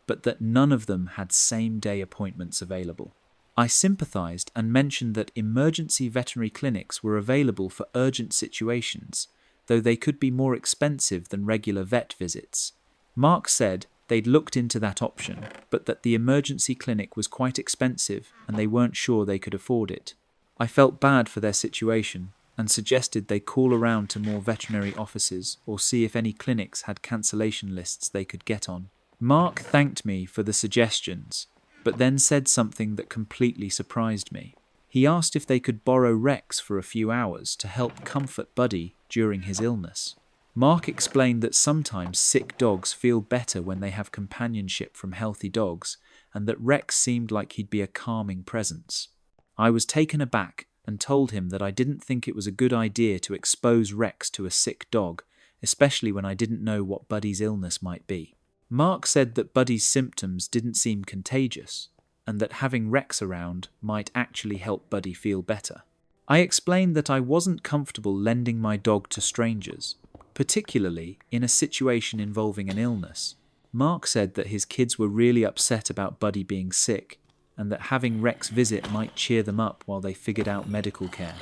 but that none of them had same-day appointments available. I sympathised and mentioned that emergency veterinary clinics were available for urgent situations, though they could be more expensive than regular vet visits. Mark said they'd looked into that option, but that the emergency clinic was quite expensive and they weren't sure they could afford it. I felt bad for their situation and suggested they call around to more veterinary offices or see if any clinics had cancellation lists they could get on. Mark thanked me for the suggestions, but then said something that completely surprised me. He asked if they could borrow Rex for a few hours to help comfort Buddy during his illness. Mark explained that sometimes sick dogs feel better when they have companionship from healthy dogs, and that Rex seemed like he'd be a calming presence. I was taken aback and told him that I didn't think it was a good idea to expose Rex to a sick dog, especially when I didn't know what Buddy's illness might be. Mark said that Buddy's symptoms didn't seem contagious, and that having Rex around might actually help Buddy feel better. I explained that I wasn't comfortable lending my dog to strangers, particularly in a situation involving an illness. Mark said that his kids were really upset about Buddy being sick, and that having Rex visit might cheer them up while they figured out medical care.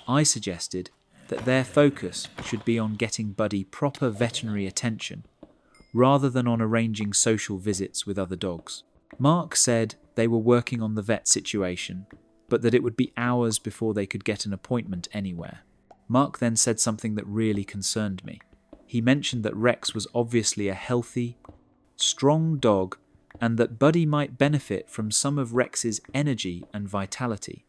I suggested that their focus should be on getting Buddy proper veterinary attention, rather than on arranging social visits with other dogs. Mark said they were working on the vet situation, but that it would be hours before they could get an appointment anywhere. Mark then said something that really concerned me. He mentioned that Rex was obviously a healthy, strong dog, and that Buddy might benefit from some of Rex's energy and vitality.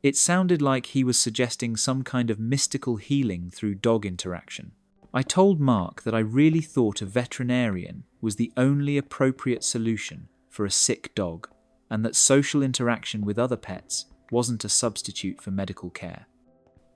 It sounded like he was suggesting some kind of mystical healing through dog interaction. I told Mark that I really thought a veterinarian was the only appropriate solution for a sick dog, and that social interaction with other pets wasn't a substitute for medical care.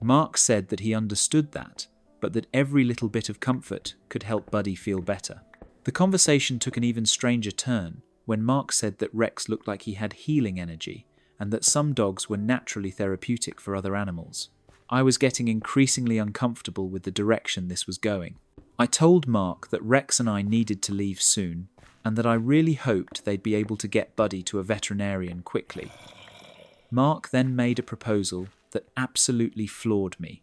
Mark said that he understood that, but that every little bit of comfort could help Buddy feel better. The conversation took an even stranger turn when Mark said that Rex looked like he had healing energy, and that some dogs were naturally therapeutic for other animals. I was getting increasingly uncomfortable with the direction this was going. I told Mark that Rex and I needed to leave soon, and that I really hoped they'd be able to get Buddy to a veterinarian quickly. Mark then made a proposal that absolutely floored me.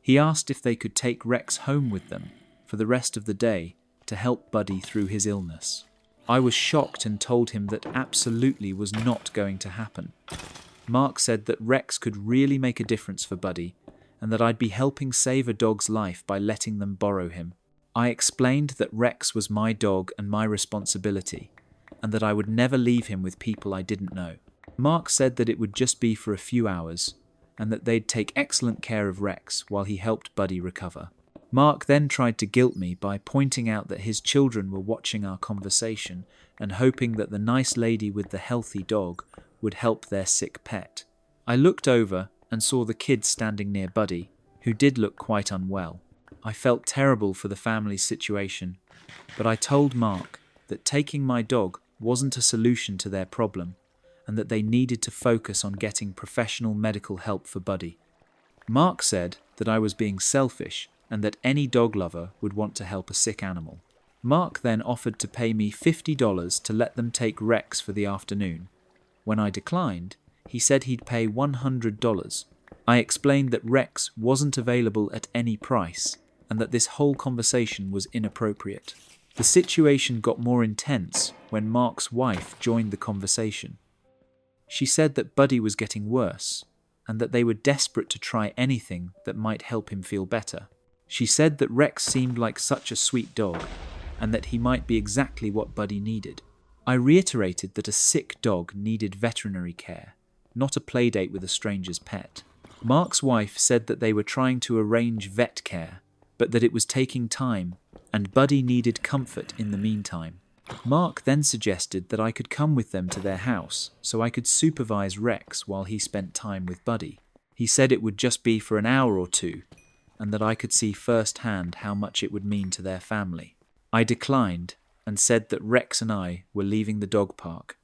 He asked if they could take Rex home with them for the rest of the day to help Buddy through his illness. I was shocked and told him that absolutely was not going to happen. Mark said that Rex could really make a difference for Buddy, and that I'd be helping save a dog's life by letting them borrow him. I explained that Rex was my dog and my responsibility, and that I would never leave him with people I didn't know. Mark said that it would just be for a few hours, and that they'd take excellent care of Rex while he helped Buddy recover. Mark then tried to guilt me by pointing out that his children were watching our conversation and hoping that the nice lady with the healthy dog would help their sick pet. I looked over and saw the kids standing near Buddy, who did look quite unwell. I felt terrible for the family's situation, but I told Mark that taking my dog wasn't a solution to their problem, and that they needed to focus on getting professional medical help for Buddy. Mark said that I was being selfish and that any dog lover would want to help a sick animal. Mark then offered to pay me $50 to let them take Rex for the afternoon. When I declined, he said he'd pay $100. I explained that Rex wasn't available at any price and that this whole conversation was inappropriate. The situation got more intense when Mark's wife joined the conversation. She said that Buddy was getting worse and that they were desperate to try anything that might help him feel better. She said that Rex seemed like such a sweet dog and that he might be exactly what Buddy needed. I reiterated that a sick dog needed veterinary care, not a playdate with a stranger's pet. Mark's wife said that they were trying to arrange vet care, but that it was taking time and Buddy needed comfort in the meantime. Mark then suggested that I could come with them to their house so I could supervise Rex while he spent time with Buddy. He said it would just be for an hour or two, and that I could see firsthand how much it would mean to their family. I declined and said that Rex and I were leaving the dog park.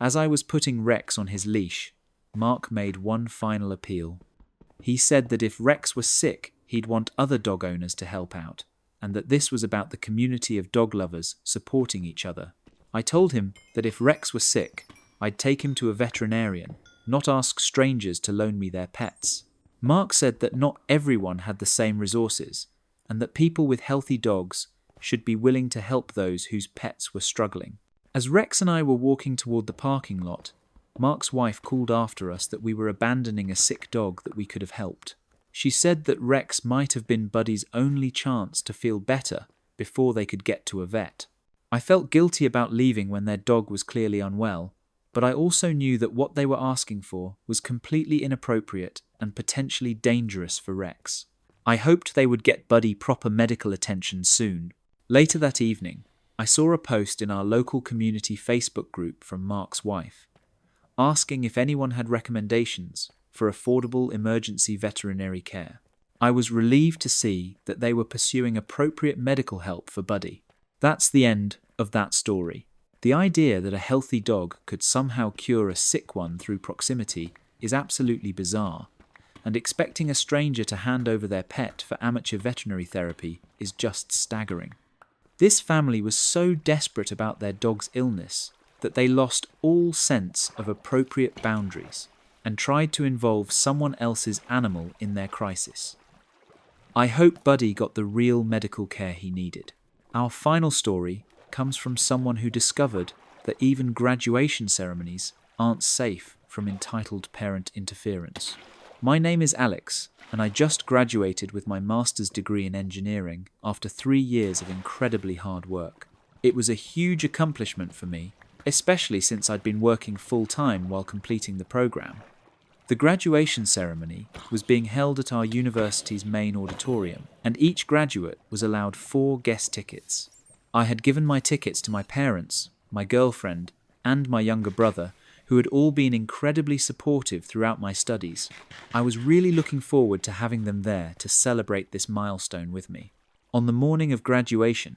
As I was putting Rex on his leash, Mark made one final appeal. He said that if Rex was sick, he'd want other dog owners to help out, and that this was about the community of dog lovers supporting each other. I told him that if Rex was sick, I'd take him to a veterinarian, not ask strangers to loan me their pets. Mark said that not everyone had the same resources, and that people with healthy dogs should be willing to help those whose pets were struggling. As Rex and I were walking toward the parking lot, Mark's wife called after us that we were abandoning a sick dog that we could have helped. She said that Rex might have been Buddy's only chance to feel better before they could get to a vet. I felt guilty about leaving when their dog was clearly unwell, but I also knew that what they were asking for was completely inappropriate and potentially dangerous for Rex. I hoped they would get Buddy proper medical attention soon. Later that evening, I saw a post in our local community Facebook group from Mark's wife, asking if anyone had recommendations for affordable emergency veterinary care. I was relieved to see that they were pursuing appropriate medical help for Buddy. That's the end of that story. The idea that a healthy dog could somehow cure a sick one through proximity is absolutely bizarre, and expecting a stranger to hand over their pet for amateur veterinary therapy is just staggering. This family was so desperate about their dog's illness that they lost all sense of appropriate boundaries and tried to involve someone else's animal in their crisis. I hope Buddy got the real medical care he needed. Our final story comes from someone who discovered that even graduation ceremonies aren't safe from entitled parent interference. My name is Alex, and I just graduated with my master's degree in engineering after 3 years of incredibly hard work. It was a huge accomplishment for me, especially since I'd been working full-time while completing the program. The graduation ceremony was being held at our university's main auditorium, and each graduate was allowed 4 guest tickets. I had given my tickets to my parents, my girlfriend, and my younger brother, who had all been incredibly supportive throughout my studies. I was really looking forward to having them there to celebrate this milestone with me. On the morning of graduation,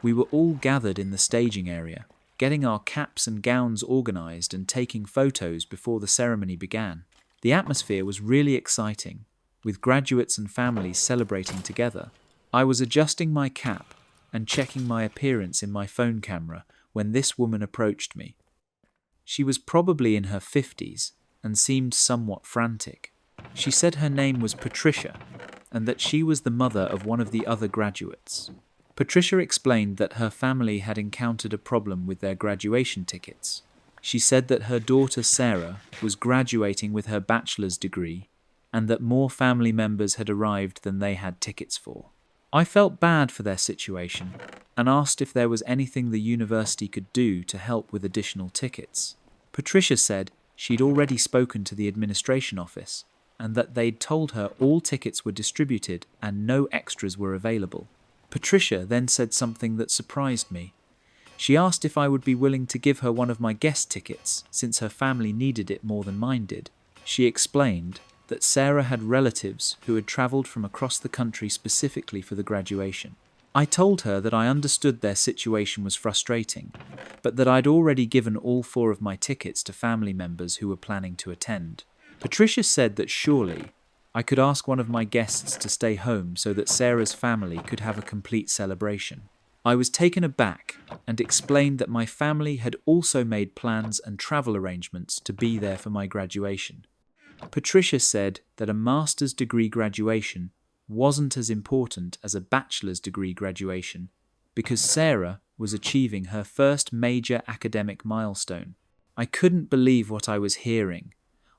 we were all gathered in the staging area, getting our caps and gowns organised and taking photos before the ceremony began. The atmosphere was really exciting, with graduates and families celebrating together. I was adjusting my cap and checking my appearance in my phone camera when this woman approached me. She was probably in her 50s and seemed somewhat frantic. She said her name was Patricia and that she was the mother of one of the other graduates. Patricia explained that her family had encountered a problem with their graduation tickets. She said that her daughter Sarah was graduating with her bachelor's degree and that more family members had arrived than they had tickets for. I felt bad for their situation and asked if there was anything the university could do to help with additional tickets. Patricia said she'd already spoken to the administration office and that they'd told her all tickets were distributed and no extras were available. Patricia then said something that surprised me. She asked if I would be willing to give her one of my guest tickets since her family needed it more than mine did. She explained that Sarah had relatives who had travelled from across the country specifically for the graduation. I told her that I understood their situation was frustrating, but that I'd already given all 4 of my tickets to family members who were planning to attend. Patricia said that surely I could ask one of my guests to stay home so that Sarah's family could have a complete celebration. I was taken aback and explained that my family had also made plans and travel arrangements to be there for my graduation. Patricia said that a master's degree graduation wasn't as important as a bachelor's degree graduation because Sarah was achieving her first major academic milestone. I couldn't believe what I was hearing.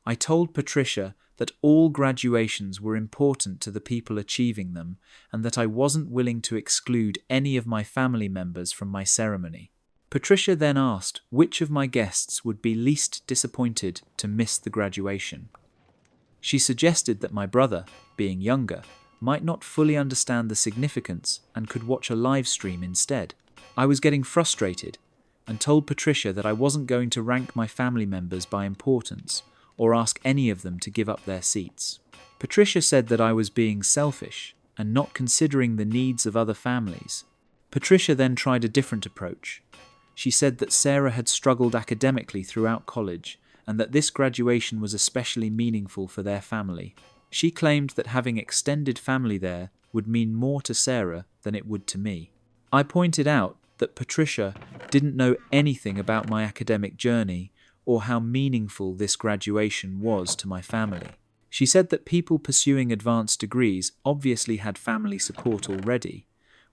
I told Patricia that all graduations were important to the people achieving them and that I wasn't willing to exclude any of my family members from my ceremony. Patricia then asked which of my guests would be least disappointed to miss the graduation. She suggested that my brother, being younger, might not fully understand the significance and could watch a live stream instead. I was getting frustrated and told Patricia that I wasn't going to rank my family members by importance or ask any of them to give up their seats. Patricia said that I was being selfish and not considering the needs of other families. Patricia then tried a different approach. She said that Sarah had struggled academically throughout college and that this graduation was especially meaningful for their family. She claimed that having extended family there would mean more to Sarah than it would to me. I pointed out that Patricia didn't know anything about my academic journey or how meaningful this graduation was to my family. She said that people pursuing advanced degrees obviously had family support already,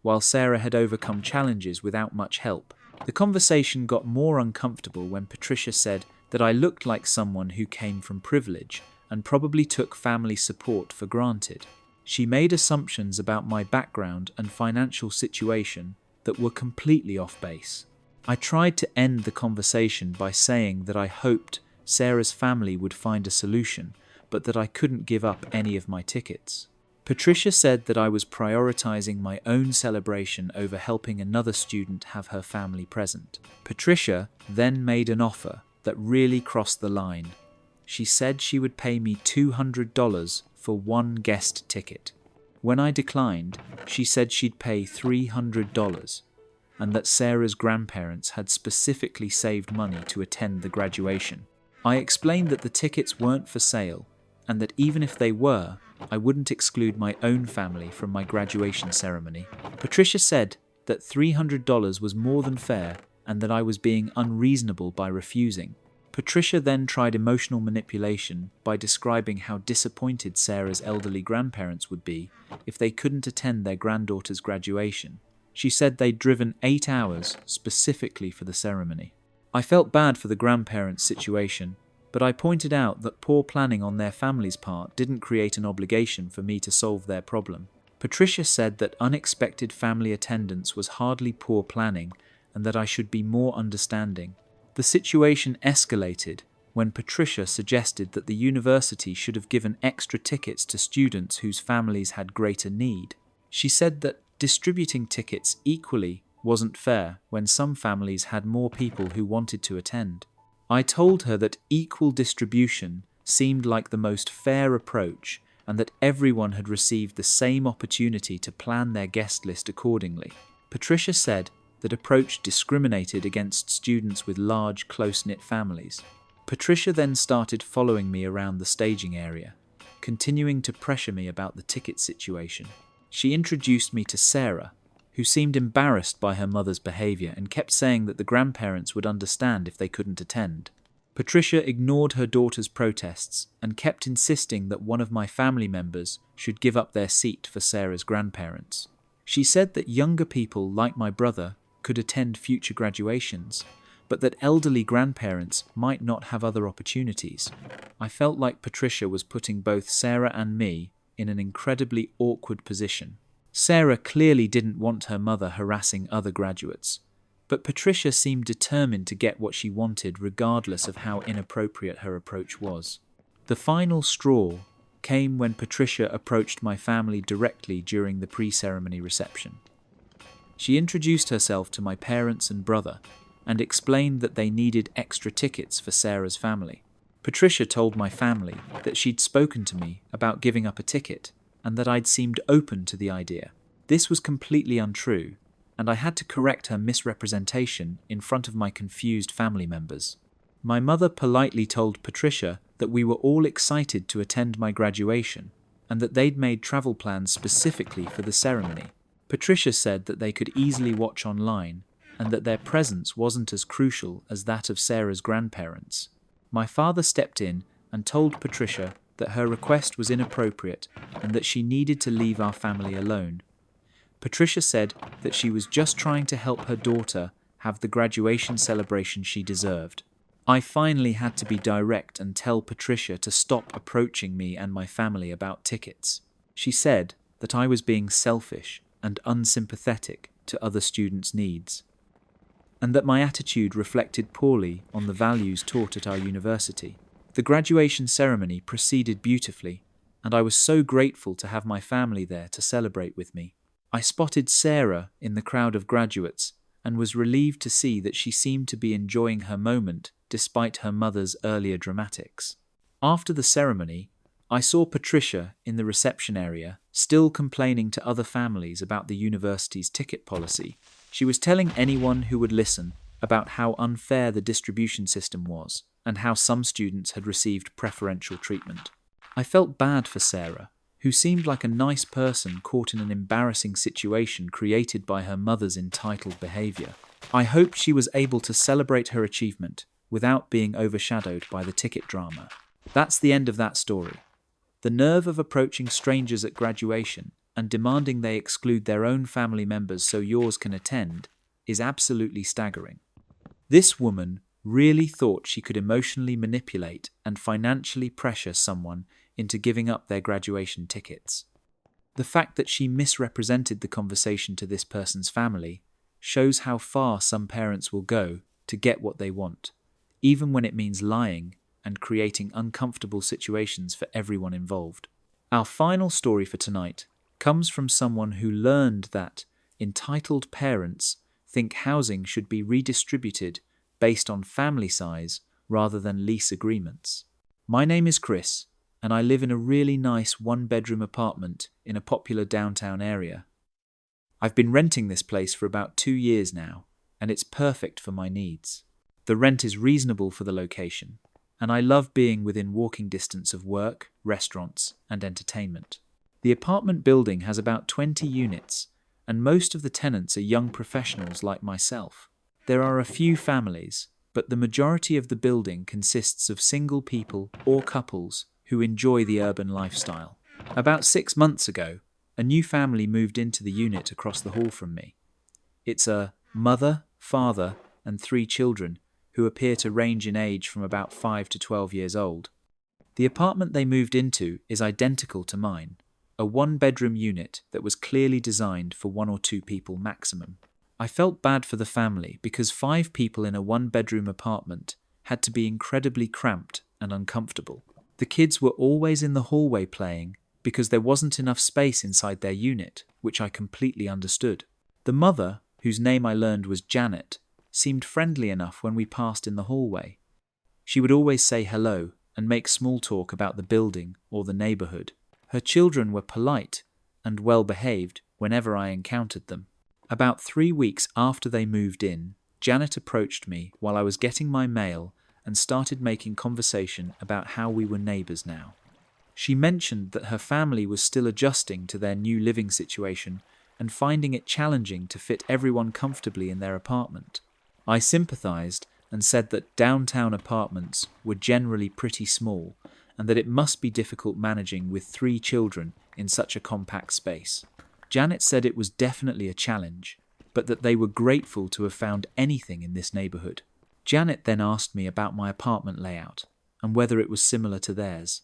while Sarah had overcome challenges without much help. The conversation got more uncomfortable when Patricia said that I looked like someone who came from privilege and probably took family support for granted. She made assumptions about my background and financial situation that were completely off base. I tried to end the conversation by saying that I hoped Sarah's family would find a solution, but that I couldn't give up any of my tickets. Patricia said that I was prioritizing my own celebration over helping another student have her family present. Patricia then made an offer that really crossed the line. She said she would pay me $200 for one guest ticket. When I declined, she said she'd pay $300 and that Sarah's grandparents had specifically saved money to attend the graduation. I explained that the tickets weren't for sale and that even if they were, I wouldn't exclude my own family from my graduation ceremony. Patricia said that $300 was more than fair and that I was being unreasonable by refusing. Patricia then tried emotional manipulation by describing how disappointed Sarah's elderly grandparents would be if they couldn't attend their granddaughter's graduation. She said they'd driven 8 hours specifically for the ceremony. I felt bad for the grandparents' situation, but I pointed out that poor planning on their family's part didn't create an obligation for me to solve their problem. Patricia said that unexpected family attendance was hardly poor planning and that I should be more understanding. The situation escalated when Patricia suggested that the university should have given extra tickets to students whose families had greater need. She said that distributing tickets equally wasn't fair when some families had more people who wanted to attend. I told her that equal distribution seemed like the most fair approach and that everyone had received the same opportunity to plan their guest list accordingly. Patricia said that approach discriminated against students with large, close-knit families. Patricia then started following me around the staging area, continuing to pressure me about the ticket situation. She introduced me to Sarah, who seemed embarrassed by her mother's behaviour and kept saying that the grandparents would understand if they couldn't attend. Patricia ignored her daughter's protests and kept insisting that one of my family members should give up their seat for Sarah's grandparents. She said that younger people like my brother could attend future graduations, but that elderly grandparents might not have other opportunities. I felt like Patricia was putting both Sarah and me in an incredibly awkward position. Sarah clearly didn't want her mother harassing other graduates, but Patricia seemed determined to get what she wanted regardless of how inappropriate her approach was. The final straw came when Patricia approached my family directly during the pre-ceremony reception. She introduced herself to my parents and brother and explained that they needed extra tickets for Sarah's family. Patricia told my family that she'd spoken to me about giving up a ticket and that I'd seemed open to the idea. This was completely untrue, and I had to correct her misrepresentation in front of my confused family members. My mother politely told Patricia that we were all excited to attend my graduation and that they'd made travel plans specifically for the ceremony. Patricia said that they could easily watch online and that their presence wasn't as crucial as that of Sarah's grandparents. My father stepped in and told Patricia that her request was inappropriate and that she needed to leave our family alone. Patricia said that she was just trying to help her daughter have the graduation celebration she deserved. I finally had to be direct and tell Patricia to stop approaching me and my family about tickets. She said that I was being selfish and unsympathetic to other students' needs, and that my attitude reflected poorly on the values taught at our university. The graduation ceremony proceeded beautifully, and I was so grateful to have my family there to celebrate with me. I spotted Sarah in the crowd of graduates and was relieved to see that she seemed to be enjoying her moment despite her mother's earlier dramatics. After the ceremony, I saw Patricia in the reception area, still complaining to other families about the university's ticket policy. She was telling anyone who would listen about how unfair the distribution system was and how some students had received preferential treatment. I felt bad for Sarah, who seemed like a nice person caught in an embarrassing situation created by her mother's entitled behavior. I hoped she was able to celebrate her achievement without being overshadowed by the ticket drama. That's the end of that story. The nerve of approaching strangers at graduation and demanding they exclude their own family members so yours can attend is absolutely staggering. This woman really thought she could emotionally manipulate and financially pressure someone into giving up their graduation tickets. The fact that she misrepresented the conversation to this person's family shows how far some parents will go to get what they want, even when it means lying and creating uncomfortable situations for everyone involved. Our final story for tonight comes from someone who learned that entitled parents think housing should be redistributed based on family size rather than lease agreements. My name is Chris, and I live in a really nice one-bedroom apartment in a popular downtown area. I've been renting this place for about 2 years now, and it's perfect for my needs. The rent is reasonable for the location, and I love being within walking distance of work, restaurants, and entertainment. The apartment building has about 20 units, and most of the tenants are young professionals like myself. There are a few families, but the majority of the building consists of single people or couples who enjoy the urban lifestyle. About 6 months ago, a new family moved into the unit across the hall from me. It's a mother, father, and 3 children who appear to range in age from about 5 to 12 years old. The apartment they moved into is identical to mine, a one-bedroom unit that was clearly designed for 1 or 2 people maximum. I felt bad for the family because 5 people in a one-bedroom apartment had to be incredibly cramped and uncomfortable. The kids were always in the hallway playing because there wasn't enough space inside their unit, which I completely understood. The mother, whose name I learned was Janet, seemed friendly enough when we passed in the hallway. She would always say hello and make small talk about the building or the neighborhood. Her children were polite and well-behaved whenever I encountered them. About 3 weeks after they moved in, Janet approached me while I was getting my mail and started making conversation about how we were neighbors now. She mentioned that her family was still adjusting to their new living situation and finding it challenging to fit everyone comfortably in their apartment. I sympathized and said that downtown apartments were generally pretty small and that it must be difficult managing with 3 children in such a compact space. Janet said it was definitely a challenge, but that they were grateful to have found anything in this neighborhood. Janet then asked me about my apartment layout and whether it was similar to theirs.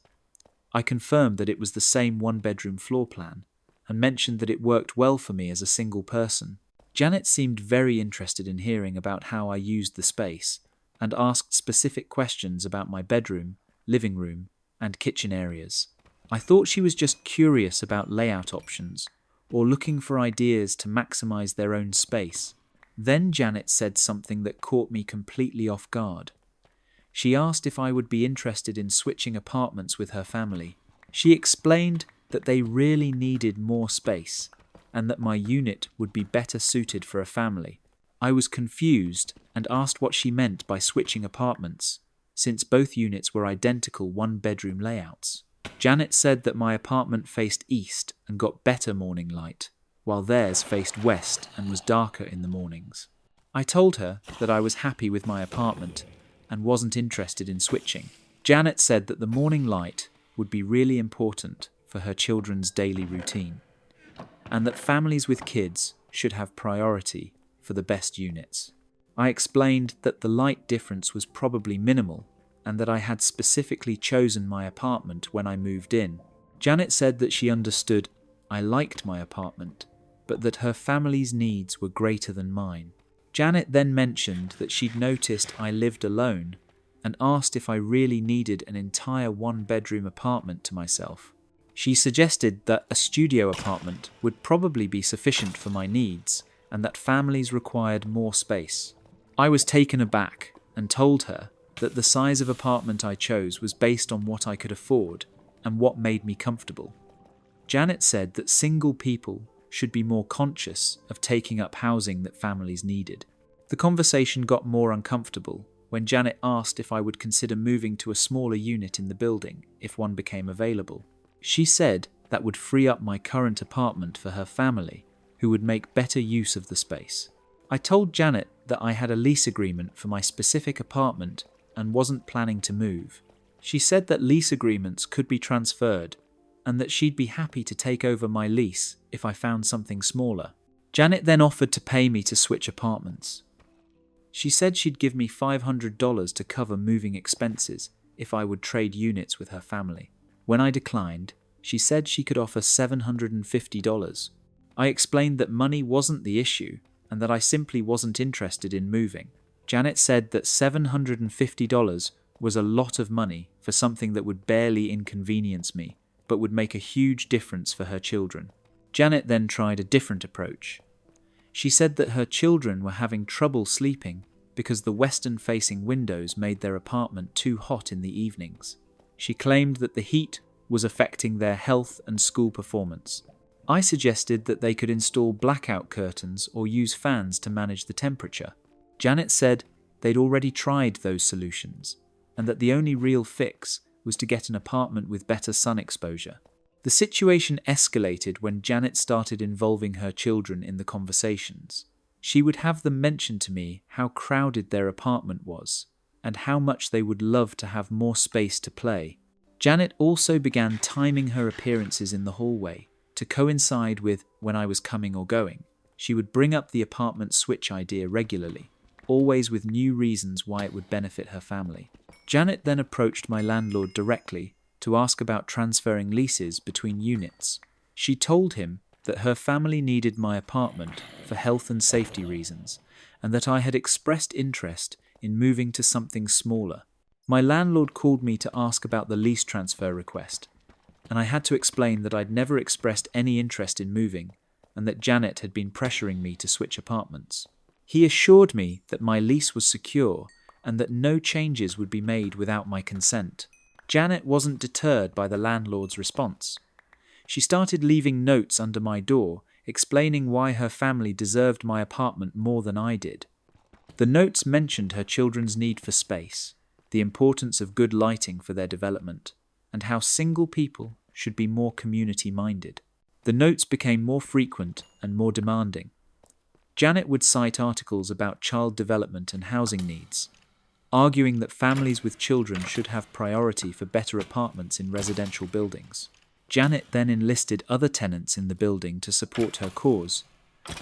I confirmed that it was the same one-bedroom floor plan and mentioned that it worked well for me as a single person. Janet seemed very interested in hearing about how I used the space and asked specific questions about my bedroom, living room, and kitchen areas. I thought she was just curious about layout options or looking for ideas to maximize their own space. Then Janet said something that caught me completely off guard. She asked if I would be interested in switching apartments with her family. She explained that they really needed more space and that my unit would be better suited for a family. I was confused and asked what she meant by switching apartments, since both units were identical one-bedroom layouts. Janet said that my apartment faced east and got better morning light, while theirs faced west and was darker in the mornings. I told her that I was happy with my apartment and wasn't interested in switching. Janet said that the morning light would be really important for her children's daily routine, and that families with kids should have priority for the best units. I explained that the light difference was probably minimal and that I had specifically chosen my apartment when I moved in. Janet said that she understood I liked my apartment, but that her family's needs were greater than mine. Janet then mentioned that she'd noticed I lived alone and asked if I really needed an entire one-bedroom apartment to myself. She suggested that a studio apartment would probably be sufficient for my needs and that families required more space. I was taken aback and told her that the size of apartment I chose was based on what I could afford and what made me comfortable. Janet said that single people should be more conscious of taking up housing that families needed. The conversation got more uncomfortable when Janet asked if I would consider moving to a smaller unit in the building if one became available. She said that would free up my current apartment for her family, who would make better use of the space. I told Janet that I had a lease agreement for my specific apartment and wasn't planning to move. She said that lease agreements could be transferred and that she'd be happy to take over my lease if I found something smaller. Janet then offered to pay me to switch apartments. She said she'd give me $500 to cover moving expenses if I would trade units with her family. When I declined, she said she could offer $750. I explained that money wasn't the issue and that I simply wasn't interested in moving. Janet said that $750 was a lot of money for something that would barely inconvenience me, but would make a huge difference for her children. Janet then tried a different approach. She said that her children were having trouble sleeping because the western-facing windows made their apartment too hot in the evenings. She claimed that the heat was affecting their health and school performance. I suggested that they could install blackout curtains or use fans to manage the temperature. Janet said they'd already tried those solutions, and that the only real fix was to get an apartment with better sun exposure. The situation escalated when Janet started involving her children in the conversations. She would have them mention to me how crowded their apartment was, and how much they would love to have more space to play. Janet also began timing her appearances in the hallway to coincide with when I was coming or going. She would bring up the apartment switch idea regularly, always with new reasons why it would benefit her family. Janet then approached my landlord directly to ask about transferring leases between units. She told him that her family needed my apartment for health and safety reasons, and that I had expressed interest in moving to something smaller. My landlord called me to ask about the lease transfer request, and I had to explain that I'd never expressed any interest in moving, and that Janet had been pressuring me to switch apartments. He assured me that my lease was secure and that no changes would be made without my consent. Janet wasn't deterred by the landlord's response. She started leaving notes under my door explaining why her family deserved my apartment more than I did. The notes mentioned her children's need for space, the importance of good lighting for their development, and how single people should be more community-minded. The notes became more frequent and more demanding. Janet would cite articles about child development and housing needs, arguing that families with children should have priority for better apartments in residential buildings. Janet then enlisted other tenants in the building to support her cause,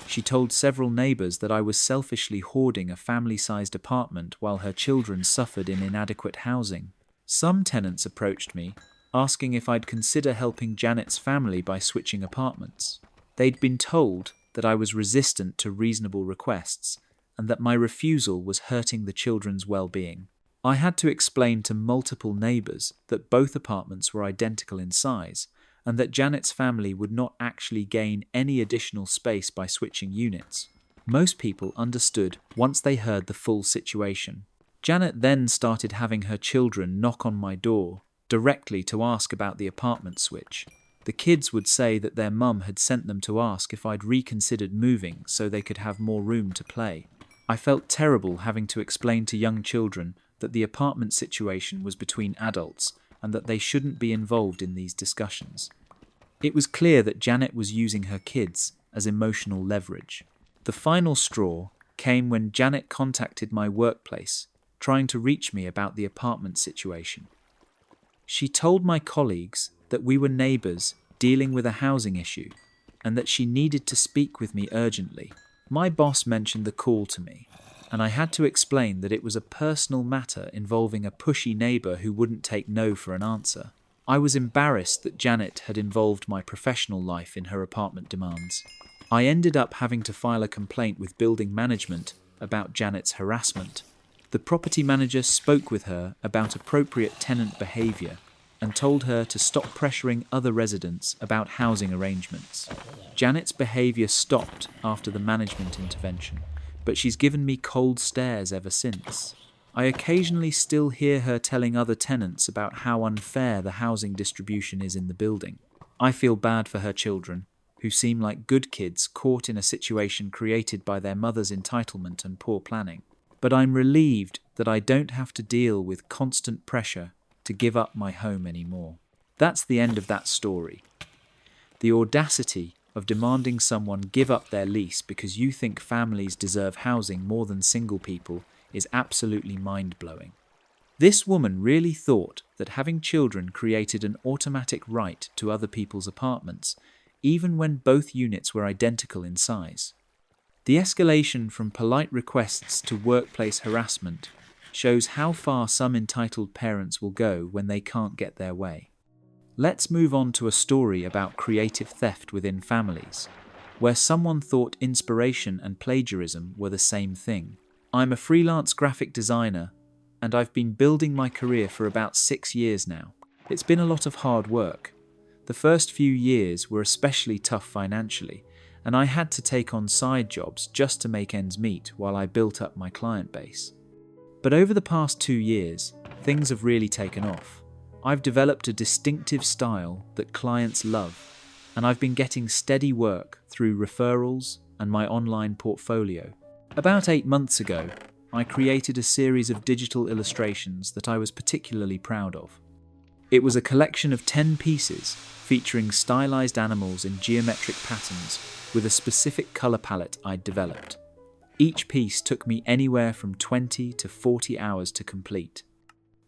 She told several neighbors that I was selfishly hoarding a family-sized apartment while her children suffered in inadequate housing. Some tenants approached me, asking if I'd consider helping Janet's family by switching apartments. They'd been told that I was resistant to reasonable requests and that my refusal was hurting the children's well-being. I had to explain to multiple neighbors that both apartments were identical in size and that Janet's family would not actually gain any additional space by switching units. Most people understood once they heard the full situation. Janet then started having her children knock on my door directly to ask about the apartment switch. The kids would say that their mum had sent them to ask if I'd reconsidered moving so they could have more room to play. I felt terrible having to explain to young children that the apartment situation was between adults and that they shouldn't be involved in these discussions. It was clear that Janet was using her kids as emotional leverage. The final straw came when Janet contacted my workplace, trying to reach me about the apartment situation. She told my colleagues that we were neighbors dealing with a housing issue and that she needed to speak with me urgently. My boss mentioned the call to me, and I had to explain that it was a personal matter involving a pushy neighbor who wouldn't take no for an answer. I was embarrassed that Janet had involved my professional life in her apartment demands. I ended up having to file a complaint with building management about Janet's harassment. The property manager spoke with her about appropriate tenant behavior and told her to stop pressuring other residents about housing arrangements. Janet's behavior stopped after the management intervention, but she's given me cold stares ever since. I occasionally still hear her telling other tenants about how unfair the housing distribution is in the building. I feel bad for her children, who seem like good kids caught in a situation created by their mother's entitlement and poor planning. But I'm relieved that I don't have to deal with constant pressure to give up my home anymore. That's the end of that story. The audacity of demanding someone give up their lease because you think families deserve housing more than single people is absolutely mind-blowing. This woman really thought that having children created an automatic right to other people's apartments, even when both units were identical in size. The escalation from polite requests to workplace harassment shows how far some entitled parents will go when they can't get their way. Let's move on to a story about creative theft within families, where someone thought inspiration and plagiarism were the same thing. I'm a freelance graphic designer, and I've been building my career for about 6 years now. It's been a lot of hard work. The first few years were especially tough financially, and I had to take on side jobs just to make ends meet while I built up my client base. But over the past 2 years, things have really taken off. I've developed a distinctive style that clients love, and I've been getting steady work through referrals and my online portfolio. About 8 months ago, I created a series of digital illustrations that I was particularly proud of. It was a collection of 10 pieces featuring stylized animals in geometric patterns with a specific color palette I'd developed. Each piece took me anywhere from 20 to 40 hours to complete.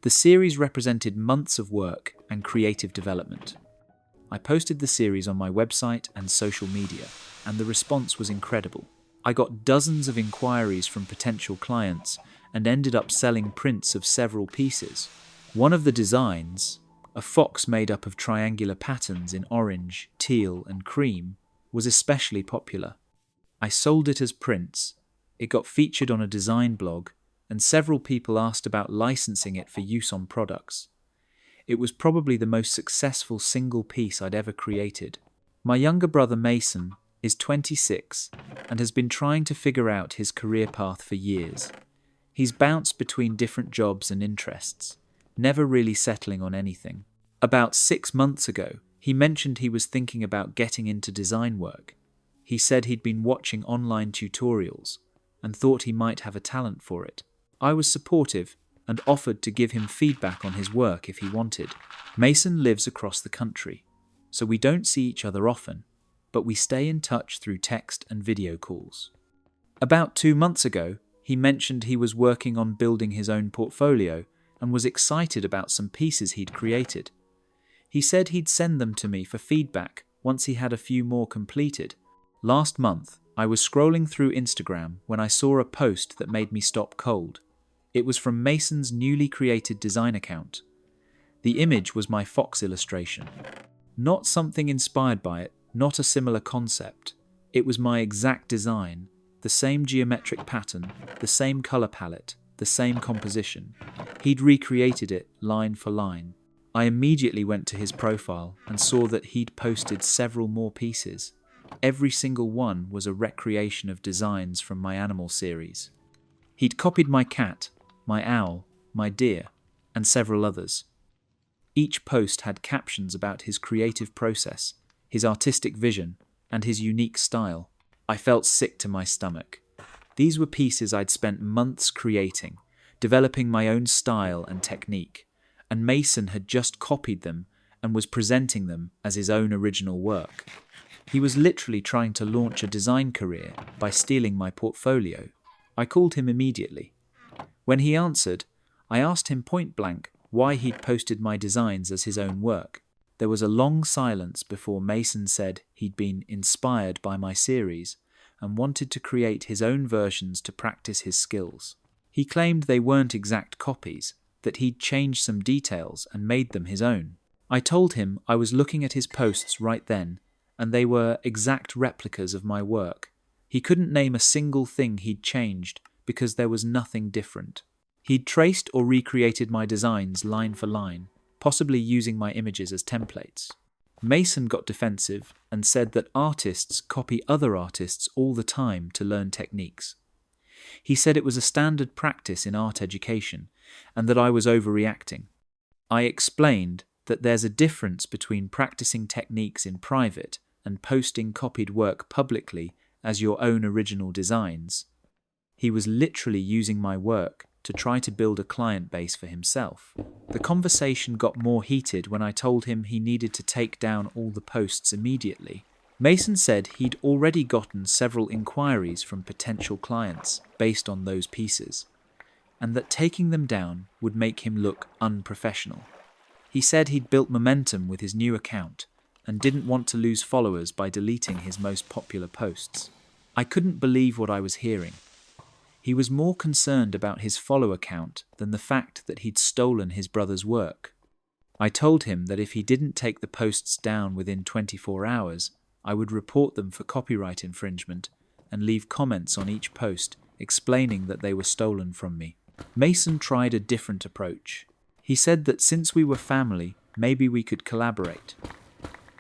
The series represented months of work and creative development. I posted the series on my website and social media, and the response was incredible. I got dozens of inquiries from potential clients and ended up selling prints of several pieces. One of the designs, a fox made up of triangular patterns in orange, teal, and cream, was especially popular. I sold it as prints. It got featured on a design blog, and several people asked about licensing it for use on products. It was probably the most successful single piece I'd ever created. My younger brother Mason is 26 and has been trying to figure out his career path for years. He's bounced between different jobs and interests, never really settling on anything. About 6 months ago, he mentioned he was thinking about getting into design work. He said he'd been watching online tutorials and thought he might have a talent for it. I was supportive and offered to give him feedback on his work if he wanted. Mason lives across the country, so we don't see each other often, but we stay in touch through text and video calls. About 2 months ago, he mentioned he was working on building his own portfolio and was excited about some pieces he'd created. He said he'd send them to me for feedback once he had a few more completed. Last month, I was scrolling through Instagram when I saw a post that made me stop cold. It was from Mason's newly created design account. The image was my fox illustration. Not something inspired by it, not a similar concept. It was my exact design, the same geometric pattern, the same color palette, the same composition. He'd recreated it line for line. I immediately went to his profile and saw that he'd posted several more pieces. Every single one was a recreation of designs from my animal series. He'd copied my cat, my owl, my deer, and several others. Each post had captions about his creative process, his artistic vision, and his unique style. I felt sick to my stomach. These were pieces I'd spent months creating, developing my own style and technique, and Mason had just copied them and was presenting them as his own original work. He was literally trying to launch a design career by stealing my portfolio. I called him immediately. When he answered, I asked him point blank why he'd posted my designs as his own work. There was a long silence before Mason said he'd been inspired by my series and wanted to create his own versions to practice his skills. He claimed they weren't exact copies, that he'd changed some details and made them his own. I told him I was looking at his posts right then, and they were exact replicas of my work. He couldn't name a single thing he'd changed because there was nothing different. He'd traced or recreated my designs line for line, possibly using my images as templates. Mason got defensive and said that artists copy other artists all the time to learn techniques. He said it was a standard practice in art education and that I was overreacting. I explained that there's a difference between practicing techniques in private and posting copied work publicly as your own original designs. He was literally using my work to try to build a client base for himself. The conversation got more heated when I told him he needed to take down all the posts immediately. Mason said he'd already gotten several inquiries from potential clients based on those pieces, and that taking them down would make him look unprofessional. He said he'd built momentum with his new account and didn't want to lose followers by deleting his most popular posts. I couldn't believe what I was hearing. He was more concerned about his follower count than the fact that he'd stolen his brother's work. I told him that if he didn't take the posts down within 24 hours, I would report them for copyright infringement and leave comments on each post explaining that they were stolen from me. Mason tried a different approach. He said that since we were family, maybe we could collaborate.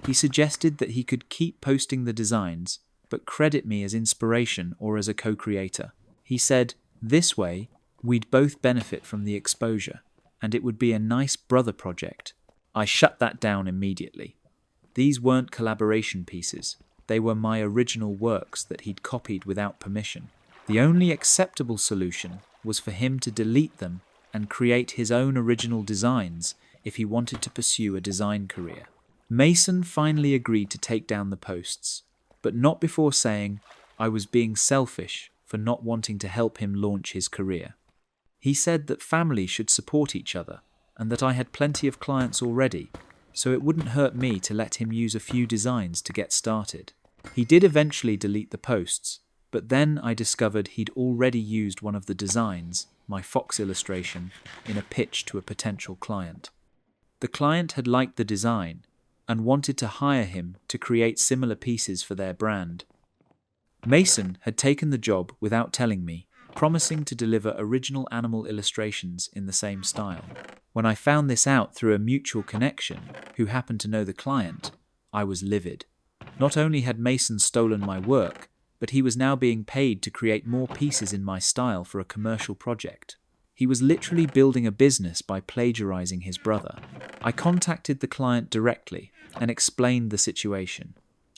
He suggested that he could keep posting the designs, but credit me as inspiration or as a co-creator. He said, this way, we'd both benefit from the exposure, and it would be a nice brother project. I shut that down immediately. These weren't collaboration pieces. They were my original works that he'd copied without permission. The only acceptable solution was for him to delete them and create his own original designs if he wanted to pursue a design career. Mason finally agreed to take down the posts, but not before saying I was being selfish for not wanting to help him launch his career. He said that family should support each other and that I had plenty of clients already, so it wouldn't hurt me to let him use a few designs to get started. He did eventually delete the posts, but then I discovered he'd already used one of the designs, my fox illustration, in a pitch to a potential client. The client had liked the design and wanted to hire him to create similar pieces for their brand. Mason had taken the job without telling me, promising to deliver original animal illustrations in the same style. When I found this out through a mutual connection who happened to know the client, I was livid. Not only had Mason stolen my work, but he was now being paid to create more pieces in my style for a commercial project. He was literally building a business by plagiarizing his brother. I contacted the client directly and explained the situation.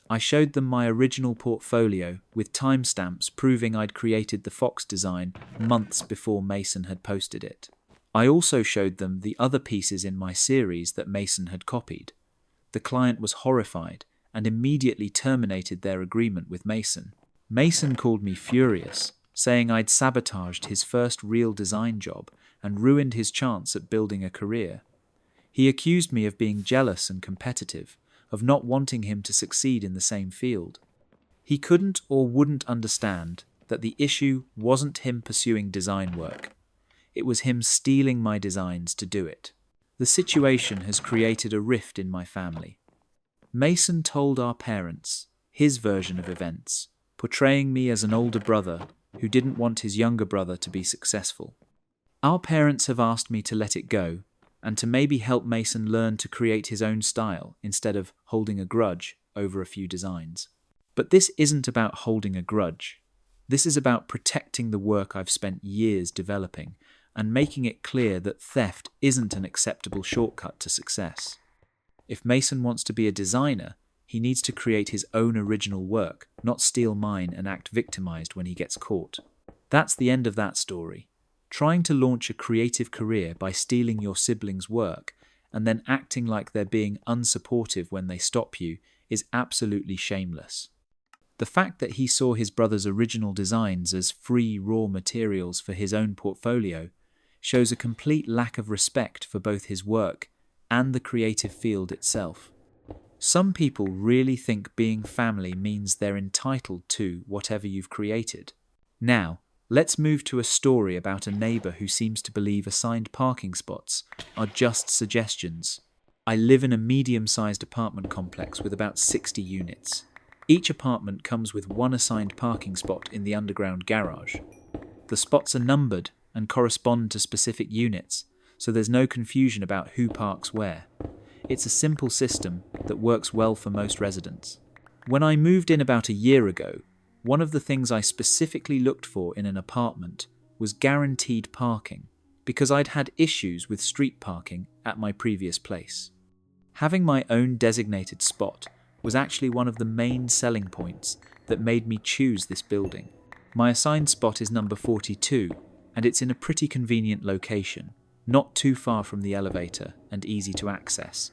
I showed them my original portfolio with timestamps proving I'd created the fox design months before Mason had posted it. I also showed them the other pieces in my series that Mason had copied. The client was horrified and immediately terminated their agreement with Mason. Mason called me furious, saying I'd sabotaged his first real design job and ruined his chance at building a career. He accused me of being jealous and competitive, of not wanting him to succeed in the same field. He couldn't or wouldn't understand that the issue wasn't him pursuing design work. It was him stealing my designs to do it. The situation has created a rift in my family. Mason told our parents his version of events, portraying me as an older brother who didn't want his younger brother to be successful. Our parents have asked me to let it go and to maybe help Mason learn to create his own style instead of holding a grudge over a few designs. But this isn't about holding a grudge. This is about protecting the work I've spent years developing and making it clear that theft isn't an acceptable shortcut to success. If Mason wants to be a designer, he needs to create his own original work, not steal mine and act victimized when he gets caught. That's the end of that story. Trying to launch a creative career by stealing your siblings' work and then acting like they're being unsupportive when they stop you is absolutely shameless. The fact that he saw his brother's original designs as free raw materials for his own portfolio shows a complete lack of respect for both his work and the creative field itself. Some people really think being family means they're entitled to whatever you've created. Now, let's move to a story about a neighbour who seems to believe assigned parking spots are just suggestions. I live in a medium-sized apartment complex with about 60 units. Each apartment comes with one assigned parking spot in the underground garage. The spots are numbered and correspond to specific units, so there's no confusion about who parks where. It's a simple system that works well for most residents. When I moved in about a year ago, one of the things I specifically looked for in an apartment was guaranteed parking, because I'd had issues with street parking at my previous place. Having my own designated spot was actually one of the main selling points that made me choose this building. My assigned spot is number 42, and it's in a pretty convenient location, not too far from the elevator and easy to access.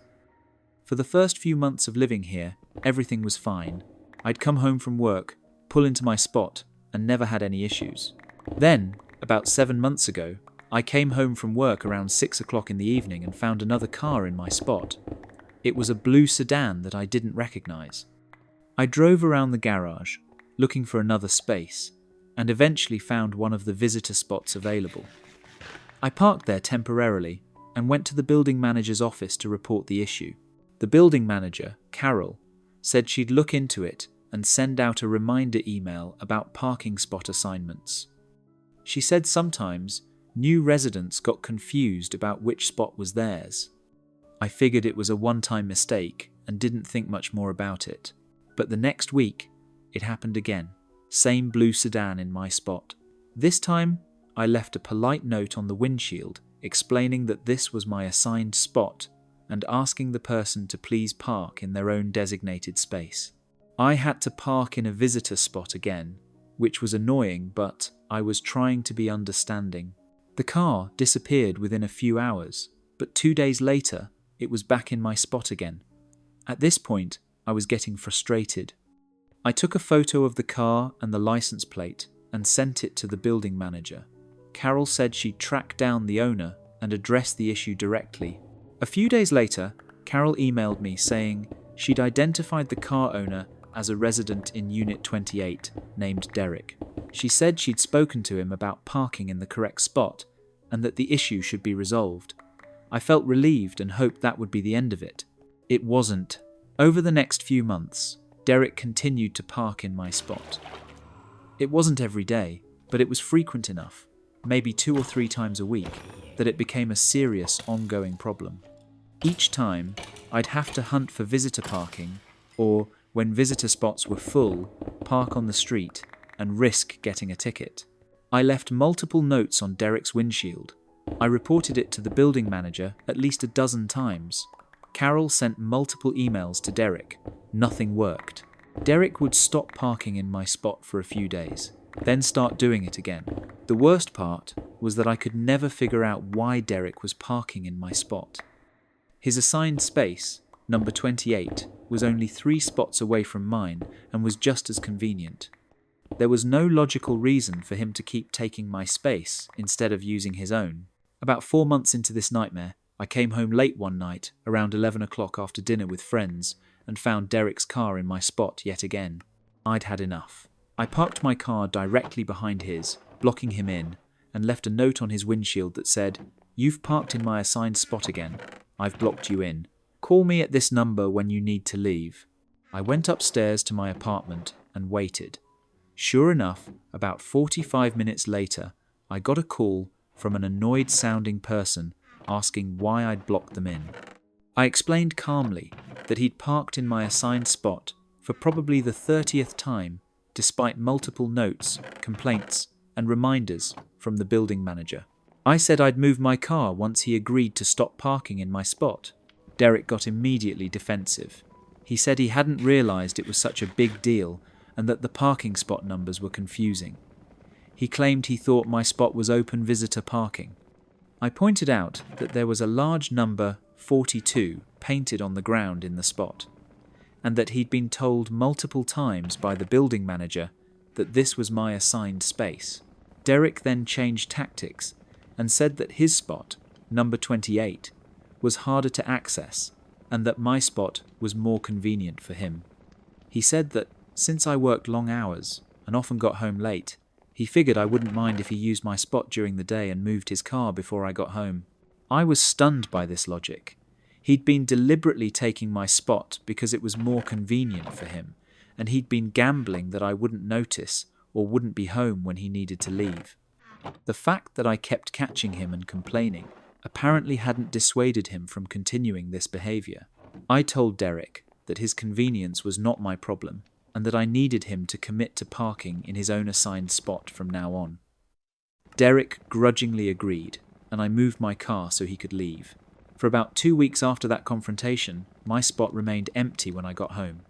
For the first few months of living here, everything was fine. I'd come home from work, pull into my spot, and never had any issues. Then, about 7 months ago, I came home from work around 6 o'clock in the evening and found another car in my spot. It was a blue sedan that I didn't recognize. I drove around the garage, looking for another space, and eventually found one of the visitor spots available. I parked there temporarily and went to the building manager's office to report the issue. The building manager, Carol, said she'd look into it and send out a reminder email about parking spot assignments. She said sometimes new residents got confused about which spot was theirs. I figured it was a one-time mistake and didn't think much more about it. But the next week, it happened again. Same blue sedan in my spot. This time, I left a polite note on the windshield explaining that this was my assigned spot and asking the person to please park in their own designated space. I had to park in a visitor spot again, which was annoying, but I was trying to be understanding. The car disappeared within a few hours, but 2 days later, it was back in my spot again. At this point, I was getting frustrated. I took a photo of the car and the license plate and sent it to the building manager. Carol said she'd track down the owner and address the issue directly. A few days later, Carol emailed me saying she'd identified the car owner as a resident in Unit 28 named Derek. She said she'd spoken to him about parking in the correct spot and that the issue should be resolved. I felt relieved and hoped that would be the end of it. It wasn't. Over the next few months, Derek continued to park in my spot. It wasn't every day, but it was frequent enough, maybe 2 or 3 times a week, that it became a serious ongoing problem. Each time, I'd have to hunt for visitor parking, or, when visitor spots were full, park on the street and risk getting a ticket. I left multiple notes on Derek's windshield. I reported it to the building manager at least a dozen times. Carol sent multiple emails to Derek. Nothing worked. Derek would stop parking in my spot for a few days, then start doing it again. The worst part was that I could never figure out why Derek was parking in my spot. His assigned space, number 28, was only 3 spots away from mine and was just as convenient. There was no logical reason for him to keep taking my space instead of using his own. About 4 months into this nightmare, I came home late one night, around 11 o'clock after dinner with friends, and found Derek's car in my spot yet again. I'd had enough. I parked my car directly behind his, blocking him in, and left a note on his windshield that said, "You've parked in my assigned spot again. I've blocked you in. Call me at this number when you need to leave." I went upstairs to my apartment and waited. Sure enough, about 45 minutes later, I got a call from an annoyed-sounding person asking why I'd blocked them in. I explained calmly that he'd parked in my assigned spot for probably the 30th time, despite multiple notes, complaints, and reminders from the building manager. I said I'd move my car once he agreed to stop parking in my spot. Derek got immediately defensive. He said he hadn't realised it was such a big deal and that the parking spot numbers were confusing. He claimed he thought my spot was open visitor parking. I pointed out that there was a large number 42 painted on the ground in the spot, and that he'd been told multiple times by the building manager that this was my assigned space. Derek then changed tactics and said that his spot, number 28, was harder to access and that my spot was more convenient for him. He said that since I worked long hours and often got home late, he figured I wouldn't mind if he used my spot during the day and moved his car before I got home. I was stunned by this logic. He'd been deliberately taking my spot because it was more convenient for him, and he'd been gambling that I wouldn't notice or wouldn't be home when he needed to leave. The fact that I kept catching him and complaining apparently hadn't dissuaded him from continuing this behaviour. I told Derek that his convenience was not my problem, and that I needed him to commit to parking in his own assigned spot from now on. Derek grudgingly agreed, and I moved my car so he could leave. For about 2 weeks after that confrontation, my spot remained empty when I got home.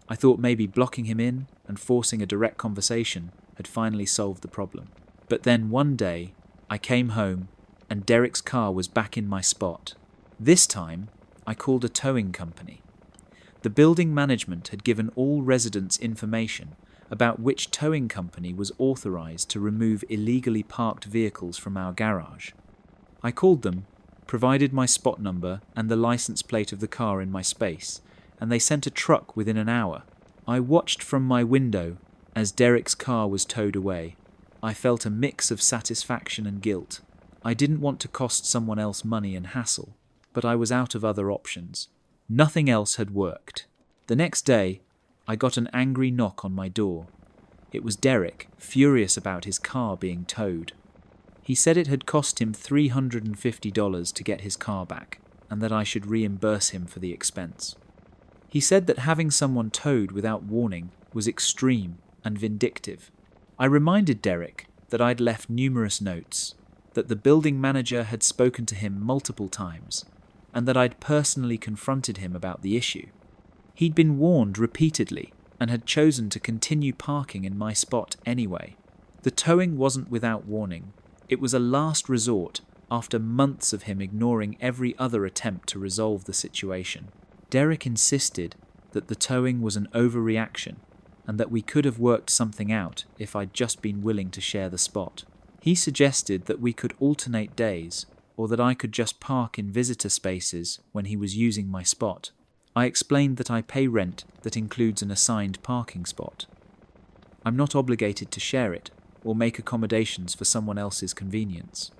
I thought maybe blocking him in and forcing a direct conversation had finally solved the problem. But then one day, I came home and Derek's car was back in my spot. This time, I called a towing company. The building management had given all residents information about which towing company was authorised to remove illegally parked vehicles from our garage. I called them, provided my spot number and the license plate of the car in my space, and they sent a truck within an hour. I watched from my window as Derek's car was towed away. I felt a mix of satisfaction and guilt. I didn't want to cost someone else money and hassle, but I was out of other options. Nothing else had worked. The next day, I got an angry knock on my door. It was Derek, furious about his car being towed. He said it had cost him $350 to get his car back, and that I should reimburse him for the expense. He said that having someone towed without warning was extreme and vindictive. I reminded Derek that I'd left numerous notes, that the building manager had spoken to him multiple times, and that I'd personally confronted him about the issue. He'd been warned repeatedly and had chosen to continue parking in my spot anyway. The towing wasn't without warning. It was a last resort after months of him ignoring every other attempt to resolve the situation. Derek insisted that the towing was an overreaction and that we could have worked something out if I'd just been willing to share the spot. He suggested that we could alternate days, or that I could just park in visitor spaces when he was using my spot. I explained that I pay rent that includes an assigned parking spot. I'm not obligated to share it or make accommodations for someone else's convenience.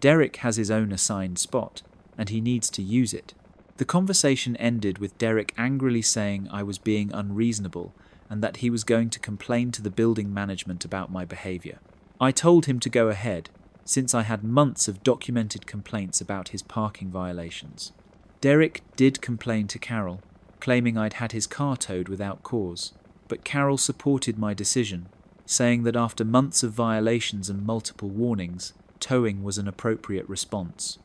Derek has his own assigned spot, and he needs to use it. The conversation ended with Derek angrily saying I was being unreasonable and that he was going to complain to the building management about my behaviour. I told him to go ahead, since I had months of documented complaints about his parking violations. Derek did complain to Carol, claiming I'd had his car towed without cause, but Carol supported my decision, saying that after months of violations and multiple warnings, towing was an appropriate response.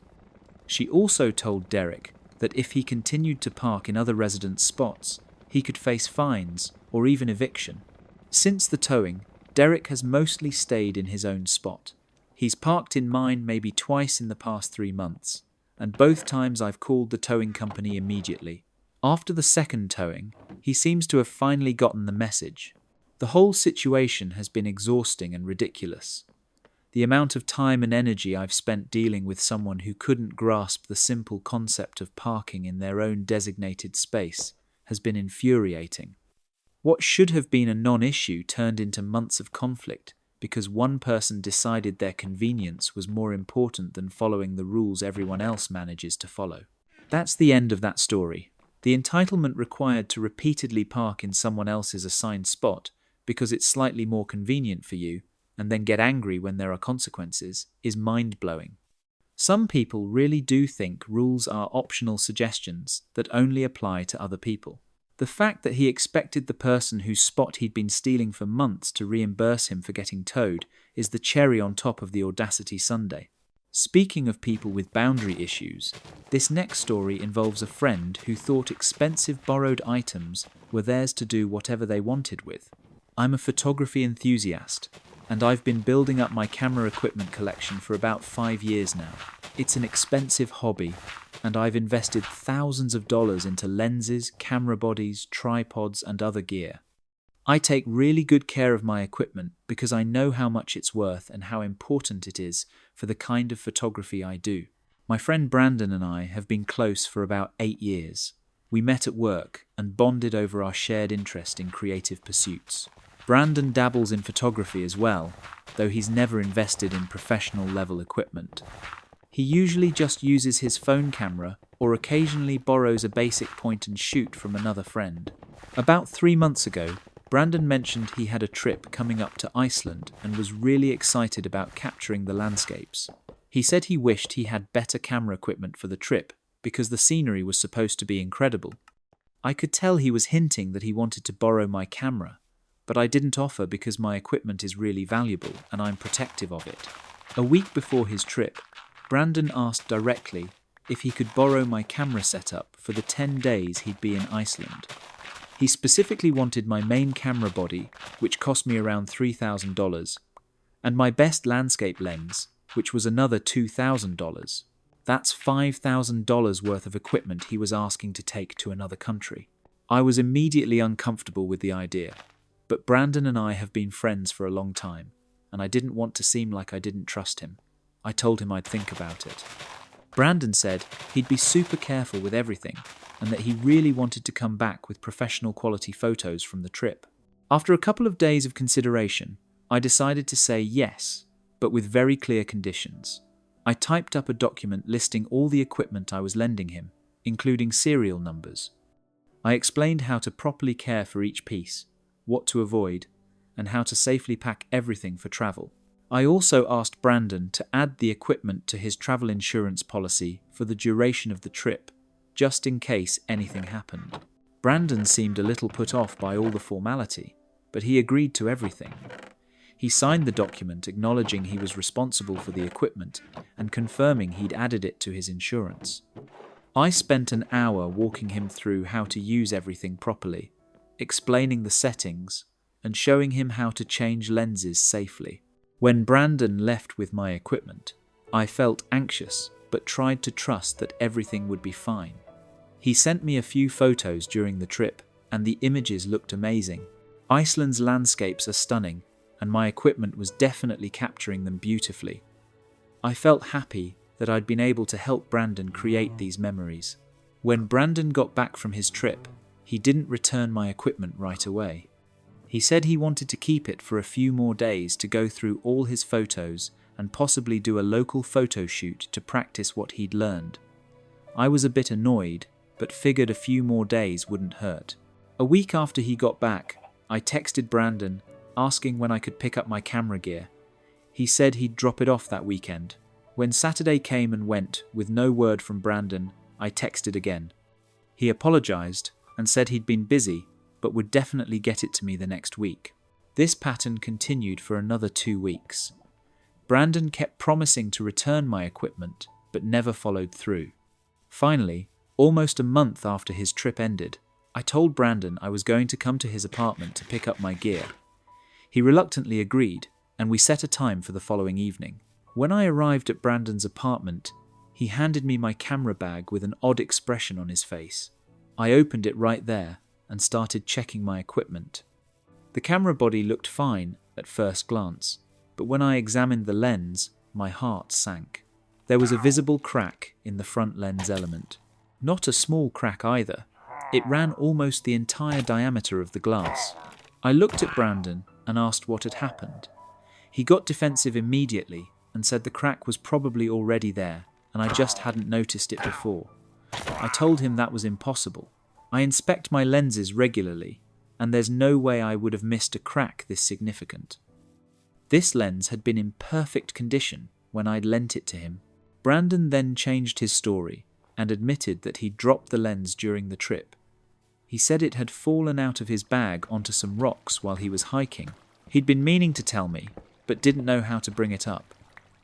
She also told Derek that if he continued to park in other residents' spots, he could face fines or even eviction. Since the towing, Derek has mostly stayed in his own spot. He's parked in mine maybe twice in the past 3 months, and both times I've called the towing company immediately. After the second towing, he seems to have finally gotten the message. The whole situation has been exhausting and ridiculous. The amount of time and energy I've spent dealing with someone who couldn't grasp the simple concept of parking in their own designated space has been infuriating. What should have been a non-issue turned into months of conflict because one person decided their convenience was more important than following the rules everyone else manages to follow. That's the end of that story. The entitlement required to repeatedly park in someone else's assigned spot because it's slightly more convenient for you, and then get angry when there are consequences, is mind-blowing. Some people really do think rules are optional suggestions that only apply to other people. The fact that he expected the person whose spot he'd been stealing for months to reimburse him for getting towed is the cherry on top of the audacity sundae. Speaking of people with boundary issues, this next story involves a friend who thought expensive borrowed items were theirs to do whatever they wanted with. I'm a photography enthusiast, and I've been building up my camera equipment collection for about 5 years now. It's an expensive hobby, and I've invested thousands of dollars into lenses, camera bodies, tripods, and other gear. I take really good care of my equipment because I know how much it's worth and how important it is for the kind of photography I do. My friend Brandon and I have been close for about 8 years. We met at work and bonded over our shared interest in creative pursuits. Brandon dabbles in photography as well, though he's never invested in professional level equipment. He usually just uses his phone camera or occasionally borrows a basic point and shoot from another friend. About 3 months ago, Brandon mentioned he had a trip coming up to Iceland and was really excited about capturing the landscapes. He said he wished he had better camera equipment for the trip because the scenery was supposed to be incredible. I could tell he was hinting that he wanted to borrow my camera, but I didn't offer because my equipment is really valuable and I'm protective of it. A week before his trip, Brandon asked directly if he could borrow my camera setup for the 10 days he'd be in Iceland. He specifically wanted my main camera body, which cost me around $3,000, and my best landscape lens, which was another $2,000. That's $5,000 worth of equipment he was asking to take to another country. I was immediately uncomfortable with the idea, but Brandon and I have been friends for a long time, and I didn't want to seem like I didn't trust him. I told him I'd think about it. Brandon said he'd be super careful with everything and that he really wanted to come back with professional quality photos from the trip. After a couple of days of consideration, I decided to say yes, but with very clear conditions. I typed up a document listing all the equipment I was lending him, including serial numbers. I explained how to properly care for each piece, what to avoid, and how to safely pack everything for travel. I also asked Brandon to add the equipment to his travel insurance policy for the duration of the trip, just in case anything happened. Brandon seemed a little put off by all the formality, but he agreed to everything. He signed the document acknowledging he was responsible for the equipment and confirming he'd added it to his insurance. I spent an hour walking him through how to use everything properly, explaining the settings, and showing him how to change lenses safely. When Brandon left with my equipment, I felt anxious but tried to trust that everything would be fine. He sent me a few photos during the trip, and the images looked amazing. Iceland's landscapes are stunning, and my equipment was definitely capturing them beautifully. I felt happy that I'd been able to help Brandon create these memories. When Brandon got back from his trip, he didn't return my equipment right away. He said he wanted to keep it for a few more days to go through all his photos and possibly do a local photo shoot to practice what he'd learned. I was a bit annoyed, but figured a few more days wouldn't hurt. A week after he got back, I texted Brandon, asking when I could pick up my camera gear. He said he'd drop it off that weekend. When Saturday came and went with no word from Brandon, I texted again. He apologized and said he'd been busy, but would definitely get it to me the next week. This pattern continued for another 2 weeks. Brandon kept promising to return my equipment, but never followed through. Finally, almost a month after his trip ended, I told Brandon I was going to come to his apartment to pick up my gear. He reluctantly agreed, and we set a time for the following evening. When I arrived at Brandon's apartment, he handed me my camera bag with an odd expression on his face. I opened it right there and started checking my equipment. The camera body looked fine at first glance, but when I examined the lens, my heart sank. There was a visible crack in the front lens element. Not a small crack either, It ran almost the entire diameter of the glass. I looked at Brandon and asked what had happened. He got defensive immediately and said the crack was probably already there and I just hadn't noticed it before. I told him that was impossible. I inspect my lenses regularly, and there's no way I would have missed a crack this significant. This lens had been in perfect condition when I'd lent it to him. Brandon then changed his story and admitted that he'd dropped the lens during the trip. He said it had fallen out of his bag onto some rocks while he was hiking. He'd been meaning to tell me, but didn't know how to bring it up.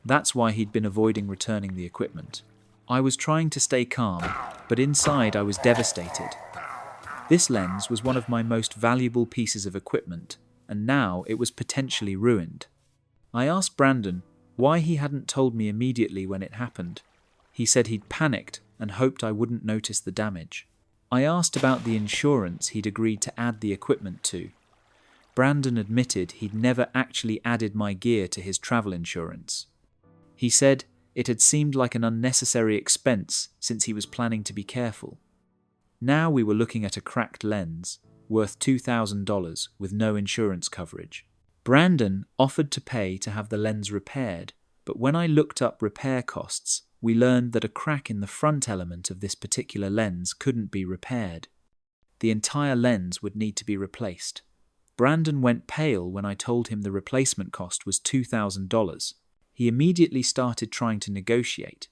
That's why he'd been avoiding returning the equipment. I was trying to stay calm, but inside I was devastated. This lens was one of my most valuable pieces of equipment, and now it was potentially ruined. I asked Brandon why he hadn't told me immediately when it happened. He said he'd panicked and hoped I wouldn't notice the damage. I asked about the insurance he'd agreed to add the equipment to. Brandon admitted he'd never actually added my gear to his travel insurance. He said it had seemed like an unnecessary expense since he was planning to be careful. Now we were looking at a cracked lens, worth $2,000 with no insurance coverage. Brandon offered to pay to have the lens repaired, but when I looked up repair costs, we learned that a crack in the front element of this particular lens couldn't be repaired. The entire lens would need to be replaced. Brandon went pale when I told him the replacement cost was $2,000. He immediately started trying to negotiate.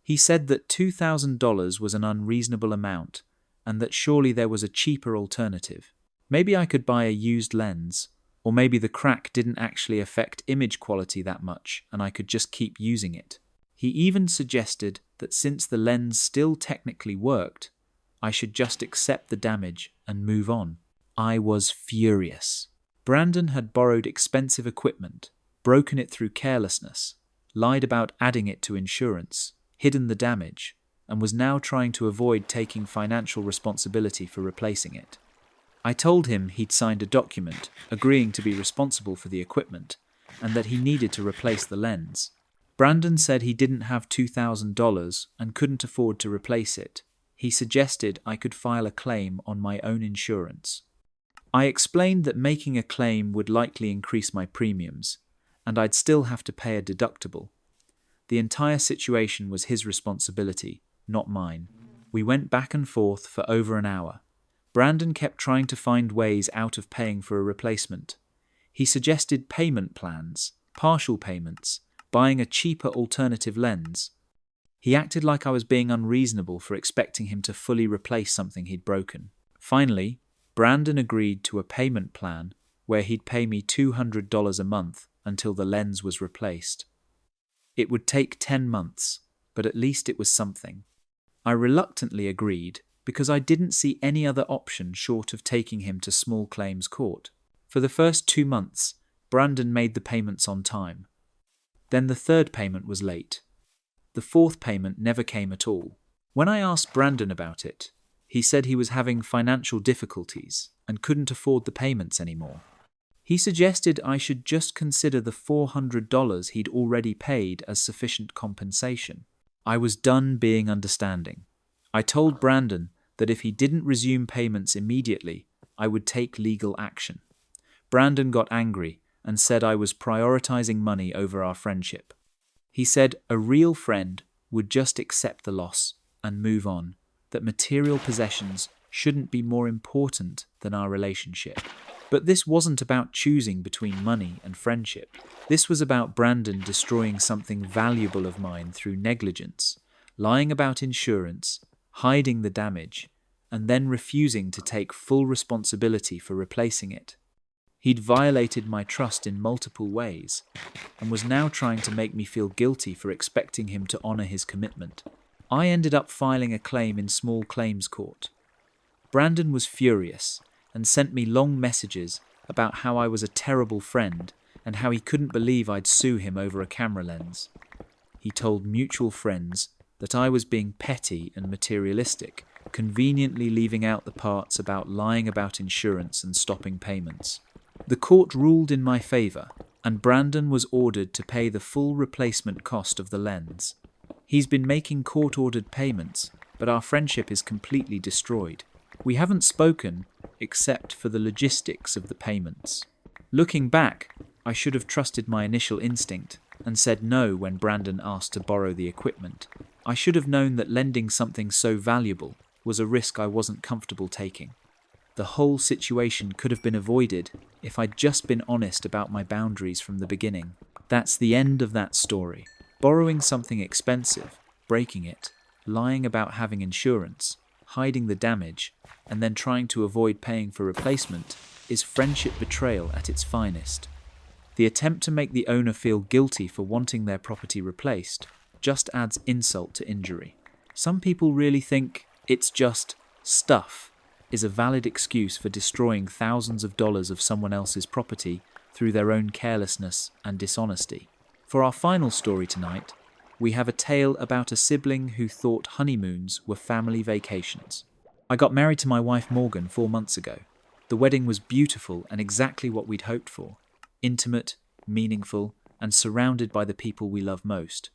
He said that $2,000 was an unreasonable amount and that surely there was a cheaper alternative. Maybe I could buy a used lens, or maybe the crack didn't actually affect image quality that much and I could just keep using it. He even suggested that since the lens still technically worked, I should just accept the damage and move on. I was furious. Brandon had borrowed expensive equipment, broken it through carelessness, lied about adding it to insurance, hidden the damage, and was now trying to avoid taking financial responsibility for replacing it. I told him he'd signed a document agreeing to be responsible for the equipment and that he needed to replace the lens. Brandon said he didn't have $2,000 and couldn't afford to replace it. He suggested I could file a claim on my own insurance. I explained that making a claim would likely increase my premiums, and I'd still have to pay a deductible. The entire situation was his responsibility, not mine. We went back and forth for over an hour. Brandon kept trying to find ways out of paying for a replacement. He suggested payment plans, partial payments, buying a cheaper alternative lens. He acted like I was being unreasonable for expecting him to fully replace something he'd broken. Finally, Brandon agreed to a payment plan where he'd pay me $200 a month until the lens was replaced. It would take 10 months, but at least it was something. I reluctantly agreed because I didn't see any other option short of taking him to small claims court. For the first 2 months, Brandon made the payments on time. Then the third payment was late. The fourth payment never came at all. When I asked Brandon about it, he said he was having financial difficulties and couldn't afford the payments anymore. He suggested I should just consider the $400 he'd already paid as sufficient compensation. I was done being understanding. I told Brandon that if he didn't resume payments immediately, I would take legal action. Brandon got angry and said I was prioritizing money over our friendship. He said a real friend would just accept the loss and move on, that material possessions shouldn't be more important than our relationship. But this wasn't about choosing between money and friendship. This was about Brandon destroying something valuable of mine through negligence, lying about insurance, hiding the damage, and then refusing to take full responsibility for replacing it. He'd violated my trust in multiple ways, and was now trying to make me feel guilty for expecting him to honor his commitment. I ended up filing a claim in small claims court. Brandon was furious and sent me long messages about how I was a terrible friend and how he couldn't believe I'd sue him over a camera lens. He told mutual friends that I was being petty and materialistic, conveniently leaving out the parts about lying about insurance and stopping payments. The court ruled in my favor, and Brandon was ordered to pay the full replacement cost of the lens. He's been making court-ordered payments, but our friendship is completely destroyed. We haven't spoken except for the logistics of the payments. Looking back, I should have trusted my initial instinct and said no when Brandon asked to borrow the equipment. I should have known that lending something so valuable was a risk I wasn't comfortable taking. The whole situation could have been avoided if I'd just been honest about my boundaries from the beginning. That's the end of that story. Borrowing something expensive, breaking it, lying about having insurance, hiding the damage, and then trying to avoid paying for replacement is friendship betrayal at its finest. The attempt to make the owner feel guilty for wanting their property replaced just adds insult to injury. Some people really think it's just stuff is a valid excuse for destroying thousands of dollars of someone else's property through their own carelessness and dishonesty. For our final story tonight, we have a tale about a sibling who thought honeymoons were family vacations. I got married to my wife Morgan 4 months ago. The wedding was beautiful and exactly what we'd hoped for. Intimate, meaningful, and surrounded by the people we love most.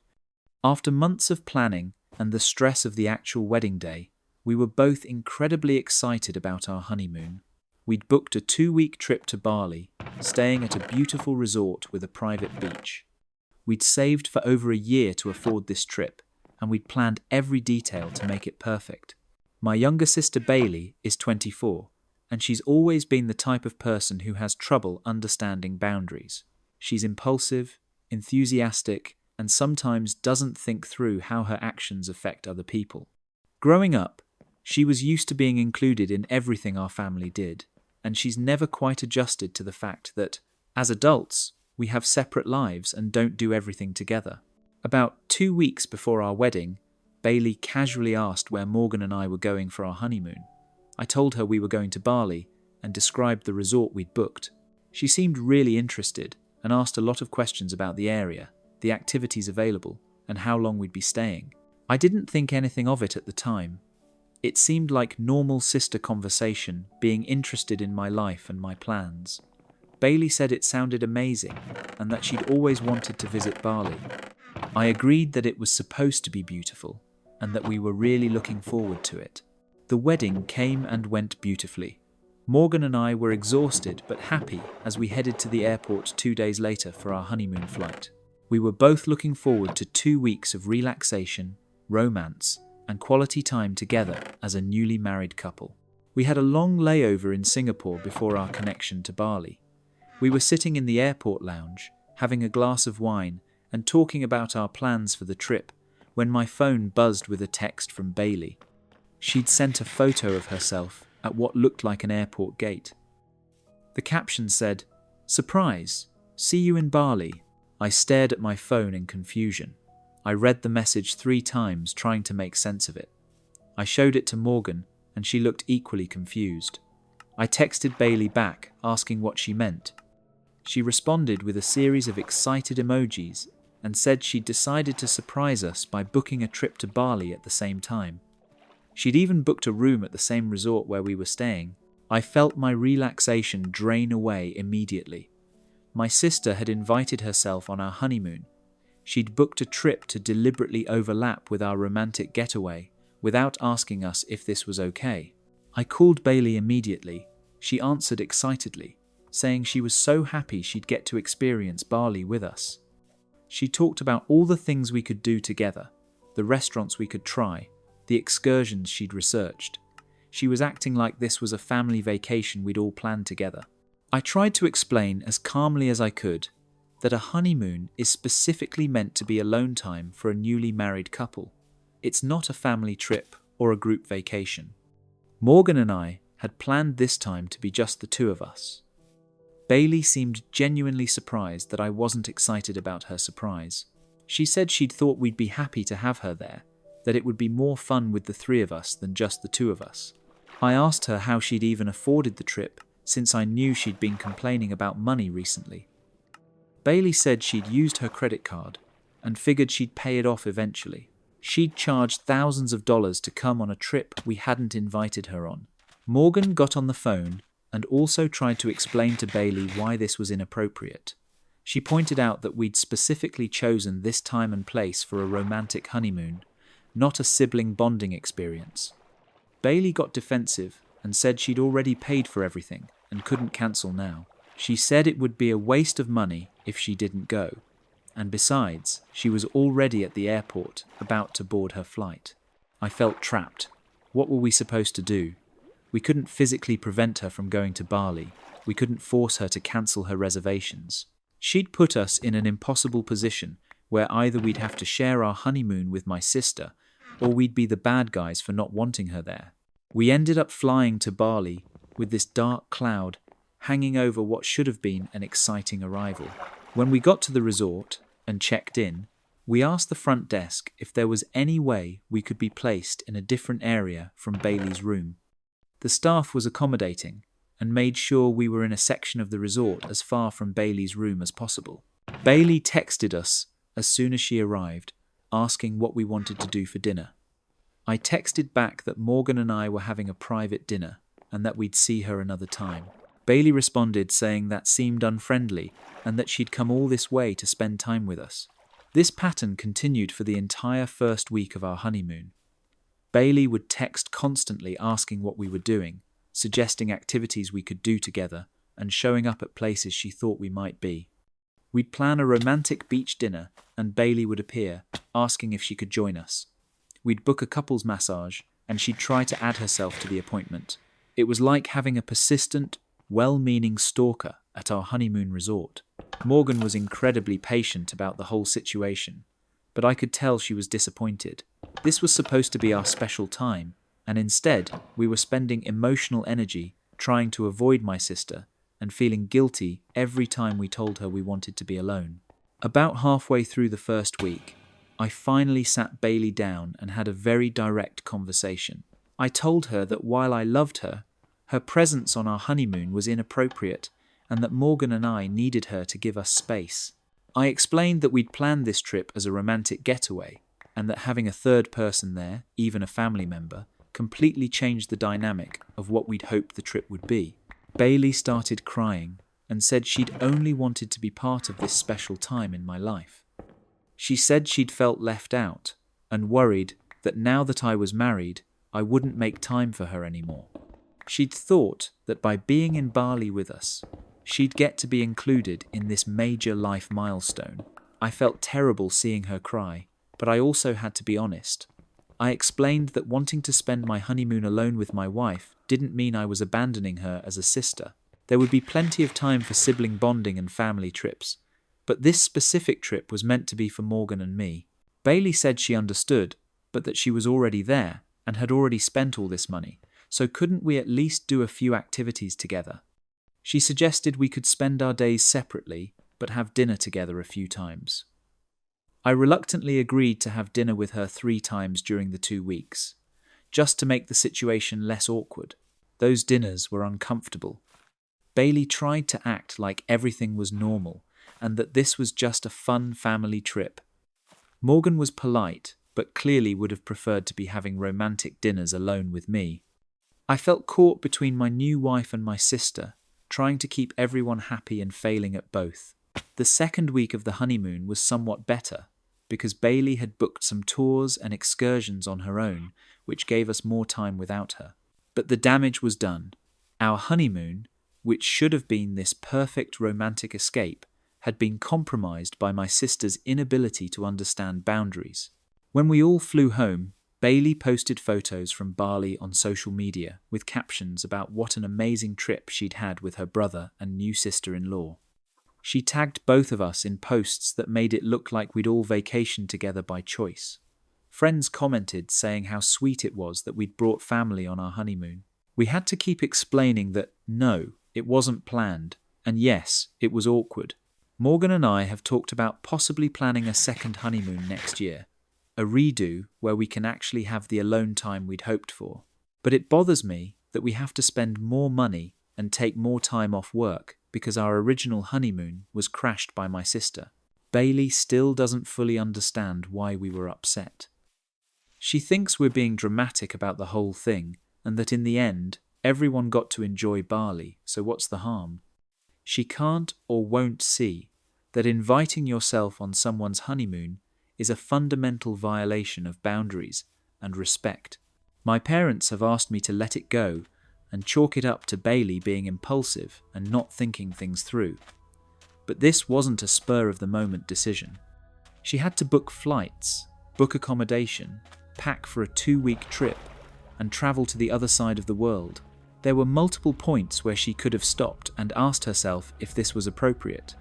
After months of planning and the stress of the actual wedding day, we were both incredibly excited about our honeymoon. We'd booked a 2-week trip to Bali, staying at a beautiful resort with a private beach. We'd saved for over a year to afford this trip, and we'd planned every detail to make it perfect. My younger sister Bailey is 24, and she's always been the type of person who has trouble understanding boundaries. She's impulsive, enthusiastic, and sometimes doesn't think through how her actions affect other people. Growing up, she was used to being included in everything our family did, and she's never quite adjusted to the fact that, as adults, we have separate lives and don't do everything together. About 2 weeks before our wedding, Bailey casually asked where Morgan and I were going for our honeymoon. I told her we were going to Bali and described the resort we'd booked. She seemed really interested and asked a lot of questions about the area, the activities available, and how long we'd be staying. I didn't think anything of it at the time. It seemed like normal sister conversation, being interested in my life and my plans. Bailey said it sounded amazing and that she'd always wanted to visit Bali. I agreed that it was supposed to be beautiful and that we were really looking forward to it. The wedding came and went beautifully. Morgan and I were exhausted but happy as we headed to the airport 2 days later for our honeymoon flight. We were both looking forward to 2 weeks of relaxation, romance, and quality time together as a newly married couple. We had a long layover in Singapore before our connection to Bali. We were sitting in the airport lounge, having a glass of wine and talking about our plans for the trip, when my phone buzzed with a text from Bailey. She'd sent a photo of herself at what looked like an airport gate. The caption said, "Surprise! See you in Bali." I stared at my phone in confusion. I read the message 3 times, trying to make sense of it. I showed it to Morgan, and she looked equally confused. I texted Bailey back, asking what she meant. She responded with a series of excited emojis and said she'd decided to surprise us by booking a trip to Bali at the same time. She'd even booked a room at the same resort where we were staying. I felt my relaxation drain away immediately. My sister had invited herself on our honeymoon. She'd booked a trip to deliberately overlap with our romantic getaway without asking us if this was okay. I called Bailey immediately. She answered excitedly, saying she was so happy she'd get to experience Bali with us. She talked about all the things we could do together, the restaurants we could try, the excursions she'd researched. She was acting like this was a family vacation we'd all planned together. I tried to explain as calmly as I could that a honeymoon is specifically meant to be alone time for a newly married couple. It's not a family trip or a group vacation. Morgan and I had planned this time to be just the 2 of us. Bailey seemed genuinely surprised that I wasn't excited about her surprise. She said she'd thought we'd be happy to have her there, that it would be more fun with the 3 of us than just the 2 of us. I asked her how she'd even afforded the trip, since I knew she'd been complaining about money recently. Bailey said she'd used her credit card and figured she'd pay it off eventually. She'd charged thousands of dollars to come on a trip we hadn't invited her on. Morgan got on the phone and also tried to explain to Bailey why this was inappropriate. She pointed out that we'd specifically chosen this time and place for a romantic honeymoon, not a sibling bonding experience. Bailey got defensive and said she'd already paid for everything and couldn't cancel now. She said it would be a waste of money if she didn't go, and besides, she was already at the airport about to board her flight. I felt trapped. What were we supposed to do? We couldn't physically prevent her from going to Bali. We couldn't force her to cancel her reservations. She'd put us in an impossible position where either we'd have to share our honeymoon with my sister or we'd be the bad guys for not wanting her there. We ended up flying to Bali with this dark cloud hanging over what should have been an exciting arrival. When we got to the resort and checked in, we asked the front desk if there was any way we could be placed in a different area from Bailey's room. The staff was accommodating and made sure we were in a section of the resort as far from Bailey's room as possible. Bailey texted us as soon as she arrived, asking what we wanted to do for dinner. I texted back that Morgan and I were having a private dinner and that we'd see her another time. Bailey responded saying that seemed unfriendly and that she'd come all this way to spend time with us. This pattern continued for the entire first week of our honeymoon. Bailey would text constantly asking what we were doing, suggesting activities we could do together, and showing up at places she thought we might be. We'd plan a romantic beach dinner, and Bailey would appear, asking if she could join us. We'd book a couples massage, and she'd try to add herself to the appointment. It was like having a persistent, well-meaning stalker at our honeymoon resort. Morgan was incredibly patient about the whole situation, but I could tell she was disappointed. This was supposed to be our special time, and instead we were spending emotional energy trying to avoid my sister and feeling guilty every time we told her we wanted to be alone. About halfway through the first week, I finally sat Bailey down and had a very direct conversation. I told her that while I loved her, her presence on our honeymoon was inappropriate and that Morgan and I needed her to give us space. I explained that we'd planned this trip as a romantic getaway and that having a third person there, even a family member, completely changed the dynamic of what we'd hoped the trip would be. Bailey started crying and said she'd only wanted to be part of this special time in my life. She said she'd felt left out and worried that now that I was married, I wouldn't make time for her anymore. She'd thought that by being in Bali with us, she'd get to be included in this major life milestone. I felt terrible seeing her cry, but I also had to be honest. I explained that wanting to spend my honeymoon alone with my wife didn't mean I was abandoning her as a sister. There would be plenty of time for sibling bonding and family trips, but this specific trip was meant to be for Morgan and me. Bailey said she understood, but that she was already there and had already spent all this money, so couldn't we at least do a few activities together? She suggested we could spend our days separately, but have dinner together a few times. I reluctantly agreed to have dinner with her 3 times during the 2 weeks, just to make the situation less awkward. Those dinners were uncomfortable. Bailey tried to act like everything was normal and that this was just a fun family trip. Morgan was polite, but clearly would have preferred to be having romantic dinners alone with me. I felt caught between my new wife and my sister, trying to keep everyone happy and failing at both. The second week of the honeymoon was somewhat better, because Bailey had booked some tours and excursions on her own, which gave us more time without her. But the damage was done. Our honeymoon, which should have been this perfect romantic escape, had been compromised by my sister's inability to understand boundaries. When we all flew home, Bailey posted photos from Bali on social media with captions about what an amazing trip she'd had with her brother and new sister-in-law. She tagged both of us in posts that made it look like we'd all vacationed together by choice. Friends commented saying how sweet it was that we'd brought family on our honeymoon. We had to keep explaining that no, it wasn't planned, and yes, it was awkward. Morgan and I have talked about possibly planning a second honeymoon next year, a redo where we can actually have the alone time we'd hoped for. But it bothers me that we have to spend more money and take more time off work because our original honeymoon was crashed by my sister. Bailey still doesn't fully understand why we were upset. She thinks we're being dramatic about the whole thing and that in the end, everyone got to enjoy Bali, so what's the harm? She can't or won't see that inviting yourself on someone's honeymoon is a fundamental violation of boundaries and respect. My parents have asked me to let it go, and chalk it up to Bailey being impulsive and not thinking things through. But this wasn't a spur-of-the-moment decision. She had to book flights, book accommodation, pack for a 2-week trip, and travel to the other side of the world. There were multiple points where she could have stopped and asked herself if this was appropriate.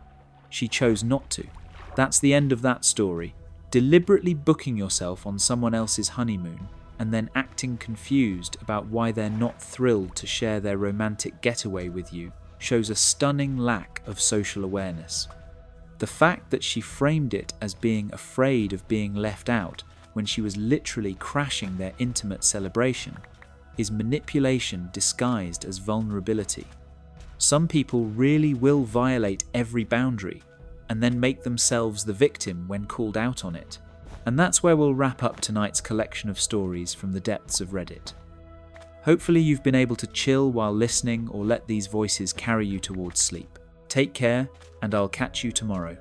She chose not to. That's the end of that story. Deliberately booking yourself on someone else's honeymoon and then acting confused about why they're not thrilled to share their romantic getaway with you shows a stunning lack of social awareness. The fact that she framed it as being afraid of being left out when she was literally crashing their intimate celebration is manipulation disguised as vulnerability. Some people really will violate every boundary and then make themselves the victim when called out on it. And that's where we'll wrap up tonight's collection of stories from the depths of Reddit. Hopefully you've been able to chill while listening or let these voices carry you towards sleep. Take care, and I'll catch you tomorrow.